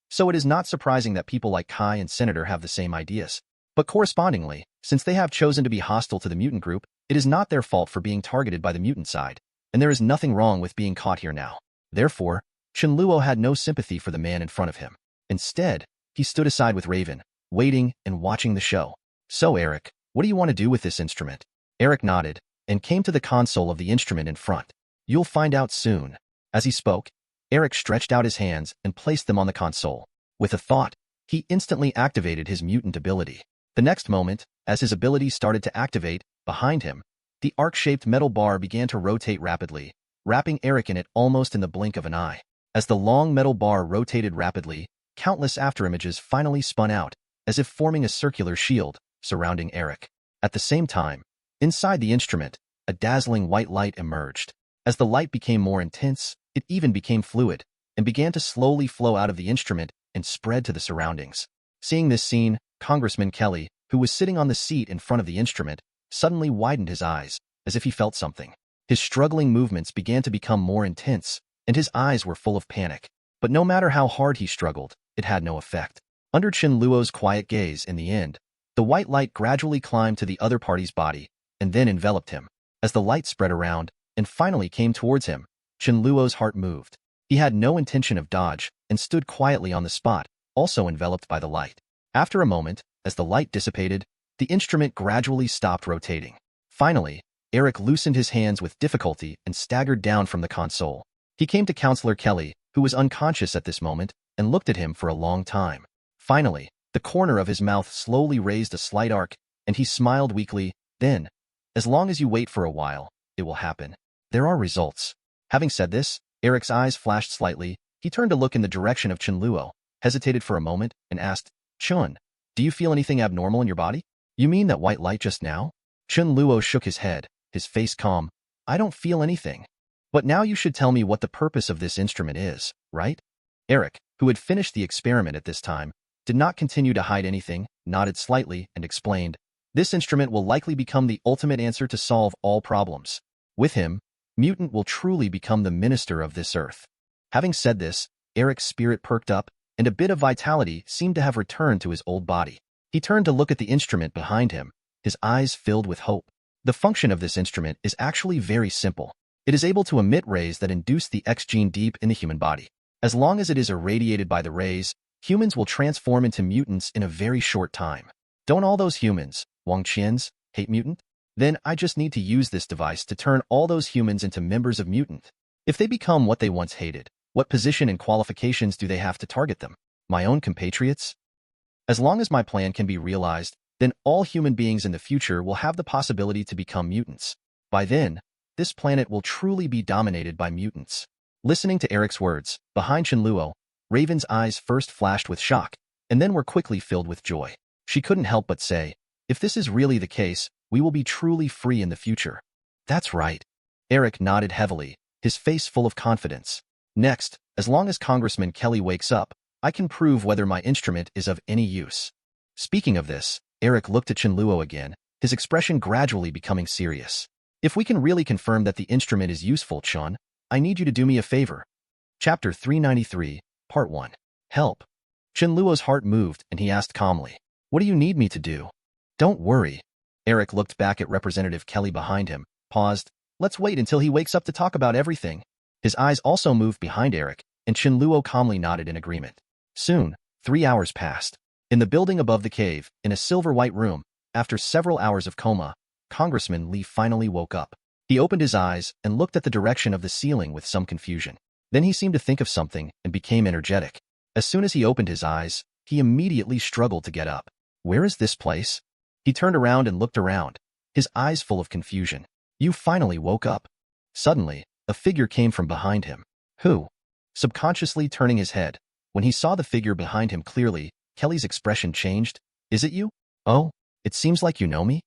So it is not surprising that people like Kai and Senator have the same ideas. But correspondingly, since they have chosen to be hostile to the mutant group, it is not their fault for being targeted by the mutant side, and there is nothing wrong with being caught here now. Therefore, Chen Luo had no sympathy for the man in front of him. Instead, he stood aside with Raven, waiting and watching the show. So Eric, what do you want to do with this instrument? Eric nodded, and came to the console of the instrument in front. You'll find out soon. As he spoke, Eric stretched out his hands and placed them on the console. With a thought, he instantly activated his mutant ability. The next moment, as his ability started to activate, behind him, the arc-shaped metal bar began to rotate rapidly, wrapping Eric in it almost in the blink of an eye. As the long metal bar rotated rapidly, countless afterimages finally spun out, as if forming a circular shield, surrounding Eric. At the same time, inside the instrument, a dazzling white light emerged. As the light became more intense, it even became fluid, and began to slowly flow out of the instrument and spread to the surroundings. Seeing this scene, Congressman Kelly, who was sitting on the seat in front of the instrument, suddenly widened his eyes, as if he felt something. His struggling movements began to become more intense, and his eyes were full of panic. But no matter how hard he struggled, it had no effect. Under Chen Luo's quiet gaze, in the end, the white light gradually climbed to the other party's body, and then enveloped him. As the light spread around, and finally came towards him, Chen Luo's heart moved. He had no intention of dodge, and stood quietly on the spot, also enveloped by the light. After a moment, as the light dissipated, the instrument gradually stopped rotating. Finally, Eric loosened his hands with difficulty and staggered down from the console. He came to Counselor Kelly, who was unconscious at this moment, and looked at him for a long time. Finally, the corner of his mouth slowly raised a slight arc, and he smiled weakly. Then, as long as you wait for a while, it will happen. There are results. Having said this, Eric's eyes flashed slightly. He turned to look in the direction of Chen Luo, hesitated for a moment, and asked, Chun, do you feel anything abnormal in your body? You mean that white light just now? Chen Luo shook his head, his face calm. I don't feel anything. But now you should tell me what the purpose of this instrument is, right? Eric, who had finished the experiment at this time, did not continue to hide anything, nodded slightly, and explained, this instrument will likely become the ultimate answer to solve all problems. With him, mutant will truly become the minister of this earth. Having said this, Eric's spirit perked up, and a bit of vitality seemed to have returned to his old body. He turned to look at the instrument behind him, his eyes filled with hope. The function of this instrument is actually very simple. It is able to emit rays that induce the X gene deep in the human body. As long as it is irradiated by the rays, humans will transform into mutants in a very short time. Don't all those humans, Wang Qians, hate mutant? Then I just need to use this device to turn all those humans into members of mutant. If they become what they once hated, what position and qualifications do they have to target them? My own compatriots? As long as my plan can be realized, then all human beings in the future will have the possibility to become mutants. By then, this planet will truly be dominated by mutants. Listening to Eric's words, behind Chen Luo, Raven's eyes first flashed with shock, and then were quickly filled with joy. She couldn't help but say, if this is really the case, we will be truly free in the future. That's right. Eric nodded heavily, his face full of confidence. Next, as long as Congressman Kelly wakes up, I can prove whether my instrument is of any use. Speaking of this, Eric looked at Chen Luo again, his expression gradually becoming serious. If we can really confirm that the instrument is useful, Chen, I need you to do me a favor. Chapter 393, Part 1. Help. Chen Luo's heart moved and he asked calmly, "What do you need me to do?" "Don't worry." Eric looked back at Representative Kelly behind him, paused. "Let's wait until he wakes up to talk about everything." His eyes also moved behind Eric, and Chen Luo calmly nodded in agreement. Soon, 3 hours passed. In the building above the cave, in a silver-white room, after several hours of coma, Congressman Li finally woke up. He opened his eyes and looked at the direction of the ceiling with some confusion. Then he seemed to think of something and became energetic. As soon as he opened his eyes, he immediately struggled to get up. Where is this place? He turned around and looked around, his eyes full of confusion. You finally woke up. Suddenly, a figure came from behind him. Who? Subconsciously turning his head, when he saw the figure behind him clearly, Kelly's expression changed. Is it you? Oh, it seems like you know me?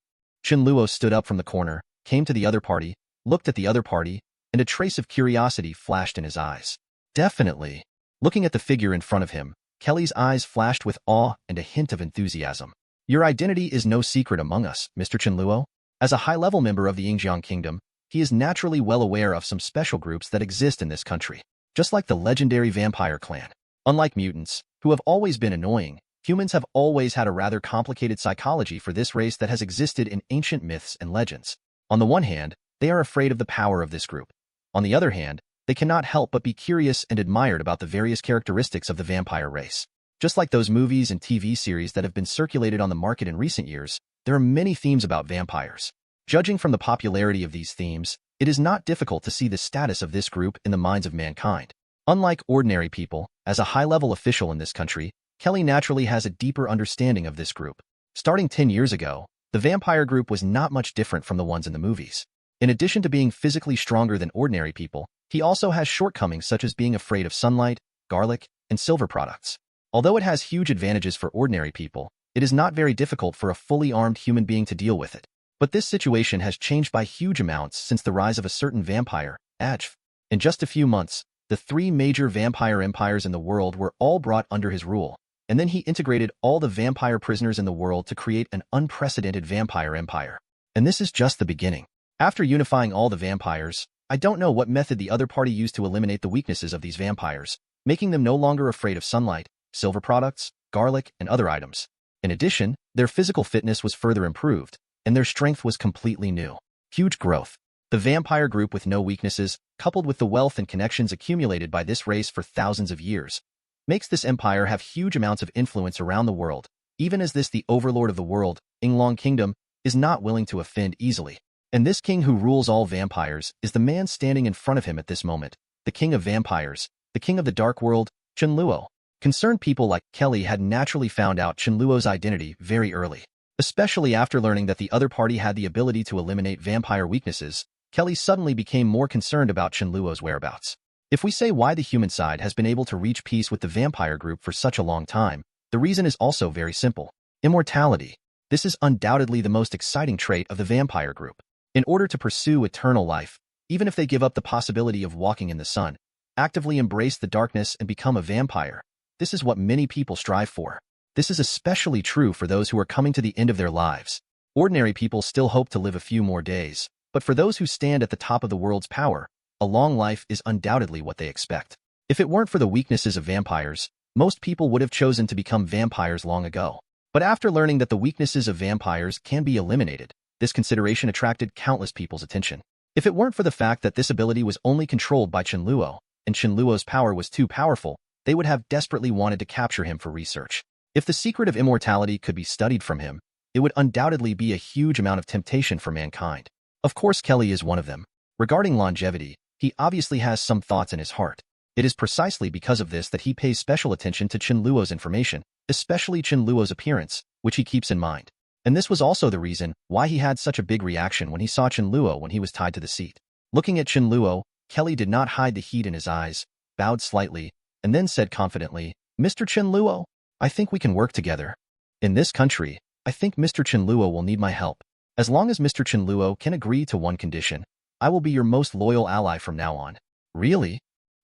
Chen Luo stood up from the corner, came to the other party, looked at the other party, and a trace of curiosity flashed in his eyes. Definitely. Looking at the figure in front of him, Kelly's eyes flashed with awe and a hint of enthusiasm. Your identity is no secret among us, Mr. Chen Luo. As a high-level member of the Yingjiang Kingdom, he is naturally well aware of some special groups that exist in this country, just like the legendary vampire clan. Unlike mutants, who have always been annoying, humans have always had a rather complicated psychology for this race that has existed in ancient myths and legends. On the one hand, they are afraid of the power of this group. On the other hand, they cannot help but be curious and admired about the various characteristics of the vampire race. Just like those movies and TV series that have been circulated on the market in recent years, there are many themes about vampires. Judging from the popularity of these themes, it is not difficult to see the status of this group in the minds of mankind. Unlike ordinary people, as a high-level official in this country, Kelly naturally has a deeper understanding of this group. Starting 10 years ago, the vampire group was not much different from the ones in the movies. In addition to being physically stronger than ordinary people, he also has shortcomings such as being afraid of sunlight, garlic, and silver products. Although it has huge advantages for ordinary people, it is not very difficult for a fully armed human being to deal with it. But this situation has changed by huge amounts since the rise of a certain vampire, Ajv. In just a few months, the 3 major vampire empires in the world were all brought under his rule, and then he integrated all the vampire prisoners in the world to create an unprecedented vampire empire. And this is just the beginning. After unifying all the vampires, I don't know what method the other party used to eliminate the weaknesses of these vampires, making them no longer afraid of sunlight, silver products, garlic, and other items. In addition, their physical fitness was further improved, and their strength was completely new. Huge growth. The vampire group with no weaknesses, coupled with the wealth and connections accumulated by this race for thousands of years, makes this empire have huge amounts of influence around the world, even as the overlord of the world, Yinglong Kingdom, is not willing to offend easily. And this king who rules all vampires is the man standing in front of him at this moment, the king of vampires, the king of the dark world, Chen Luo. Concerned people like Kelly had naturally found out Chen Luo's identity very early. Especially after learning that the other party had the ability to eliminate vampire weaknesses, Kelly suddenly became more concerned about Chen Luo's whereabouts. If we say why the human side has been able to reach peace with the vampire group for such a long time, the reason is also very simple. Immortality. This is undoubtedly the most exciting trait of the vampire group. In order to pursue eternal life, even if they give up the possibility of walking in the sun, actively embrace the darkness and become a vampire, this is what many people strive for. This is especially true for those who are coming to the end of their lives. Ordinary people still hope to live a few more days, but for those who stand at the top of the world's power, a long life is undoubtedly what they expect. If it weren't for the weaknesses of vampires, most people would have chosen to become vampires long ago. But after learning that the weaknesses of vampires can be eliminated, this consideration attracted countless people's attention. If it weren't for the fact that this ability was only controlled by Chen Luo, and Chen Luo's power was too powerful, they would have desperately wanted to capture him for research. If the secret of immortality could be studied from him, it would undoubtedly be a huge amount of temptation for mankind. Of course, Kelly is one of them. Regarding longevity, he obviously has some thoughts in his heart. It is precisely because of this that he pays special attention to Chen Luo's information, especially Chen Luo's appearance, which he keeps in mind. And this was also the reason why he had such a big reaction when he saw Chen Luo when he was tied to the seat. Looking at Chen Luo, Kelly did not hide the heat in his eyes, bowed slightly, and then said confidently, "Mr. Chen Luo, I think we can work together. In this country, I think Mr. Chen Luo will need my help. As long as Mr. Chen Luo can agree to one condition, I will be your most loyal ally from now on. Really?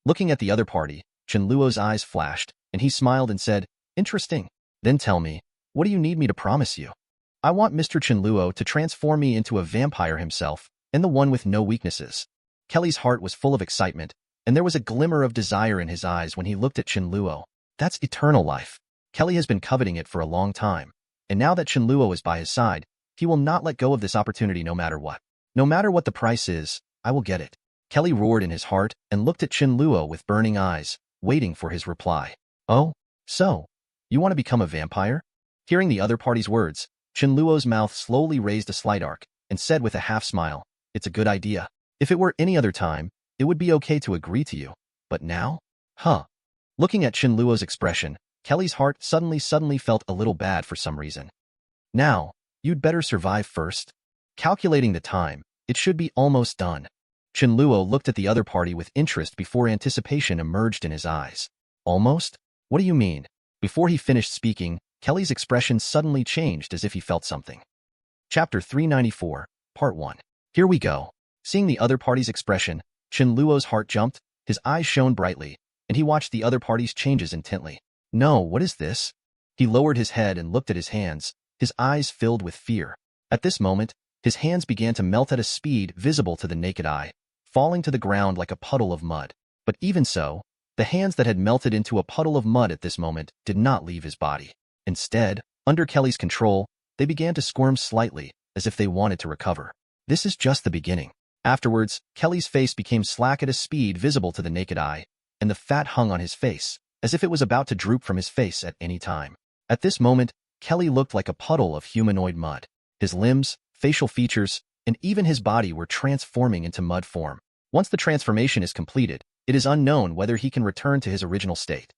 Looking at the other party, Chen Luo's eyes flashed, and he smiled and said, interesting. Then tell me, what do you need me to promise you? I want Mr. Chen Luo to transform me into a vampire himself, and the one with no weaknesses. Kelly's heart was full of excitement, and there was a glimmer of desire in his eyes when he looked at Chen Luo. That's eternal life. Kelly has been coveting it for a long time, and now that Chen Luo is by his side, he will not let go of this opportunity no matter what. No matter what the price is, I will get it. Kelly roared in his heart and looked at Chen Luo with burning eyes, waiting for his reply. Oh, so, you want to become a vampire? Hearing the other party's words, Chen Luo's mouth slowly raised a slight arc and said with a half smile, it's a good idea. If it were any other time, it would be okay to agree to you. But now? Huh. Looking at Chen Luo's expression, Kelly's heart suddenly felt a little bad for some reason. Now, you'd better survive first. Calculating the time, it should be almost done. Chen Luo looked at the other party with interest before anticipation emerged in his eyes. Almost? What do you mean? Before he finished speaking, Kelly's expression suddenly changed as if he felt something. Chapter 394, Part 1. Here we go. Seeing the other party's expression, Chen Luo's heart jumped, his eyes shone brightly, and he watched the other party's changes intently. No, what is this? He lowered his head and looked at his hands, his eyes filled with fear. At this moment, his hands began to melt at a speed visible to the naked eye, falling to the ground like a puddle of mud. But even so, the hands that had melted into a puddle of mud at this moment did not leave his body. Instead, under Kelly's control, they began to squirm slightly, as if they wanted to recover. This is just the beginning. Afterwards, Kelly's face became slack at a speed visible to the naked eye, and the fat hung on his face, as if it was about to droop from his face at any time. At this moment, Kelly looked like a puddle of humanoid mud. His limbs, facial features, and even his body were transforming into mud form. Once the transformation is completed, it is unknown whether he can return to his original state.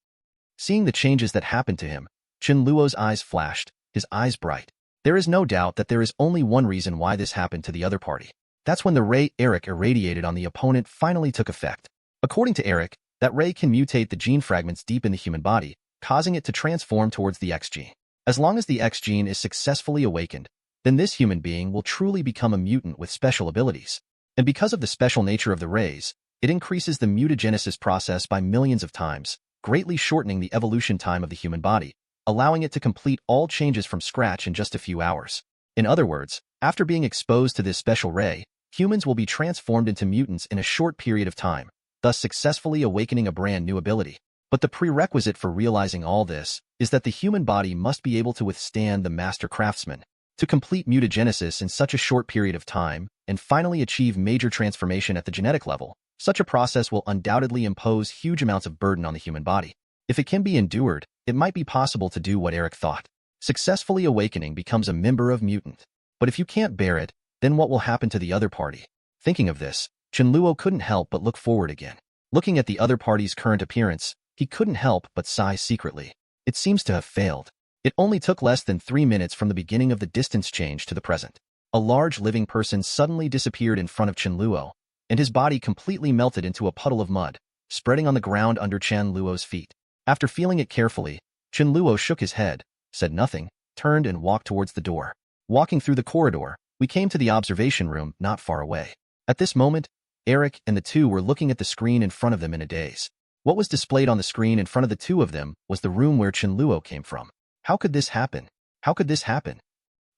Seeing the changes that happened to him, Chen Luo's eyes flashed, his eyes bright. There is no doubt that there is only one reason why this happened to the other party. That's when the ray Eric irradiated on the opponent finally took effect. According to Eric, that ray can mutate the gene fragments deep in the human body, causing it to transform towards the X gene. As long as the X gene is successfully awakened, then this human being will truly become a mutant with special abilities. And because of the special nature of the rays, it increases the mutagenesis process by millions of times, greatly shortening the evolution time of the human body, allowing it to complete all changes from scratch in just a few hours. In other words, after being exposed to this special ray, humans will be transformed into mutants in a short period of time, thus successfully awakening a brand new ability. But the prerequisite for realizing all this is that the human body must be able to withstand the master craftsman. To complete mutagenesis in such a short period of time and finally achieve major transformation at the genetic level, such a process will undoubtedly impose huge amounts of burden on the human body. If it can be endured, it might be possible to do what Eric thought. Successfully awakening becomes a member of mutant. But if you can't bear it, then what will happen to the other party? Thinking of this, Chen Luo couldn't help but look forward again. Looking at the other party's current appearance, he couldn't help but sigh secretly. It seems to have failed. It only took less than 3 minutes from the beginning of the distance change to the present. A large living person suddenly disappeared in front of Chen Luo, and his body completely melted into a puddle of mud, spreading on the ground under Chen Luo's feet. After feeling it carefully, Chen Luo shook his head, said nothing, turned and walked towards the door. Walking through the corridor, we came to the observation room not far away. At this moment, Eric and the two were looking at the screen in front of them in a daze. What was displayed on the screen in front of the two of them was the room where Chen Luo came from. How could this happen? How could this happen?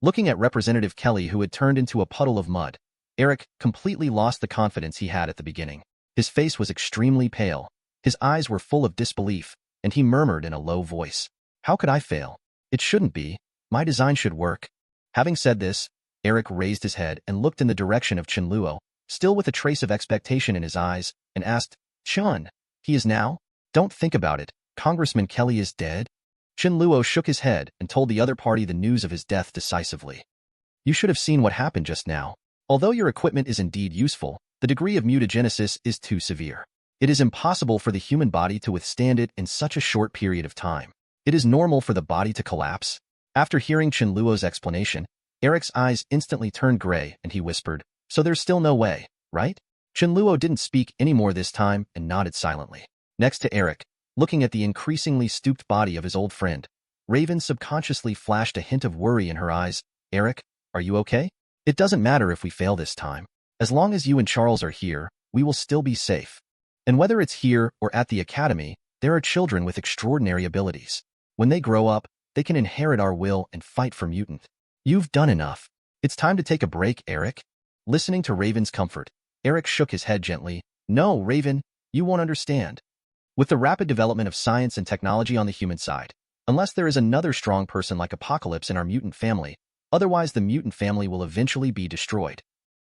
Looking at Representative Kelly, who had turned into a puddle of mud, Eric completely lost the confidence he had at the beginning. His face was extremely pale, his eyes were full of disbelief, and he murmured in a low voice, "How could I fail? It shouldn't be. My design should work." Having said this, Eric raised his head and looked in the direction of Chen Luo, still with a trace of expectation in his eyes, and asked, "Chen, he is now? Don't think about it. Congressman Kelly is dead?" Chen Luo shook his head and told the other party the news of his death decisively. "You should have seen what happened just now. Although your equipment is indeed useful, the degree of mutagenesis is too severe. It is impossible for the human body to withstand it in such a short period of time. It is normal for the body to collapse." After hearing Chen Luo's explanation, Eric's eyes instantly turned gray and he whispered, "So there's still no way, right?" Chen Luo didn't speak anymore this time and nodded silently. Next to Eric, looking at the increasingly stooped body of his old friend, Raven subconsciously flashed a hint of worry in her eyes. "Eric, are you okay? It doesn't matter if we fail this time. As long as you and Charles are here, we will still be safe. And whether it's here or at the academy, there are children with extraordinary abilities. When they grow up, they can inherit our will and fight for mutant. You've done enough. It's time to take a break, Eric. Listening to Raven's comfort, Eric shook his head gently. No, Raven, you won't understand. With the rapid development of science and technology on the human side, unless there is another strong person like Apocalypse in our mutant family, otherwise the mutant family will eventually be destroyed.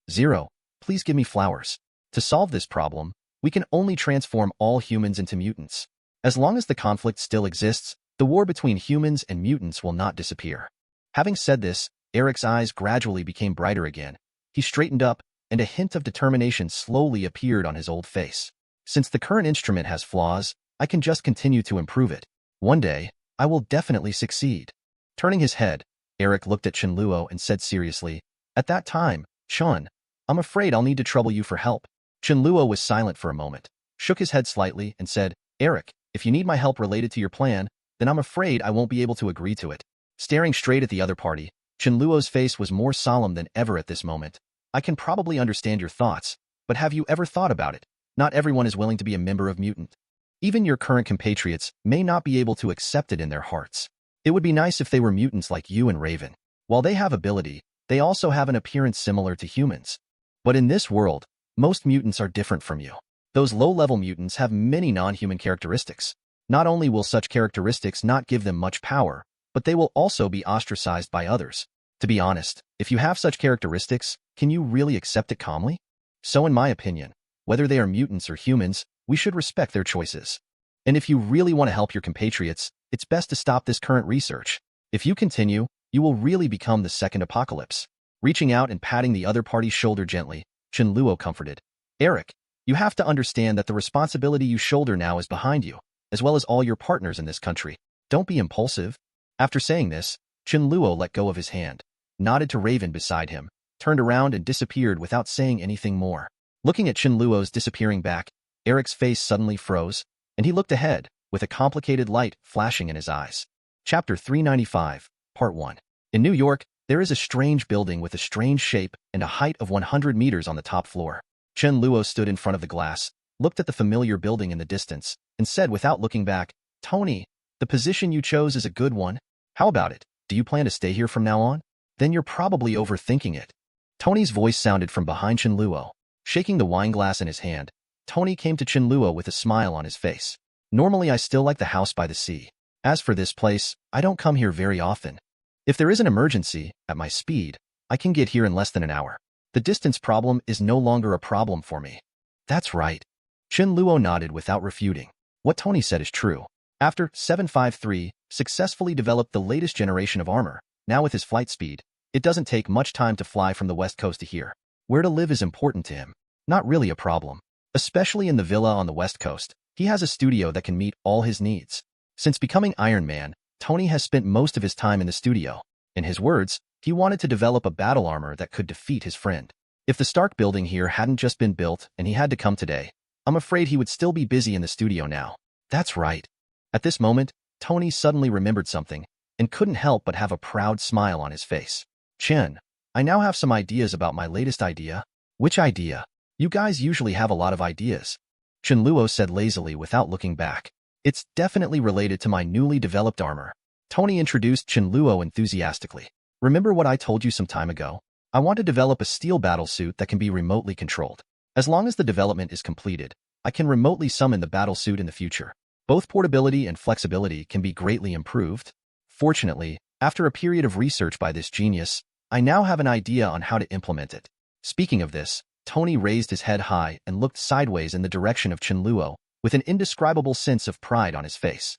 Zero, please give me flowers. To solve this problem, we can only transform all humans into mutants. As long as the conflict still exists, the war between humans and mutants will not disappear. Having said this, Eric's eyes gradually became brighter again. He straightened up, and a hint of determination slowly appeared on his old face. Since the current instrument has flaws, I can just continue to improve it. One day, I will definitely succeed. Turning his head, Eric looked at Chen Luo and said seriously, At that time, Chen, I'm afraid I'll need to trouble you for help. Chen Luo was silent for a moment, shook his head slightly, and said, Eric, if you need my help related to your plan, then I'm afraid I won't be able to agree to it. Staring straight at the other party, Chen Luo's face was more solemn than ever at this moment. I can probably understand your thoughts, but have you ever thought about it? Not everyone is willing to be a member of Mutant. Even your current compatriots may not be able to accept it in their hearts. It would be nice if they were mutants like you and Raven. While they have ability, they also have an appearance similar to humans. But in this world, most mutants are different from you. Those low-level mutants have many non-human characteristics. Not only will such characteristics not give them much power, but they will also be ostracized by others. To be honest, if you have such characteristics, can you really accept it calmly? So in my opinion, whether they are mutants or humans, we should respect their choices. And if you really want to help your compatriots, it's best to stop this current research. If you continue, you will really become the second Apocalypse. Reaching out and patting the other party's shoulder gently, Chen Luo comforted. Eric, you have to understand that the responsibility you shoulder now is behind you, as well as all your partners in this country. Don't be impulsive. After saying this, Chen Luo let go of his hand, nodded to Raven beside him, turned around and disappeared without saying anything more. Looking at Chen Luo's disappearing back, Eric's face suddenly froze, and he looked ahead, with a complicated light flashing in his eyes. Chapter 395, Part 1. In New York, there is a strange building with a strange shape and a height of 100 meters on the top floor. Chen Luo stood in front of the glass, looked at the familiar building in the distance, and said without looking back, Tony, the position you chose is a good one. How about it? Do you plan to stay here from now on? Then you're probably overthinking it. Tony's voice sounded from behind Chen Luo. Shaking the wine glass in his hand, Tony came to Chen Luo with a smile on his face. Normally I still like the house by the sea. As for this place, I don't come here very often. If there is an emergency, at my speed, I can get here in less than an hour. The distance problem is no longer a problem for me. That's right. Chen Luo nodded without refuting. What Tony said is true. After 753 successfully developed the latest generation of armor, now with his flight speed, it doesn't take much time to fly from the west coast to here. Where to live is important to him. Not really a problem. Especially in the villa on the west coast, he has a studio that can meet all his needs. Since becoming Iron Man, Tony has spent most of his time in the studio. In his words, he wanted to develop a battle armor that could defeat his friend. If the Stark building here hadn't just been built and he had to come today, I'm afraid he would still be busy in the studio now. That's right. At this moment, Tony suddenly remembered something and couldn't help but have a proud smile on his face. Chen, I now have some ideas about my latest idea. Which idea? You guys usually have a lot of ideas. Chen Luo said lazily without looking back. It's definitely related to my newly developed armor. Tony introduced Chen Luo enthusiastically. Remember what I told you some time ago? I want to develop a steel battlesuit that can be remotely controlled. As long as the development is completed, I can remotely summon the battlesuit in the future. Both portability and flexibility can be greatly improved. Fortunately, after a period of research by this genius, I now have an idea on how to implement it. Speaking of this, Tony raised his head high and looked sideways in the direction of Chen Luo, with an indescribable sense of pride on his face.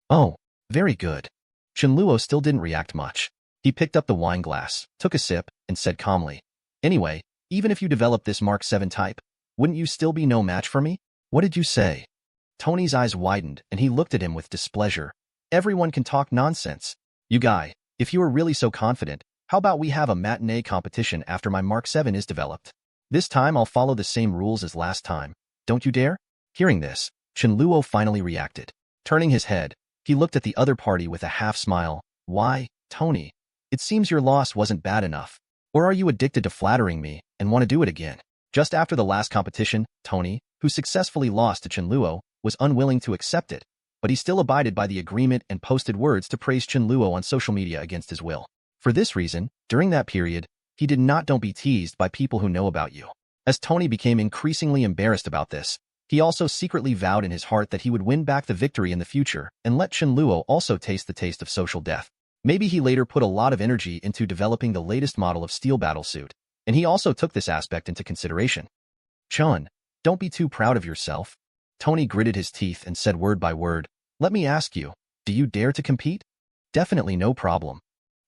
Oh, very good. Chen Luo still didn't react much. He picked up the wine glass, took a sip, and said calmly, Anyway, even if you develop this Mark 7 type, wouldn't you still be no match for me? What did you say? Tony's eyes widened and he looked at him with displeasure. Everyone can talk nonsense. You guy, if you are really so confident, how about we have a matinee competition after my Mark 7 is developed? This time I'll follow the same rules as last time. Don't you dare? Hearing this, Chen Luo finally reacted. Turning his head, he looked at the other party with a half smile. Why, Tony? It seems your loss wasn't bad enough. Or are you addicted to flattering me and want to do it again? Just after the last competition, Tony, who successfully lost to Chen Luo, was unwilling to accept it, but he still abided by the agreement and posted words to praise Chen Luo on social media against his will. For this reason, during that period, he did not don't be teased by people who know about you. As Tony became increasingly embarrassed about this, he also secretly vowed in his heart that he would win back the victory in the future and let Chen Luo also taste the taste of social death. Maybe he later put a lot of energy into developing the latest model of steel battlesuit, and he also took this aspect into consideration. Chun, don't be too proud of yourself. Tony gritted his teeth and said word by word, let me ask you, do you dare to compete? Definitely no problem.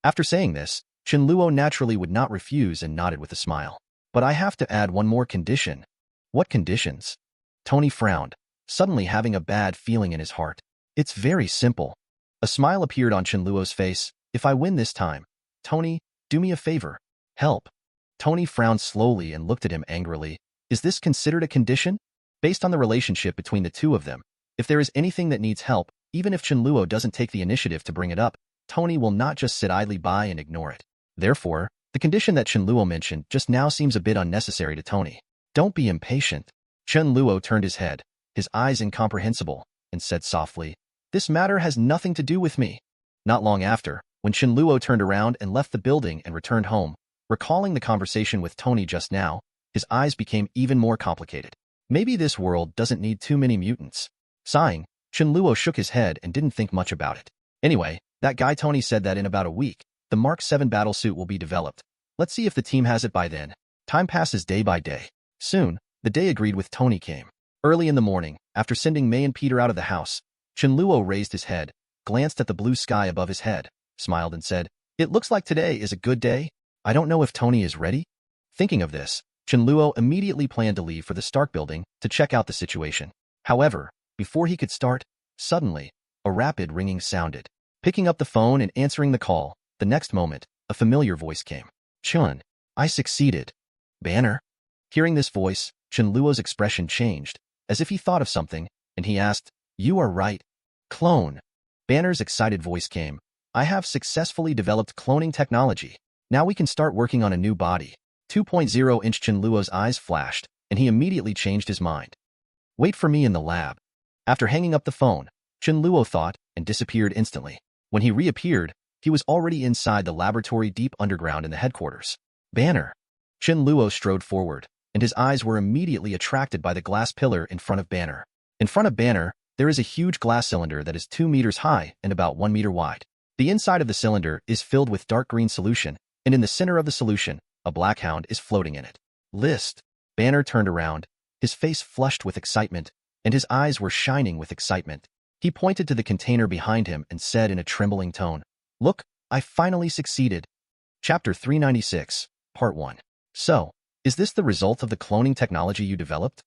After saying this, Chen Luo naturally would not refuse and nodded with a smile. But I have to add one more condition. What conditions? Tony frowned, suddenly having a bad feeling in his heart. It's very simple. A smile appeared on Chen Luo's face. If I win this time, Tony, do me a favor. Help. Tony frowned slowly and looked at him angrily. Is this considered a condition? Based on the relationship between the two of them, if there is anything that needs help, even if Chen Luo doesn't take the initiative to bring it up, Tony will not just sit idly by and ignore it. Therefore, the condition that Chen Luo mentioned just now seems a bit unnecessary to Tony. Don't be impatient. Chen Luo turned his head, his eyes incomprehensible, and said softly, this matter has nothing to do with me. Not long after, when Chen Luo turned around and left the building and returned home, recalling the conversation with Tony just now, his eyes became even more complicated. Maybe this world doesn't need too many mutants. Sighing, Chen Luo shook his head and didn't think much about it. Anyway, that guy Tony said that in about a week, the Mark 7 battlesuit will be developed. Let's see if the team has it by then. Time passes day by day. Soon, the day agreed with Tony came. Early in the morning, after sending May and Peter out of the house, Chen Luo raised his head, glanced at the blue sky above his head, smiled and said, it looks like today is a good day. I don't know if Tony is ready. Thinking of this, Chen Luo immediately planned to leave for the Stark building to check out the situation. However, before he could start, suddenly, a rapid ringing sounded. Picking up the phone and answering the call, the next moment, a familiar voice came. Chun, I succeeded. Banner? Hearing this voice, Chen Luo's expression changed, as if he thought of something, and he asked, you are right. Clone. Banner's excited voice came. I have successfully developed cloning technology. Now we can start working on a new body. 2.0-inch Chen Luo's eyes flashed, and he immediately changed his mind. Wait for me in the lab. After hanging up the phone, Chen Luo thought and disappeared instantly. When he reappeared, he was already inside the laboratory deep underground in the headquarters. Banner. Chen Luo strode forward, and his eyes were immediately attracted by the glass pillar in front of Banner. In front of Banner, there is a huge glass cylinder that is 2 meters high and about 1 meter wide. The inside of the cylinder is filled with dark green solution, and in the center of the solution, a black hound is floating in it. List. Banner turned around, his face flushed with excitement, and his eyes were shining with excitement. He pointed to the container behind him and said in a trembling tone, look, I finally succeeded. Chapter 396, Part 1. So, is this the result of the cloning technology you developed?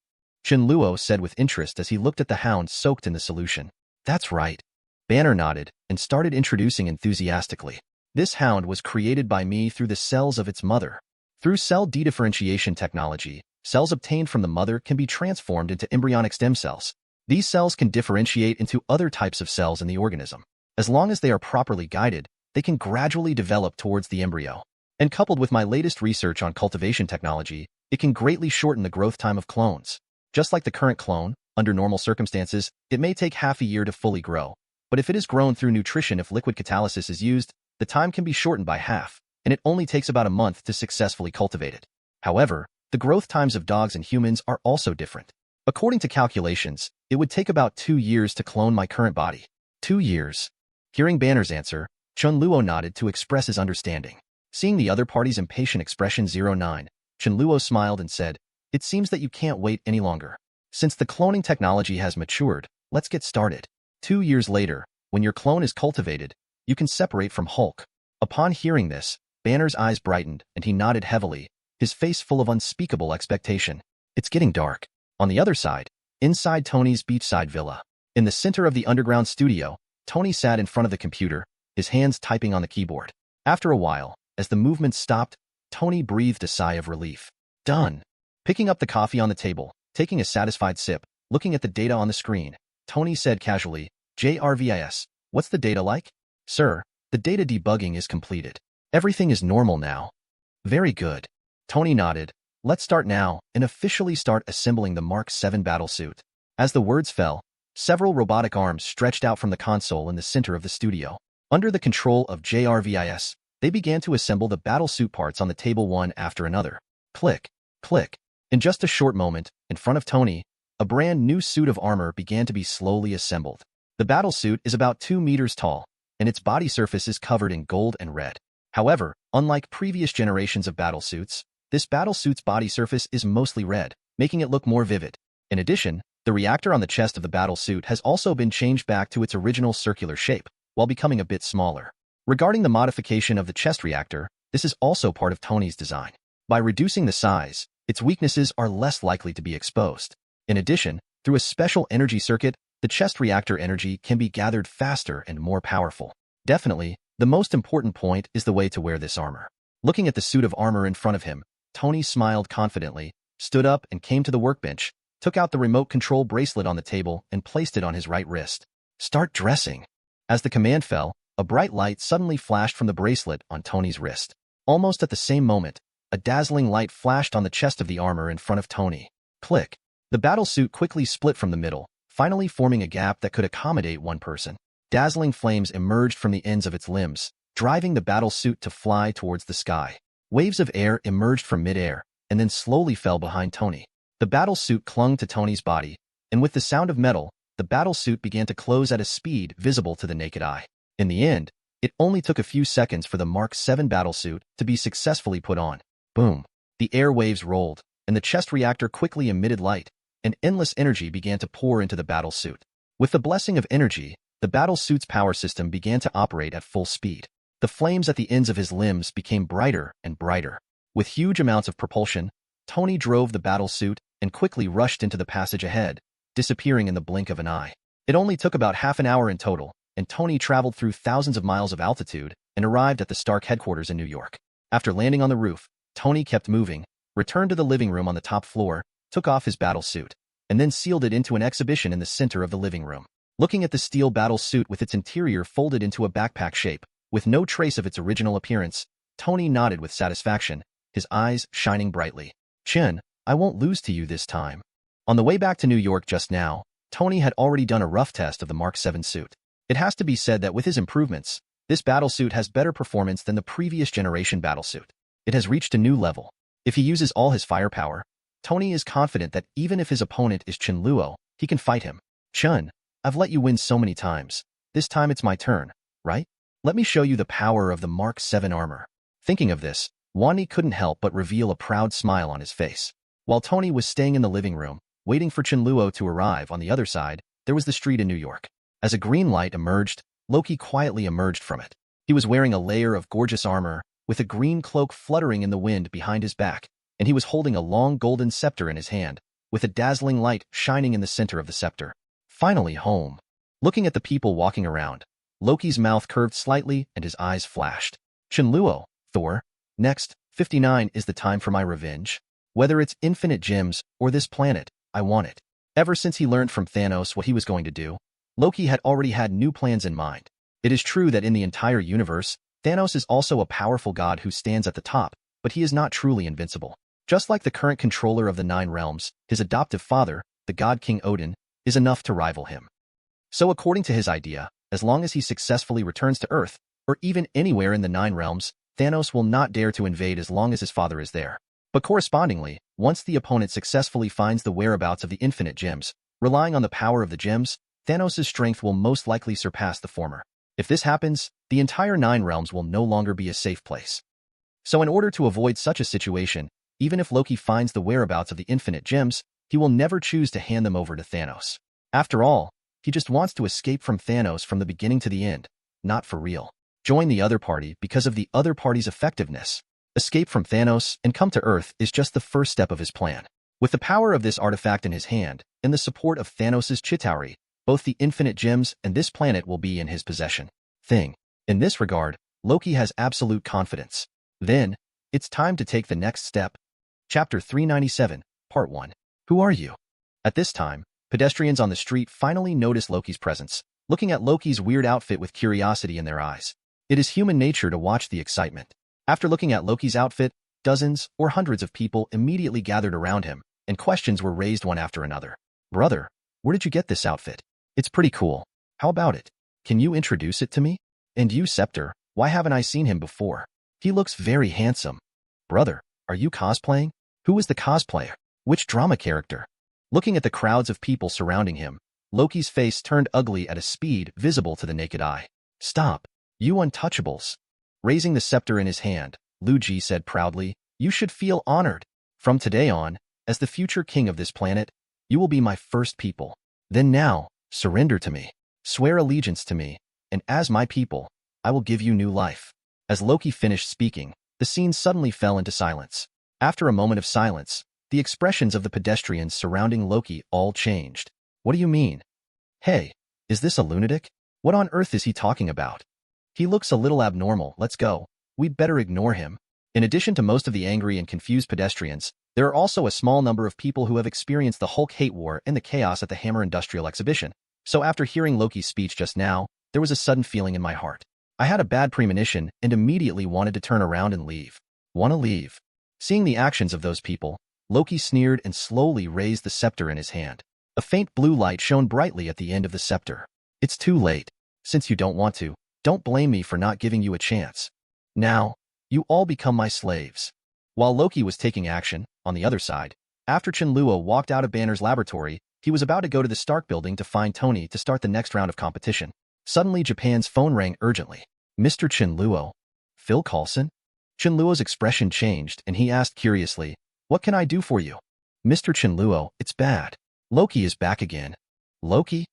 Chen Luo said with interest as he looked at the hound soaked in the solution. That's right. Banner nodded and started introducing enthusiastically. This hound was created by me through the cells of its mother. Through cell dedifferentiation technology, cells obtained from the mother can be transformed into embryonic stem cells. These cells can differentiate into other types of cells in the organism. As long as they are properly guided, they can gradually develop towards the embryo. And coupled with my latest research on cultivation technology, it can greatly shorten the growth time of clones. Just like the current clone, under normal circumstances, it may take half a year to fully grow. But if it is grown through nutrition, if liquid catalysis is used, the time can be shortened by half, and it only takes about a month to successfully cultivate it. However, the growth times of dogs and humans are also different. According to calculations, it would take about 2 years to clone my current body. 2 years. Hearing Banner's answer, Chen Luo nodded to express his understanding. Seeing the other party's impatient expression 09, Chen Luo smiled and said, it seems that you can't wait any longer. Since the cloning technology has matured, let's get started. 2 years later, when your clone is cultivated, you can separate from Hulk. Upon hearing this, Banner's eyes brightened and he nodded heavily, his face full of unspeakable expectation. It's getting dark. On the other side, inside Tony's beachside villa. In the center of the underground studio, Tony sat in front of the computer, his hands typing on the keyboard. After a while, as the movement stopped, Tony breathed a sigh of relief. Done. Picking up the coffee on the table, taking a satisfied sip, looking at the data on the screen, Tony said casually, JRVIS, what's the data like? Sir, the data debugging is completed. Everything is normal now. Very good. Tony nodded, Let's start now and officially start assembling the Mark 7 battlesuit. As the words fell, several robotic arms stretched out from the console in the center of the studio. Under the control of JRVIS, they began to assemble the battlesuit parts on the table one after another. Click, click. In just a short moment, in front of Tony, a brand new suit of armor began to be slowly assembled. The battlesuit is about 2 meters tall, and its body surface is covered in gold and red. However, unlike previous generations of battlesuits, this battlesuit's body surface is mostly red, making it look more vivid. In addition, the reactor on the chest of the battlesuit has also been changed back to its original circular shape, while becoming a bit smaller. Regarding the modification of the chest reactor, this is also part of Tony's design. By reducing the size, its weaknesses are less likely to be exposed. In addition, through a special energy circuit, the chest reactor energy can be gathered faster and more powerful. Definitely, the most important point is the way to wear this armor. Looking at the suit of armor in front of him, Tony smiled confidently, stood up and came to the workbench, took out the remote control bracelet on the table and placed it on his right wrist. Start dressing. As the command fell, a bright light suddenly flashed from the bracelet on Tony's wrist. Almost at the same moment, a dazzling light flashed on the chest of the armor in front of Tony. Click. The battlesuit quickly split from the middle, finally forming a gap that could accommodate one person. Dazzling flames emerged from the ends of its limbs, driving the battlesuit to fly towards the sky. Waves of air emerged from midair, and then slowly fell behind Tony. The battlesuit clung to Tony's body, and with the sound of metal, the battlesuit began to close at a speed visible to the naked eye. In the end, it only took a few seconds for the Mark 7 battlesuit to be successfully put on. Boom! The air waves rolled, and the chest reactor quickly emitted light, and endless energy began to pour into the battlesuit. With the blessing of energy, the battlesuit's power system began to operate at full speed. The flames at the ends of his limbs became brighter and brighter. With huge amounts of propulsion, Tony drove the battlesuit and quickly rushed into the passage ahead, disappearing in the blink of an eye. It only took about half an hour in total, and Tony traveled through thousands of miles of altitude and arrived at the Stark headquarters in New York. After landing on the roof, Tony kept moving, returned to the living room on the top floor, took off his battlesuit, and then sealed it into an exhibition in the center of the living room. Looking at the steel battlesuit with its interior folded into a backpack shape, with no trace of its original appearance, Tony nodded with satisfaction, his eyes shining brightly. Chen, I won't lose to you this time. On the way back to New York just now, Tony had already done a rough test of the Mark 7 suit. It has to be said that with his improvements, this battlesuit has better performance than the previous generation battlesuit. It has reached a new level. If he uses all his firepower, Tony is confident that even if his opponent is Chen Luo, he can fight him. Chen, I've let you win so many times. This time it's my turn, right? Let me show you the power of the Mark 7 armor. Thinking of this, Wani couldn't help but reveal a proud smile on his face. While Tony was staying in the living room, waiting for Chen Luo to arrive on the other side, there was the street in New York. As a green light emerged, Loki quietly emerged from it. He was wearing a layer of gorgeous armor, with a green cloak fluttering in the wind behind his back, and he was holding a long golden scepter in his hand, with a dazzling light shining in the center of the scepter. Finally home. Looking at the people walking around, Loki's mouth curved slightly and his eyes flashed. Chen Luo, Thor, next, 59 is the time for my revenge. Whether it's infinite gems or this planet, I want it. Ever since he learned from Thanos what he was going to do, Loki had already had new plans in mind. It is true that in the entire universe, Thanos is also a powerful god who stands at the top, but he is not truly invincible. Just like the current controller of the 9 realms, his adoptive father, the god King Odin, is enough to rival him. So according to his idea, as long as he successfully returns to Earth, or even anywhere in the 9 realms, Thanos will not dare to invade as long as his father is there. But correspondingly, once the opponent successfully finds the whereabouts of the infinite gems, relying on the power of the gems, Thanos' strength will most likely surpass the former. If this happens, the entire 9 realms will no longer be a safe place. So in order to avoid such a situation, even if Loki finds the whereabouts of the infinite gems, he will never choose to hand them over to Thanos. After all, he just wants to escape from Thanos from the beginning to the end, not for real. Join the other party because of the other party's effectiveness. Escape from Thanos and come to Earth is just the first step of his plan. With the power of this artifact in his hand, and the support of Thanos' Chitauri, both the infinite gems and this planet will be in his possession. In this regard, Loki has absolute confidence. Then, it's time to take the next step. Chapter 397, Part 1. Who are you? At this time, pedestrians on the street finally notice Loki's presence, looking at Loki's weird outfit with curiosity in their eyes. It is human nature to watch the excitement. After looking at Loki's outfit, dozens or hundreds of people immediately gathered around him, and questions were raised one after another. Brother, where did you get this outfit? It's pretty cool. How about it? Can you introduce it to me? And you, Scepter, why haven't I seen him before? He looks very handsome. Brother, are you cosplaying? Who is the cosplayer? Which drama character? Looking at the crowds of people surrounding him, Loki's face turned ugly at a speed visible to the naked eye. Stop, you untouchables. Raising the scepter in his hand, Lu Ji said proudly, you should feel honored. From today on, as the future king of this planet, you will be my first people. Then now, surrender to me. Swear allegiance to me, and as my people, I will give you new life. As Loki finished speaking, the scene suddenly fell into silence. After a moment of silence, the expressions of the pedestrians surrounding Loki all changed. What do you mean? Hey, is this a lunatic? What on earth is he talking about? He looks a little abnormal, let's go. We'd better ignore him. In addition to most of the angry and confused pedestrians, there are also a small number of people who have experienced the Hulk hate war and the chaos at the Hammer Industrial Exhibition. So after hearing Loki's speech just now, there was a sudden feeling in my heart. I had a bad premonition and immediately wanted to turn around and leave. Wanna leave? Seeing the actions of those people, Loki sneered and slowly raised the scepter in his hand. A faint blue light shone brightly at the end of the scepter. It's too late. Since you don't want to, don't blame me for not giving you a chance. Now, you all become my slaves. While Loki was taking action, on the other side, after Chen Luo walked out of Banner's laboratory, he was about to go to the Stark building to find Tony to start the next round of competition. Suddenly Japan's phone rang urgently. Mr. Chen Luo? Phil Coulson? Chen Luo's expression changed and he asked curiously, what can I do for you? Mr. Chen Luo, it's bad. Loki is back again. Loki?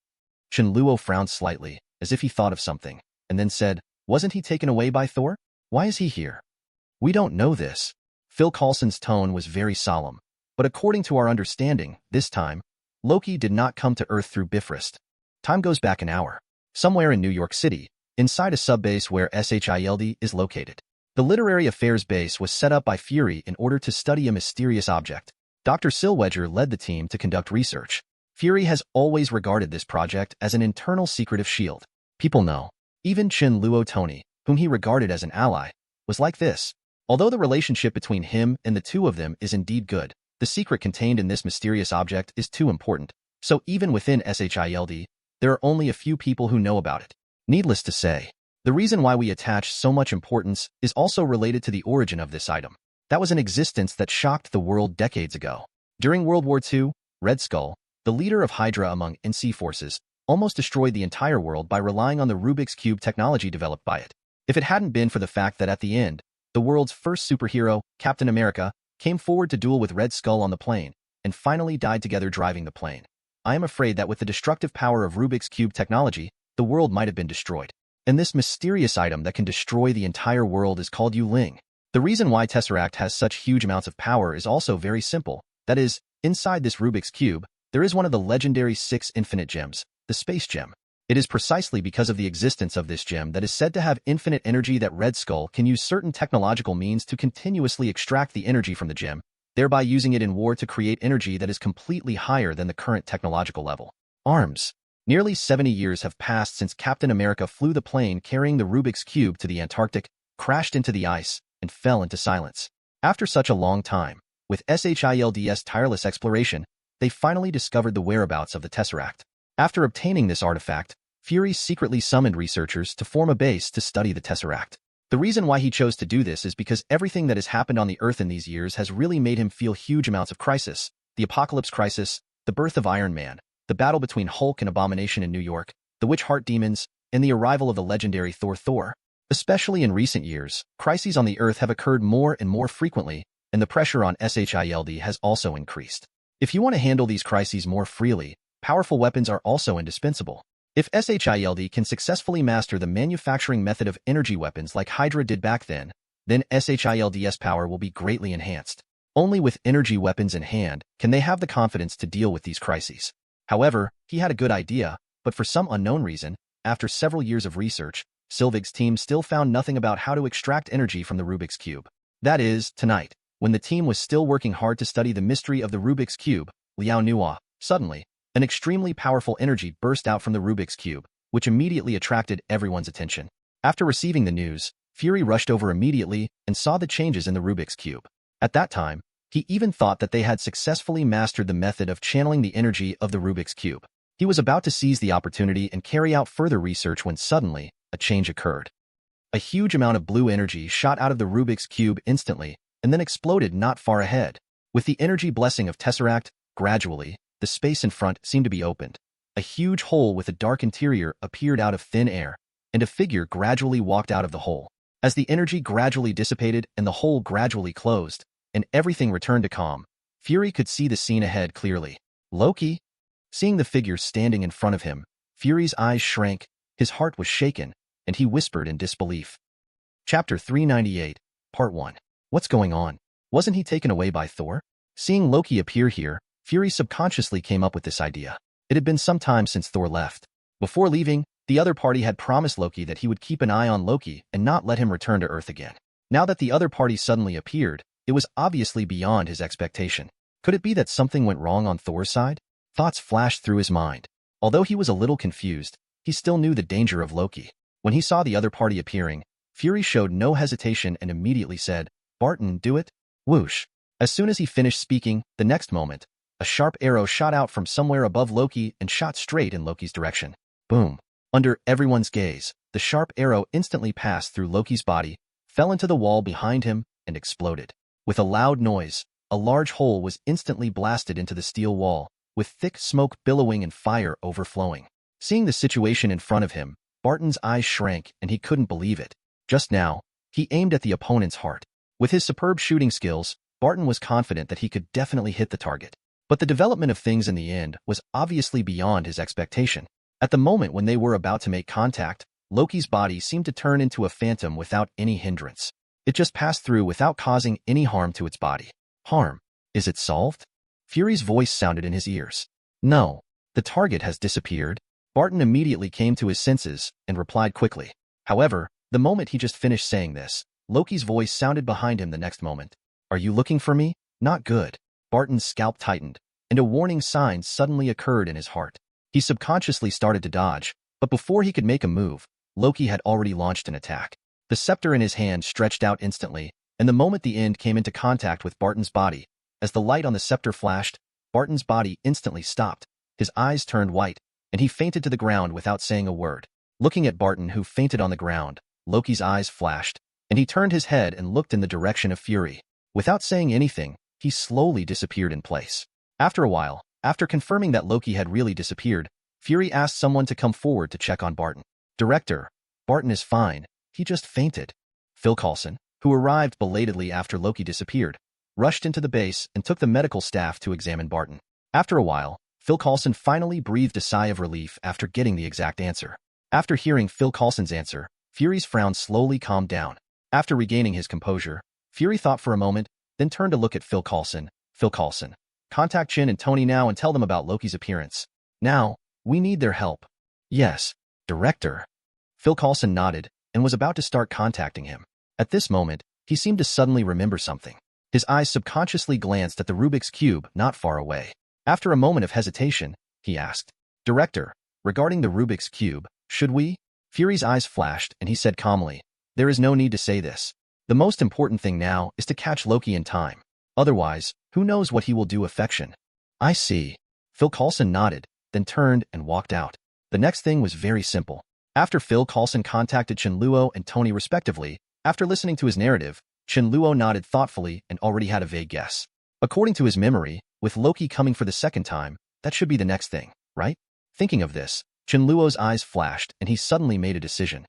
Chen Luo frowned slightly, as if he thought of something, and then said, wasn't he taken away by Thor? Why is he here? We don't know this. Phil Coulson's tone was very solemn, but according to our understanding, this time, Loki did not come to Earth through Bifrost. Time goes back an hour. Somewhere in New York City, inside a subbase where SHIELD is located. The Literary Affairs base was set up by Fury in order to study a mysterious object. Dr. Silwedger led the team to conduct research. Fury has always regarded this project as an internal secretive shield. People know. Even Chen Luo Tony, whom he regarded as an ally, was like this. Although the relationship between him and the two of them is indeed good, the secret contained in this mysterious object is too important. So even within SHIELD, there are only a few people who know about it. Needless to say, the reason why we attach so much importance is also related to the origin of this item. That was an existence that shocked the world decades ago. During World War II, Red Skull, the leader of Hydra among NC forces, almost destroyed the entire world by relying on the Rubik's Cube technology developed by it. If it hadn't been for the fact that at the end, the world's first superhero, Captain America, came forward to duel with Red Skull on the plane, and finally died together driving the plane. I am afraid that with the destructive power of Rubik's Cube technology, the world might have been destroyed. And this mysterious item that can destroy the entire world is called Yu-Ling. The reason why Tesseract has such huge amounts of power is also very simple. That is, inside this Rubik's Cube, there is one of the legendary 6 infinite gems, the Space Gem. It is precisely because of the existence of this gem that is said to have infinite energy that Red Skull can use certain technological means to continuously extract the energy from the gem, thereby using it in war to create energy that is completely higher than the current technological level. Arms. Nearly 70 years have passed since Captain America flew the plane carrying the Rubik's Cube to the Antarctic, crashed into the ice, and fell into silence. After such a long time, with SHIELD's tireless exploration, they finally discovered the whereabouts of the Tesseract. After obtaining this artifact, Fury secretly summoned researchers to form a base to study the Tesseract. The reason why he chose to do this is because everything that has happened on the Earth in these years has really made him feel huge amounts of crisis. The Apocalypse Crisis, the birth of Iron Man, the battle between Hulk and Abomination in New York, the Witch Heart Demons, and the arrival of the legendary Thor. Especially in recent years, crises on the Earth have occurred more and more frequently, and the pressure on SHIELD has also increased. If you want to handle these crises more freely, powerful weapons are also indispensable. If SHIELD can successfully master the manufacturing method of energy weapons like Hydra did back then SHIELD's power will be greatly enhanced. Only with energy weapons in hand can they have the confidence to deal with these crises. However, he had a good idea, but for some unknown reason, after several years of research, Sylvig's team still found nothing about how to extract energy from the Rubik's Cube. That is, tonight, when the team was still working hard to study the mystery of the Rubik's Cube, Liao Nuo, suddenly, an extremely powerful energy burst out from the Rubik's Cube, which immediately attracted everyone's attention. After receiving the news, Fury rushed over immediately and saw the changes in the Rubik's Cube. At that time, he even thought that they had successfully mastered the method of channeling the energy of the Rubik's Cube. He was about to seize the opportunity and carry out further research when suddenly, a change occurred. A huge amount of blue energy shot out of the Rubik's Cube instantly and then exploded not far ahead. With the energy blessing of Tesseract, gradually, the space in front seemed to be opened. A huge hole with a dark interior appeared out of thin air, and a figure gradually walked out of the hole. As the energy gradually dissipated and the hole gradually closed, and everything returned to calm, Fury could see the scene ahead clearly. Loki? Seeing the figure standing in front of him, Fury's eyes shrank, his heart was shaken, and he whispered in disbelief. Chapter 398, Part 1. What's going on? Wasn't he taken away by Thor? Seeing Loki appear here, Fury subconsciously came up with this idea. It had been some time since Thor left. Before leaving, the other party had promised Loki that he would keep an eye on Loki and not let him return to Earth again. Now that the other party suddenly appeared, it was obviously beyond his expectation. Could it be that something went wrong on Thor's side? Thoughts flashed through his mind. Although he was a little confused, he still knew the danger of Loki. When he saw the other party appearing, Fury showed no hesitation and immediately said, "Barton, do it." Whoosh. As soon as he finished speaking, the next moment, a sharp arrow shot out from somewhere above Loki and shot straight in Loki's direction. Boom. Under everyone's gaze, the sharp arrow instantly passed through Loki's body, fell into the wall behind him, and exploded. With a loud noise, a large hole was instantly blasted into the steel wall, with thick smoke billowing and fire overflowing. Seeing the situation in front of him, Barton's eyes shrank and he couldn't believe it. Just now, he aimed at the opponent's heart. With his superb shooting skills, Barton was confident that he could definitely hit the target. But the development of things in the end was obviously beyond his expectation. At the moment when they were about to make contact, Loki's body seemed to turn into a phantom without any hindrance. It just passed through without causing any harm to its body. Harm? Is it solved? Fury's voice sounded in his ears. No. The target has disappeared. Barton immediately came to his senses and replied quickly. However, the moment he just finished saying this, Loki's voice sounded behind him the next moment. Are you looking for me? Not good. Barton's scalp tightened, and a warning sign suddenly occurred in his heart. He subconsciously started to dodge, but before he could make a move, Loki had already launched an attack. The scepter in his hand stretched out instantly, and the moment the end came into contact with Barton's body, as the light on the scepter flashed, Barton's body instantly stopped. His eyes turned white, and he fainted to the ground without saying a word. Looking at Barton, who fainted on the ground, Loki's eyes flashed, and he turned his head and looked in the direction of Fury. Without saying anything, he slowly disappeared in place. After a while, after confirming that Loki had really disappeared, Fury asked someone to come forward to check on Barton. Director, Barton is fine, he just fainted. Phil Coulson, who arrived belatedly after Loki disappeared, rushed into the base and took the medical staff to examine Barton. After a while, Phil Coulson finally breathed a sigh of relief after getting the exact answer. After hearing Phil Coulson's answer, Fury's frown slowly calmed down. After regaining his composure, Fury thought for a moment, then turned to look at Phil Coulson. Phil Coulson, contact Chen and Tony now and tell them about Loki's appearance. Now, we need their help. Yes, Director. Phil Coulson nodded and was about to start contacting him. At this moment, he seemed to suddenly remember something. His eyes subconsciously glanced at the Rubik's Cube not far away. After a moment of hesitation, he asked, Director, regarding the Rubik's Cube, should we? Fury's eyes flashed and he said calmly, there is no need to say this. The most important thing now is to catch Loki in time. Otherwise, who knows what he will do affection. I see. Phil Coulson nodded, then turned and walked out. The next thing was very simple. After Phil Coulson contacted Chen Luo and Tony respectively, after listening to his narrative, Chen Luo nodded thoughtfully and already had a vague guess. According to his memory, with Loki coming for the second time, that should be the next thing, right? Thinking of this, Chen Luo's eyes flashed and he suddenly made a decision.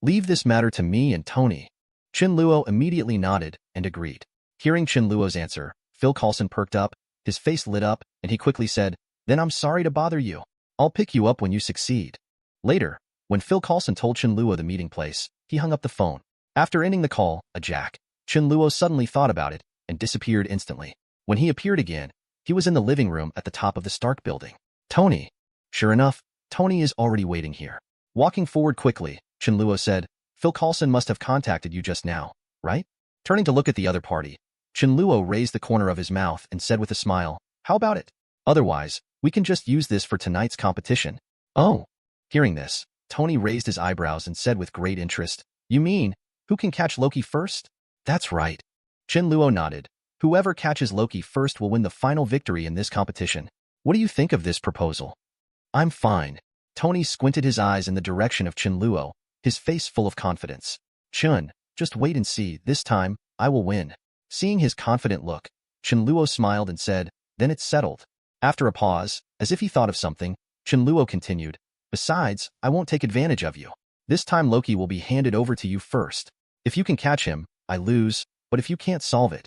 Leave this matter to me and Tony. Chen Luo immediately nodded and agreed. Hearing Chen Luo's answer, Phil Coulson perked up, his face lit up, and he quickly said, Then I'm sorry to bother you. I'll pick you up when you succeed. Later, when Phil Coulson told Chen Luo the meeting place, he hung up the phone. After ending the call, a jack, Chen Luo suddenly thought about it and disappeared instantly. When he appeared again, he was in the living room at the top of the Stark building. Tony. Sure enough, Tony is already waiting here. Walking forward quickly, Chen Luo said, Phil Coulson must have contacted you just now, right? Turning to look at the other party, Chen Luo raised the corner of his mouth and said with a smile, How about it? Otherwise, we can just use this for tonight's competition. Oh. Hearing this, Tony raised his eyebrows and said with great interest, You mean, who can catch Loki first? That's right. Chen Luo nodded. Whoever catches Loki first will win the final victory in this competition. What do you think of this proposal? I'm fine. Tony squinted his eyes in the direction of Chen Luo, his face full of confidence. Chun, just wait and see, this time, I will win. Seeing his confident look, Chen Luo smiled and said, then it's settled. After a pause, as if he thought of something, Chen Luo continued, besides, I won't take advantage of you. This time Loki will be handed over to you first. If you can catch him, I lose, but if you can't solve it,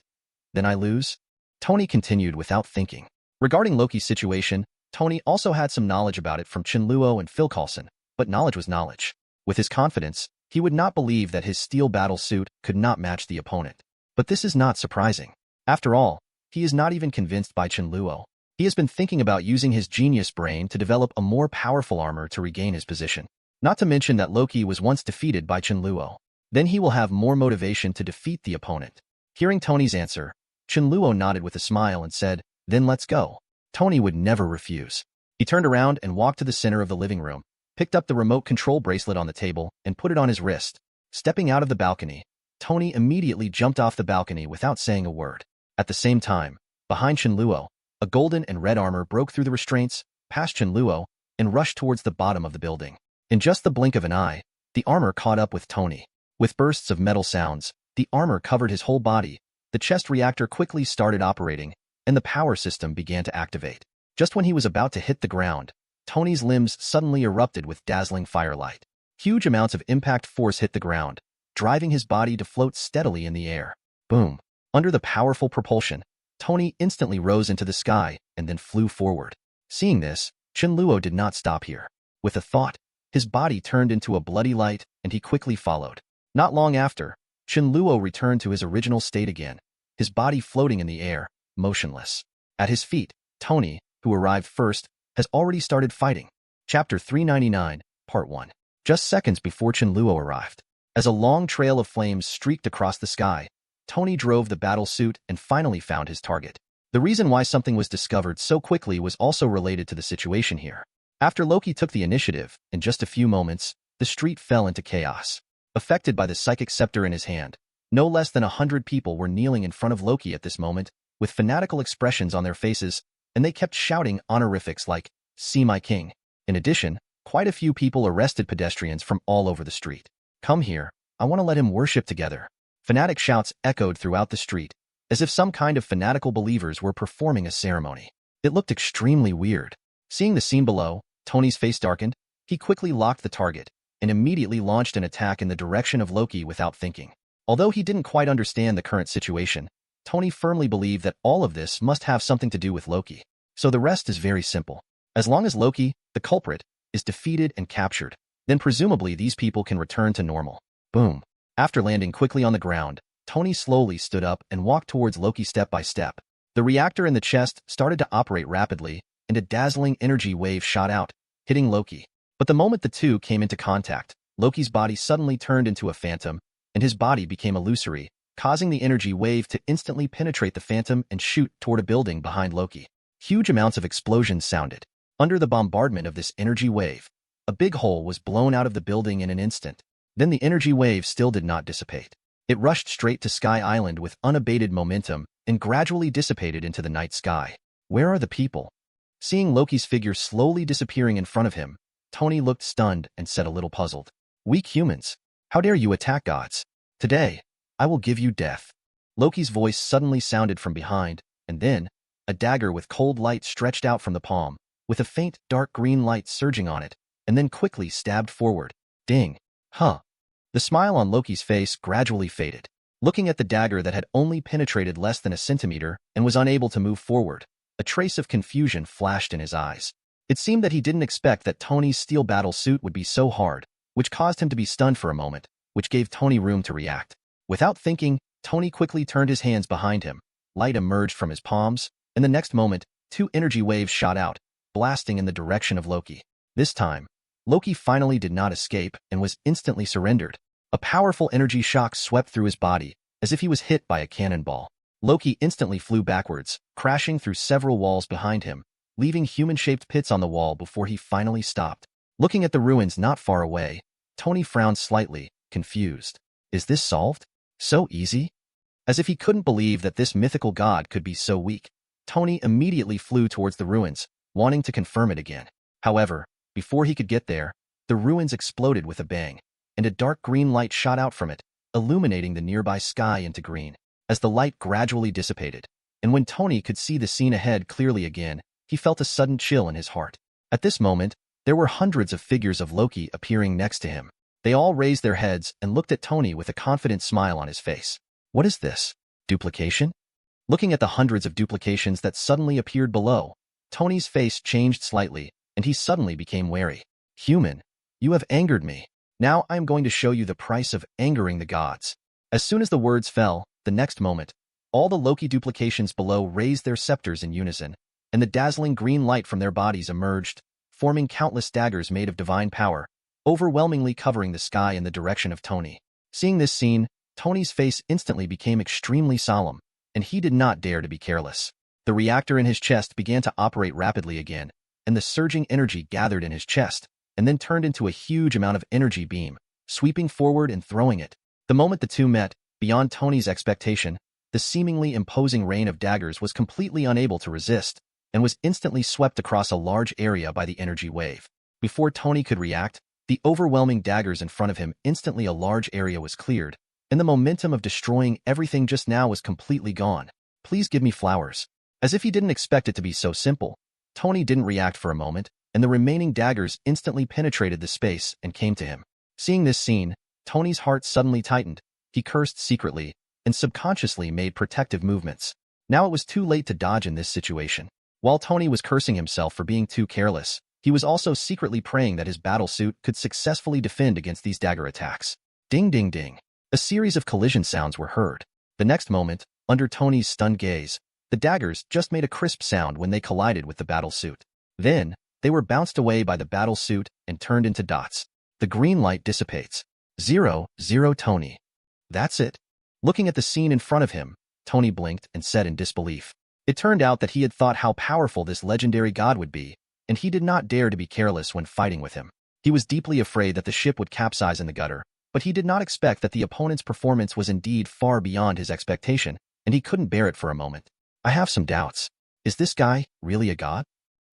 then I lose? Tony continued without thinking. Regarding Loki's situation, Tony also had some knowledge about it from Chen Luo and Phil Coulson, but knowledge was knowledge. With his confidence, he would not believe that his steel battle suit could not match the opponent. But this is not surprising. After all, he is not even convinced by Chen Luo. He has been thinking about using his genius brain to develop a more powerful armor to regain his position. Not to mention that Loki was once defeated by Chen Luo. Then he will have more motivation to defeat the opponent. Hearing Tony's answer, Chen Luo nodded with a smile and said, then let's go. Tony would never refuse. He turned around and walked to the center of the living room, picked up the remote control bracelet on the table, and put it on his wrist. Stepping out of the balcony, Tony immediately jumped off the balcony without saying a word. At the same time, behind Chen Luo, a golden and red armor broke through the restraints, past Chen Luo, and rushed towards the bottom of the building. In just the blink of an eye, the armor caught up with Tony. With bursts of metal sounds, the armor covered his whole body. The chest reactor quickly started operating, and the power system began to activate. Just when he was about to hit the ground, Tony's limbs suddenly erupted with dazzling firelight. Huge amounts of impact force hit the ground, driving his body to float steadily in the air. Boom! Under the powerful propulsion, Tony instantly rose into the sky and then flew forward. Seeing this, Chen Luo did not stop here. With a thought, his body turned into a bloody light, and he quickly followed. Not long after, Chen Luo returned to his original state again, his body floating in the air, motionless. At his feet, Tony, who arrived first, has already started fighting. Chapter 399, Part 1. Just seconds before Chen Luo arrived. As a long trail of flames streaked across the sky, Tony drove the battle suit and finally found his target. The reason why something was discovered so quickly was also related to the situation here. After Loki took the initiative, in just a few moments, the street fell into chaos. Affected by the psychic scepter in his hand, no less than 100 people were kneeling in front of Loki at this moment, with fanatical expressions on their faces, and they kept shouting honorifics like, "See my king." In addition, quite a few people arrested pedestrians from all over the street. "Come here, I want to let him worship together." Fanatic shouts echoed throughout the street, as if some kind of fanatical believers were performing a ceremony. It looked extremely weird. Seeing the scene below, Tony's face darkened. He quickly locked the target, and immediately launched an attack in the direction of Loki without thinking. Although he didn't quite understand the current situation, Tony firmly believed that all of this must have something to do with Loki. So the rest is very simple. As long as Loki, the culprit, is defeated and captured, then presumably these people can return to normal. Boom. After landing quickly on the ground, Tony slowly stood up and walked towards Loki step by step. The reactor in the chest started to operate rapidly, and a dazzling energy wave shot out, hitting Loki. But the moment the two came into contact, Loki's body suddenly turned into a phantom, and his body became illusory, causing the energy wave to instantly penetrate the phantom and shoot toward a building behind Loki. Huge amounts of explosions sounded. Under the bombardment of this energy wave, a big hole was blown out of the building in an instant. Then the energy wave still did not dissipate. It rushed straight to Sky Island with unabated momentum and gradually dissipated into the night sky. Where are the people? Seeing Loki's figure slowly disappearing in front of him, Tony looked stunned and said a little puzzled, "Weak humans, how dare you attack gods? Today, I will give you death." Loki's voice suddenly sounded from behind, and then, a dagger with cold light stretched out from the palm, with a faint dark green light surging on it, and then quickly stabbed forward. Ding! Huh! The smile on Loki's face gradually faded. Looking at the dagger that had only penetrated less than a centimeter and was unable to move forward, a trace of confusion flashed in his eyes. It seemed that he didn't expect that Tony's steel battle suit would be so hard, which caused him to be stunned for a moment, which gave Tony room to react. Without thinking, Tony quickly turned his hands behind him. Light emerged from his palms, and the next moment, two energy waves shot out, blasting in the direction of Loki. This time, Loki finally did not escape and was instantly surrendered. A powerful energy shock swept through his body, as if he was hit by a cannonball. Loki instantly flew backwards, crashing through several walls behind him, leaving human-shaped pits on the wall before he finally stopped. Looking at the ruins not far away, Tony frowned slightly, confused. Is this solved? So easy? As if he couldn't believe that this mythical god could be so weak, Tony immediately flew towards the ruins, wanting to confirm it again. However, before he could get there, the ruins exploded with a bang, and a dark green light shot out from it, illuminating the nearby sky into green. As the light gradually dissipated, and when Tony could see the scene ahead clearly again, he felt a sudden chill in his heart. At this moment, there were hundreds of figures of Loki appearing next to him. They all raised their heads and looked at Tony with a confident smile on his face. What is this? Duplication? Looking at the hundreds of duplications that suddenly appeared below, Tony's face changed slightly, and he suddenly became wary. Human, you have angered me. Now I am going to show you the price of angering the gods. As soon as the words fell, the next moment, all the Loki duplications below raised their scepters in unison, and the dazzling green light from their bodies emerged, forming countless daggers made of divine power, overwhelmingly covering the sky in the direction of Tony. Seeing this scene, Tony's face instantly became extremely solemn, and he did not dare to be careless. The reactor in his chest began to operate rapidly again, and the surging energy gathered in his chest, and then turned into a huge amount of energy beam, sweeping forward and throwing it. The moment the two met, beyond Tony's expectation, the seemingly imposing rain of daggers was completely unable to resist, and was instantly swept across a large area by the energy wave. Before Tony could react, the overwhelming daggers in front of him instantly a large area was cleared, and the momentum of destroying everything just now was completely gone. Please give me flowers. As if he didn't expect it to be so simple, Tony didn't react for a moment, and the remaining daggers instantly penetrated the space and came to him. Seeing this scene, Tony's heart suddenly tightened. He cursed secretly, and subconsciously made protective movements. Now it was too late to dodge in this situation. While Tony was cursing himself for being too careless, he was also secretly praying that his battle suit could successfully defend against these dagger attacks. Ding ding ding. A series of collision sounds were heard. The next moment, under Tony's stunned gaze, the daggers just made a crisp sound when they collided with the battle suit. Then, they were bounced away by the battle suit and turned into dots. The green light dissipates. 0, 0 Tony. That's it. Looking at the scene in front of him, Tony blinked and said in disbelief. It turned out that he had thought how powerful this legendary god would be, and he did not dare to be careless when fighting with him. He was deeply afraid that the ship would capsize in the gutter, but he did not expect that the opponent's performance was indeed far beyond his expectation, and he couldn't bear it for a moment. I have some doubts. Is this guy really a god?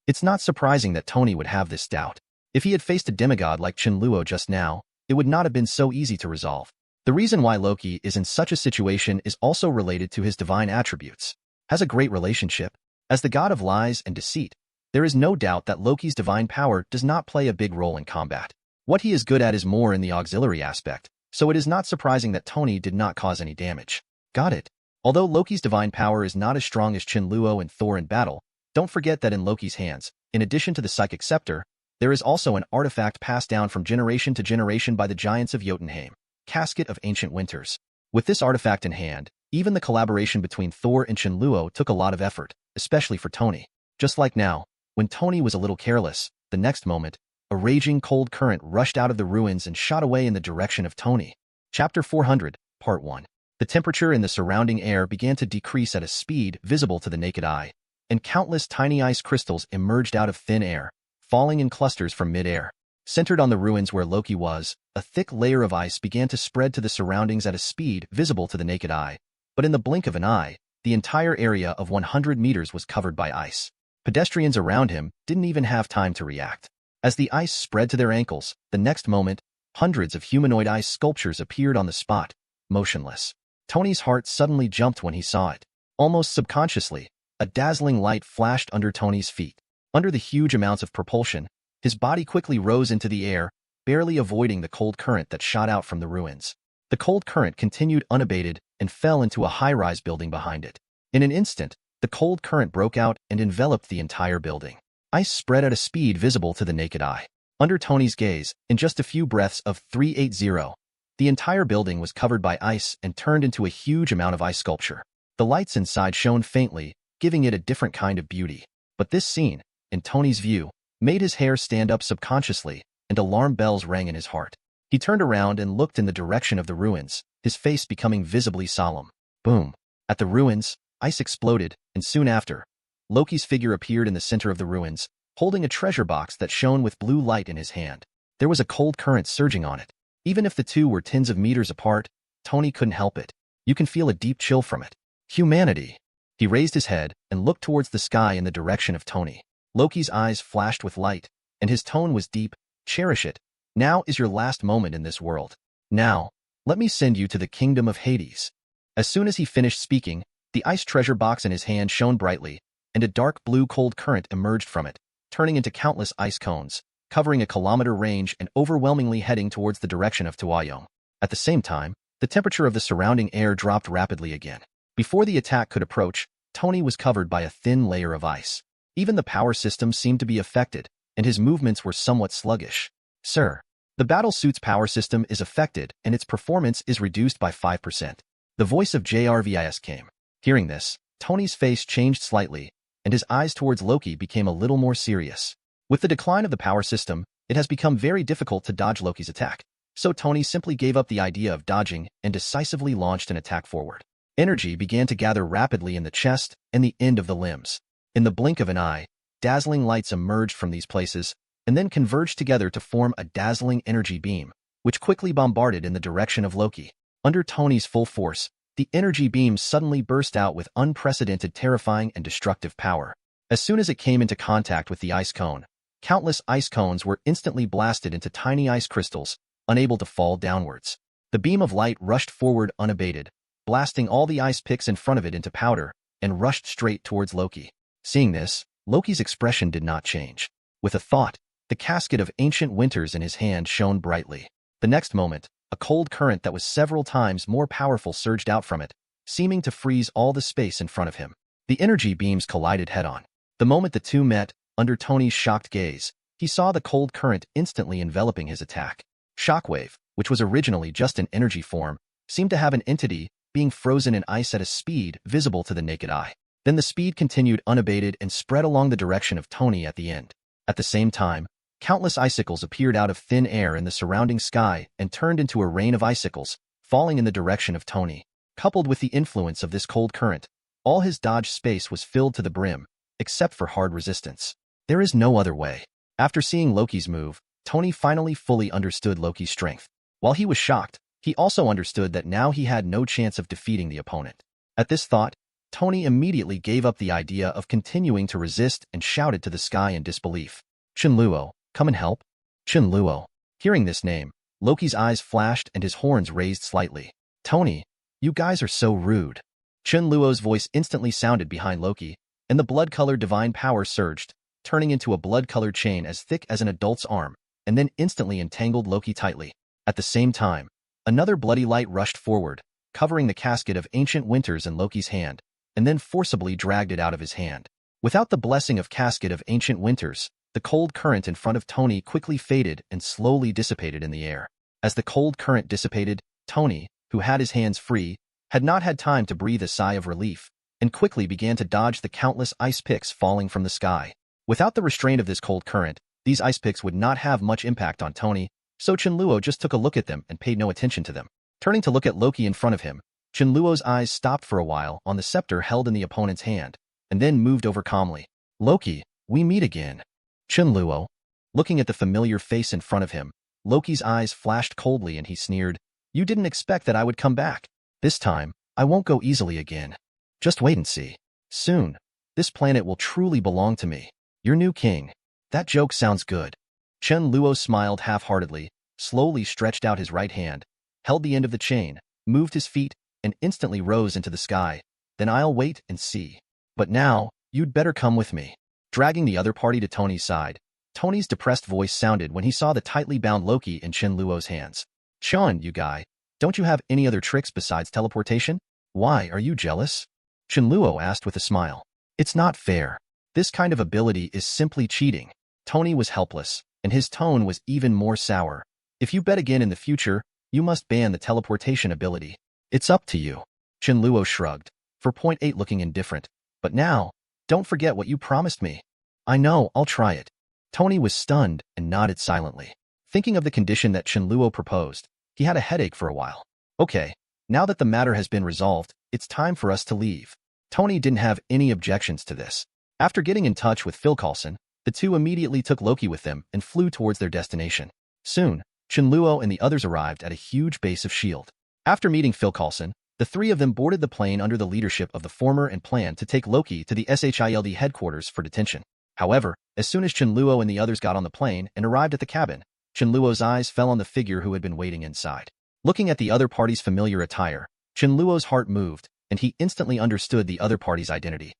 It's not surprising that Tony would have this doubt. If he had faced a demigod like Chen Luo just now, it would not have been so easy to resolve. The reason why Loki is in such a situation is also related to his divine attributes. Has a great relationship. As the god of lies and deceit, there is no doubt that Loki's divine power does not play a big role in combat. What he is good at is more in the auxiliary aspect, so it is not surprising that Tony did not cause any damage. Got it. Although Loki's divine power is not as strong as Chen Luo and Thor in battle, don't forget that in Loki's hands, in addition to the psychic scepter, there is also an artifact passed down from generation to generation by the giants of Jotunheim, Casket of Ancient Winters. With this artifact in hand, even the collaboration between Thor and Chen Luo took a lot of effort, especially for Tony. Just like now, when Tony was a little careless, the next moment, a raging cold current rushed out of the ruins and shot away in the direction of Tony. Chapter 400, Part 1. The temperature in the surrounding air began to decrease at a speed visible to the naked eye, and countless tiny ice crystals emerged out of thin air, falling in clusters from mid-air. Centered on the ruins where Loki was, a thick layer of ice began to spread to the surroundings at a speed visible to the naked eye, but in the blink of an eye, the entire area of 100 meters was covered by ice. Pedestrians around him didn't even have time to react. As the ice spread to their ankles, the next moment, hundreds of humanoid ice sculptures appeared on the spot, motionless. Tony's heart suddenly jumped when he saw it. Almost subconsciously, a dazzling light flashed under Tony's feet. Under the huge amounts of propulsion, his body quickly rose into the air, barely avoiding the cold current that shot out from the ruins. The cold current continued unabated and fell into a high-rise building behind it. In an instant, the cold current broke out and enveloped the entire building. Ice spread at a speed visible to the naked eye. Under Tony's gaze, in just a few breaths of 380, the entire building was covered by ice and turned into a huge amount of ice sculpture. The lights inside shone faintly, giving it a different kind of beauty. But this scene, in Tony's view, made his hair stand up subconsciously, and alarm bells rang in his heart. He turned around and looked in the direction of the ruins, his face becoming visibly solemn. Boom! At the ruins, ice exploded, and soon after, Loki's figure appeared in the center of the ruins, holding a treasure box that shone with blue light in his hand. There was a cold current surging on it. Even if the two were tens of meters apart, Tony couldn't help it. You can feel a deep chill from it. Humanity. He raised his head and looked towards the sky in the direction of Tony. Loki's eyes flashed with light, and his tone was deep. Cherish it. Now is your last moment in this world. Now, let me send you to the kingdom of Hades. As soon as he finished speaking, the ice treasure box in his hand shone brightly, and a dark blue cold current emerged from it, turning into countless ice cones, covering a kilometer range and overwhelmingly heading towards the direction of Tuayong. At the same time, the temperature of the surrounding air dropped rapidly again. Before the attack could approach, Tony was covered by a thin layer of ice. Even the power system seemed to be affected, and his movements were somewhat sluggish. Sir, the battle suit's power system is affected and its performance is reduced by 5%. The voice of JRVIS came. Hearing this, Tony's face changed slightly, and his eyes towards Loki became a little more serious. With the decline of the power system, it has become very difficult to dodge Loki's attack, so Tony simply gave up the idea of dodging and decisively launched an attack forward. Energy began to gather rapidly in the chest and the end of the limbs. In the blink of an eye, dazzling lights emerged from these places, and then converged together to form a dazzling energy beam, which quickly bombarded in the direction of Loki. Under Tony's full force, the energy beam suddenly burst out with unprecedented terrifying and destructive power. As soon as it came into contact with the ice cone, countless ice cones were instantly blasted into tiny ice crystals, unable to fall downwards. The beam of light rushed forward unabated, blasting all the ice picks in front of it into powder, and rushed straight towards Loki. Seeing this, Loki's expression did not change. With a thought, the casket of ancient winters in his hand shone brightly. The next moment, a cold current that was several times more powerful surged out from it, seeming to freeze all the space in front of him. The energy beams collided head-on. The moment the two met, under Tony's shocked gaze, he saw the cold current instantly enveloping his attack. Shockwave, which was originally just an energy form, seemed to have an entity, being frozen in ice at a speed visible to the naked eye. Then the speed continued unabated and spread along the direction of Tony at the end. At the same time, countless icicles appeared out of thin air in the surrounding sky and turned into a rain of icicles, falling in the direction of Tony. Coupled with the influence of this cold current, all his dodge space was filled to the brim, except for hard resistance. There is no other way. After seeing Loki's move, Tony finally fully understood Loki's strength. While he was shocked, he also understood that now he had no chance of defeating the opponent. At this thought, Tony immediately gave up the idea of continuing to resist and shouted to the sky in disbelief. Chen Luo, come and help. Chen Luo. Hearing this name, Loki's eyes flashed and his horns raised slightly. Tony, you guys are so rude. Chen Luo's voice instantly sounded behind Loki, and the blood-colored divine power surged, turning into a blood-colored chain as thick as an adult's arm, and then instantly entangled Loki tightly. At the same time, another bloody light rushed forward, covering the casket of ancient winters in Loki's hand, and then forcibly dragged it out of his hand. Without the blessing of casket of ancient winters, the cold current in front of Tony quickly faded and slowly dissipated in the air. As the cold current dissipated, Tony, who had his hands free, had not had time to breathe a sigh of relief, and quickly began to dodge the countless ice picks falling from the sky. Without the restraint of this cold current, these ice picks would not have much impact on Tony, so Chen Luo just took a look at them and paid no attention to them. Turning to look at Loki in front of him, Chen Luo's eyes stopped for a while on the scepter held in the opponent's hand, and then moved over calmly. Loki, we meet again. Chen Luo. Looking at the familiar face in front of him, Loki's eyes flashed coldly and he sneered, you didn't expect that I would come back. This time, I won't go easily again. Just wait and see. Soon, this planet will truly belong to me. Your new king. That joke sounds good. Chen Luo smiled half-heartedly, slowly stretched out his right hand, held the end of the chain, moved his feet, and instantly rose into the sky. Then I'll wait and see. But now, you'd better come with me. Dragging the other party to Tony's side, Tony's depressed voice sounded when he saw the tightly bound Loki in Chen Luo's hands. Chen, you guy, don't you have any other tricks besides teleportation? Why, are you jealous? Chen Luo asked with a smile. It's not fair. This kind of ability is simply cheating. Tony was helpless, and his tone was even more sour. If you bet again in the future, you must ban the teleportation ability. It's up to you. Chen Luo shrugged, for point 8 looking indifferent. But now, don't forget what you promised me. I know, I'll try it. Tony was stunned and nodded silently. Thinking of the condition that Chen Luo proposed, he had a headache for a while. Okay, now that the matter has been resolved, it's time for us to leave. Tony didn't have any objections to this. After getting in touch with Phil Coulson, the two immediately took Loki with them and flew towards their destination. Soon, Chen Luo and the others arrived at a huge base of S.H.I.E.L.D. After meeting Phil Coulson, The three of them boarded the plane under the leadership of the former and planned to take Loki to the SHIELD headquarters for detention. However, as soon as Chen Luo and the others got on the plane and arrived at the cabin, Chen Luo's eyes fell on the figure who had been waiting inside. Looking at the other party's familiar attire, Chen Luo's heart moved, and he instantly understood the other party's identity.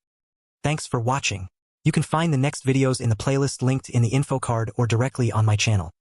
Thanks for watching. You can find the next videos in the playlist linked in the info card or directly on my channel.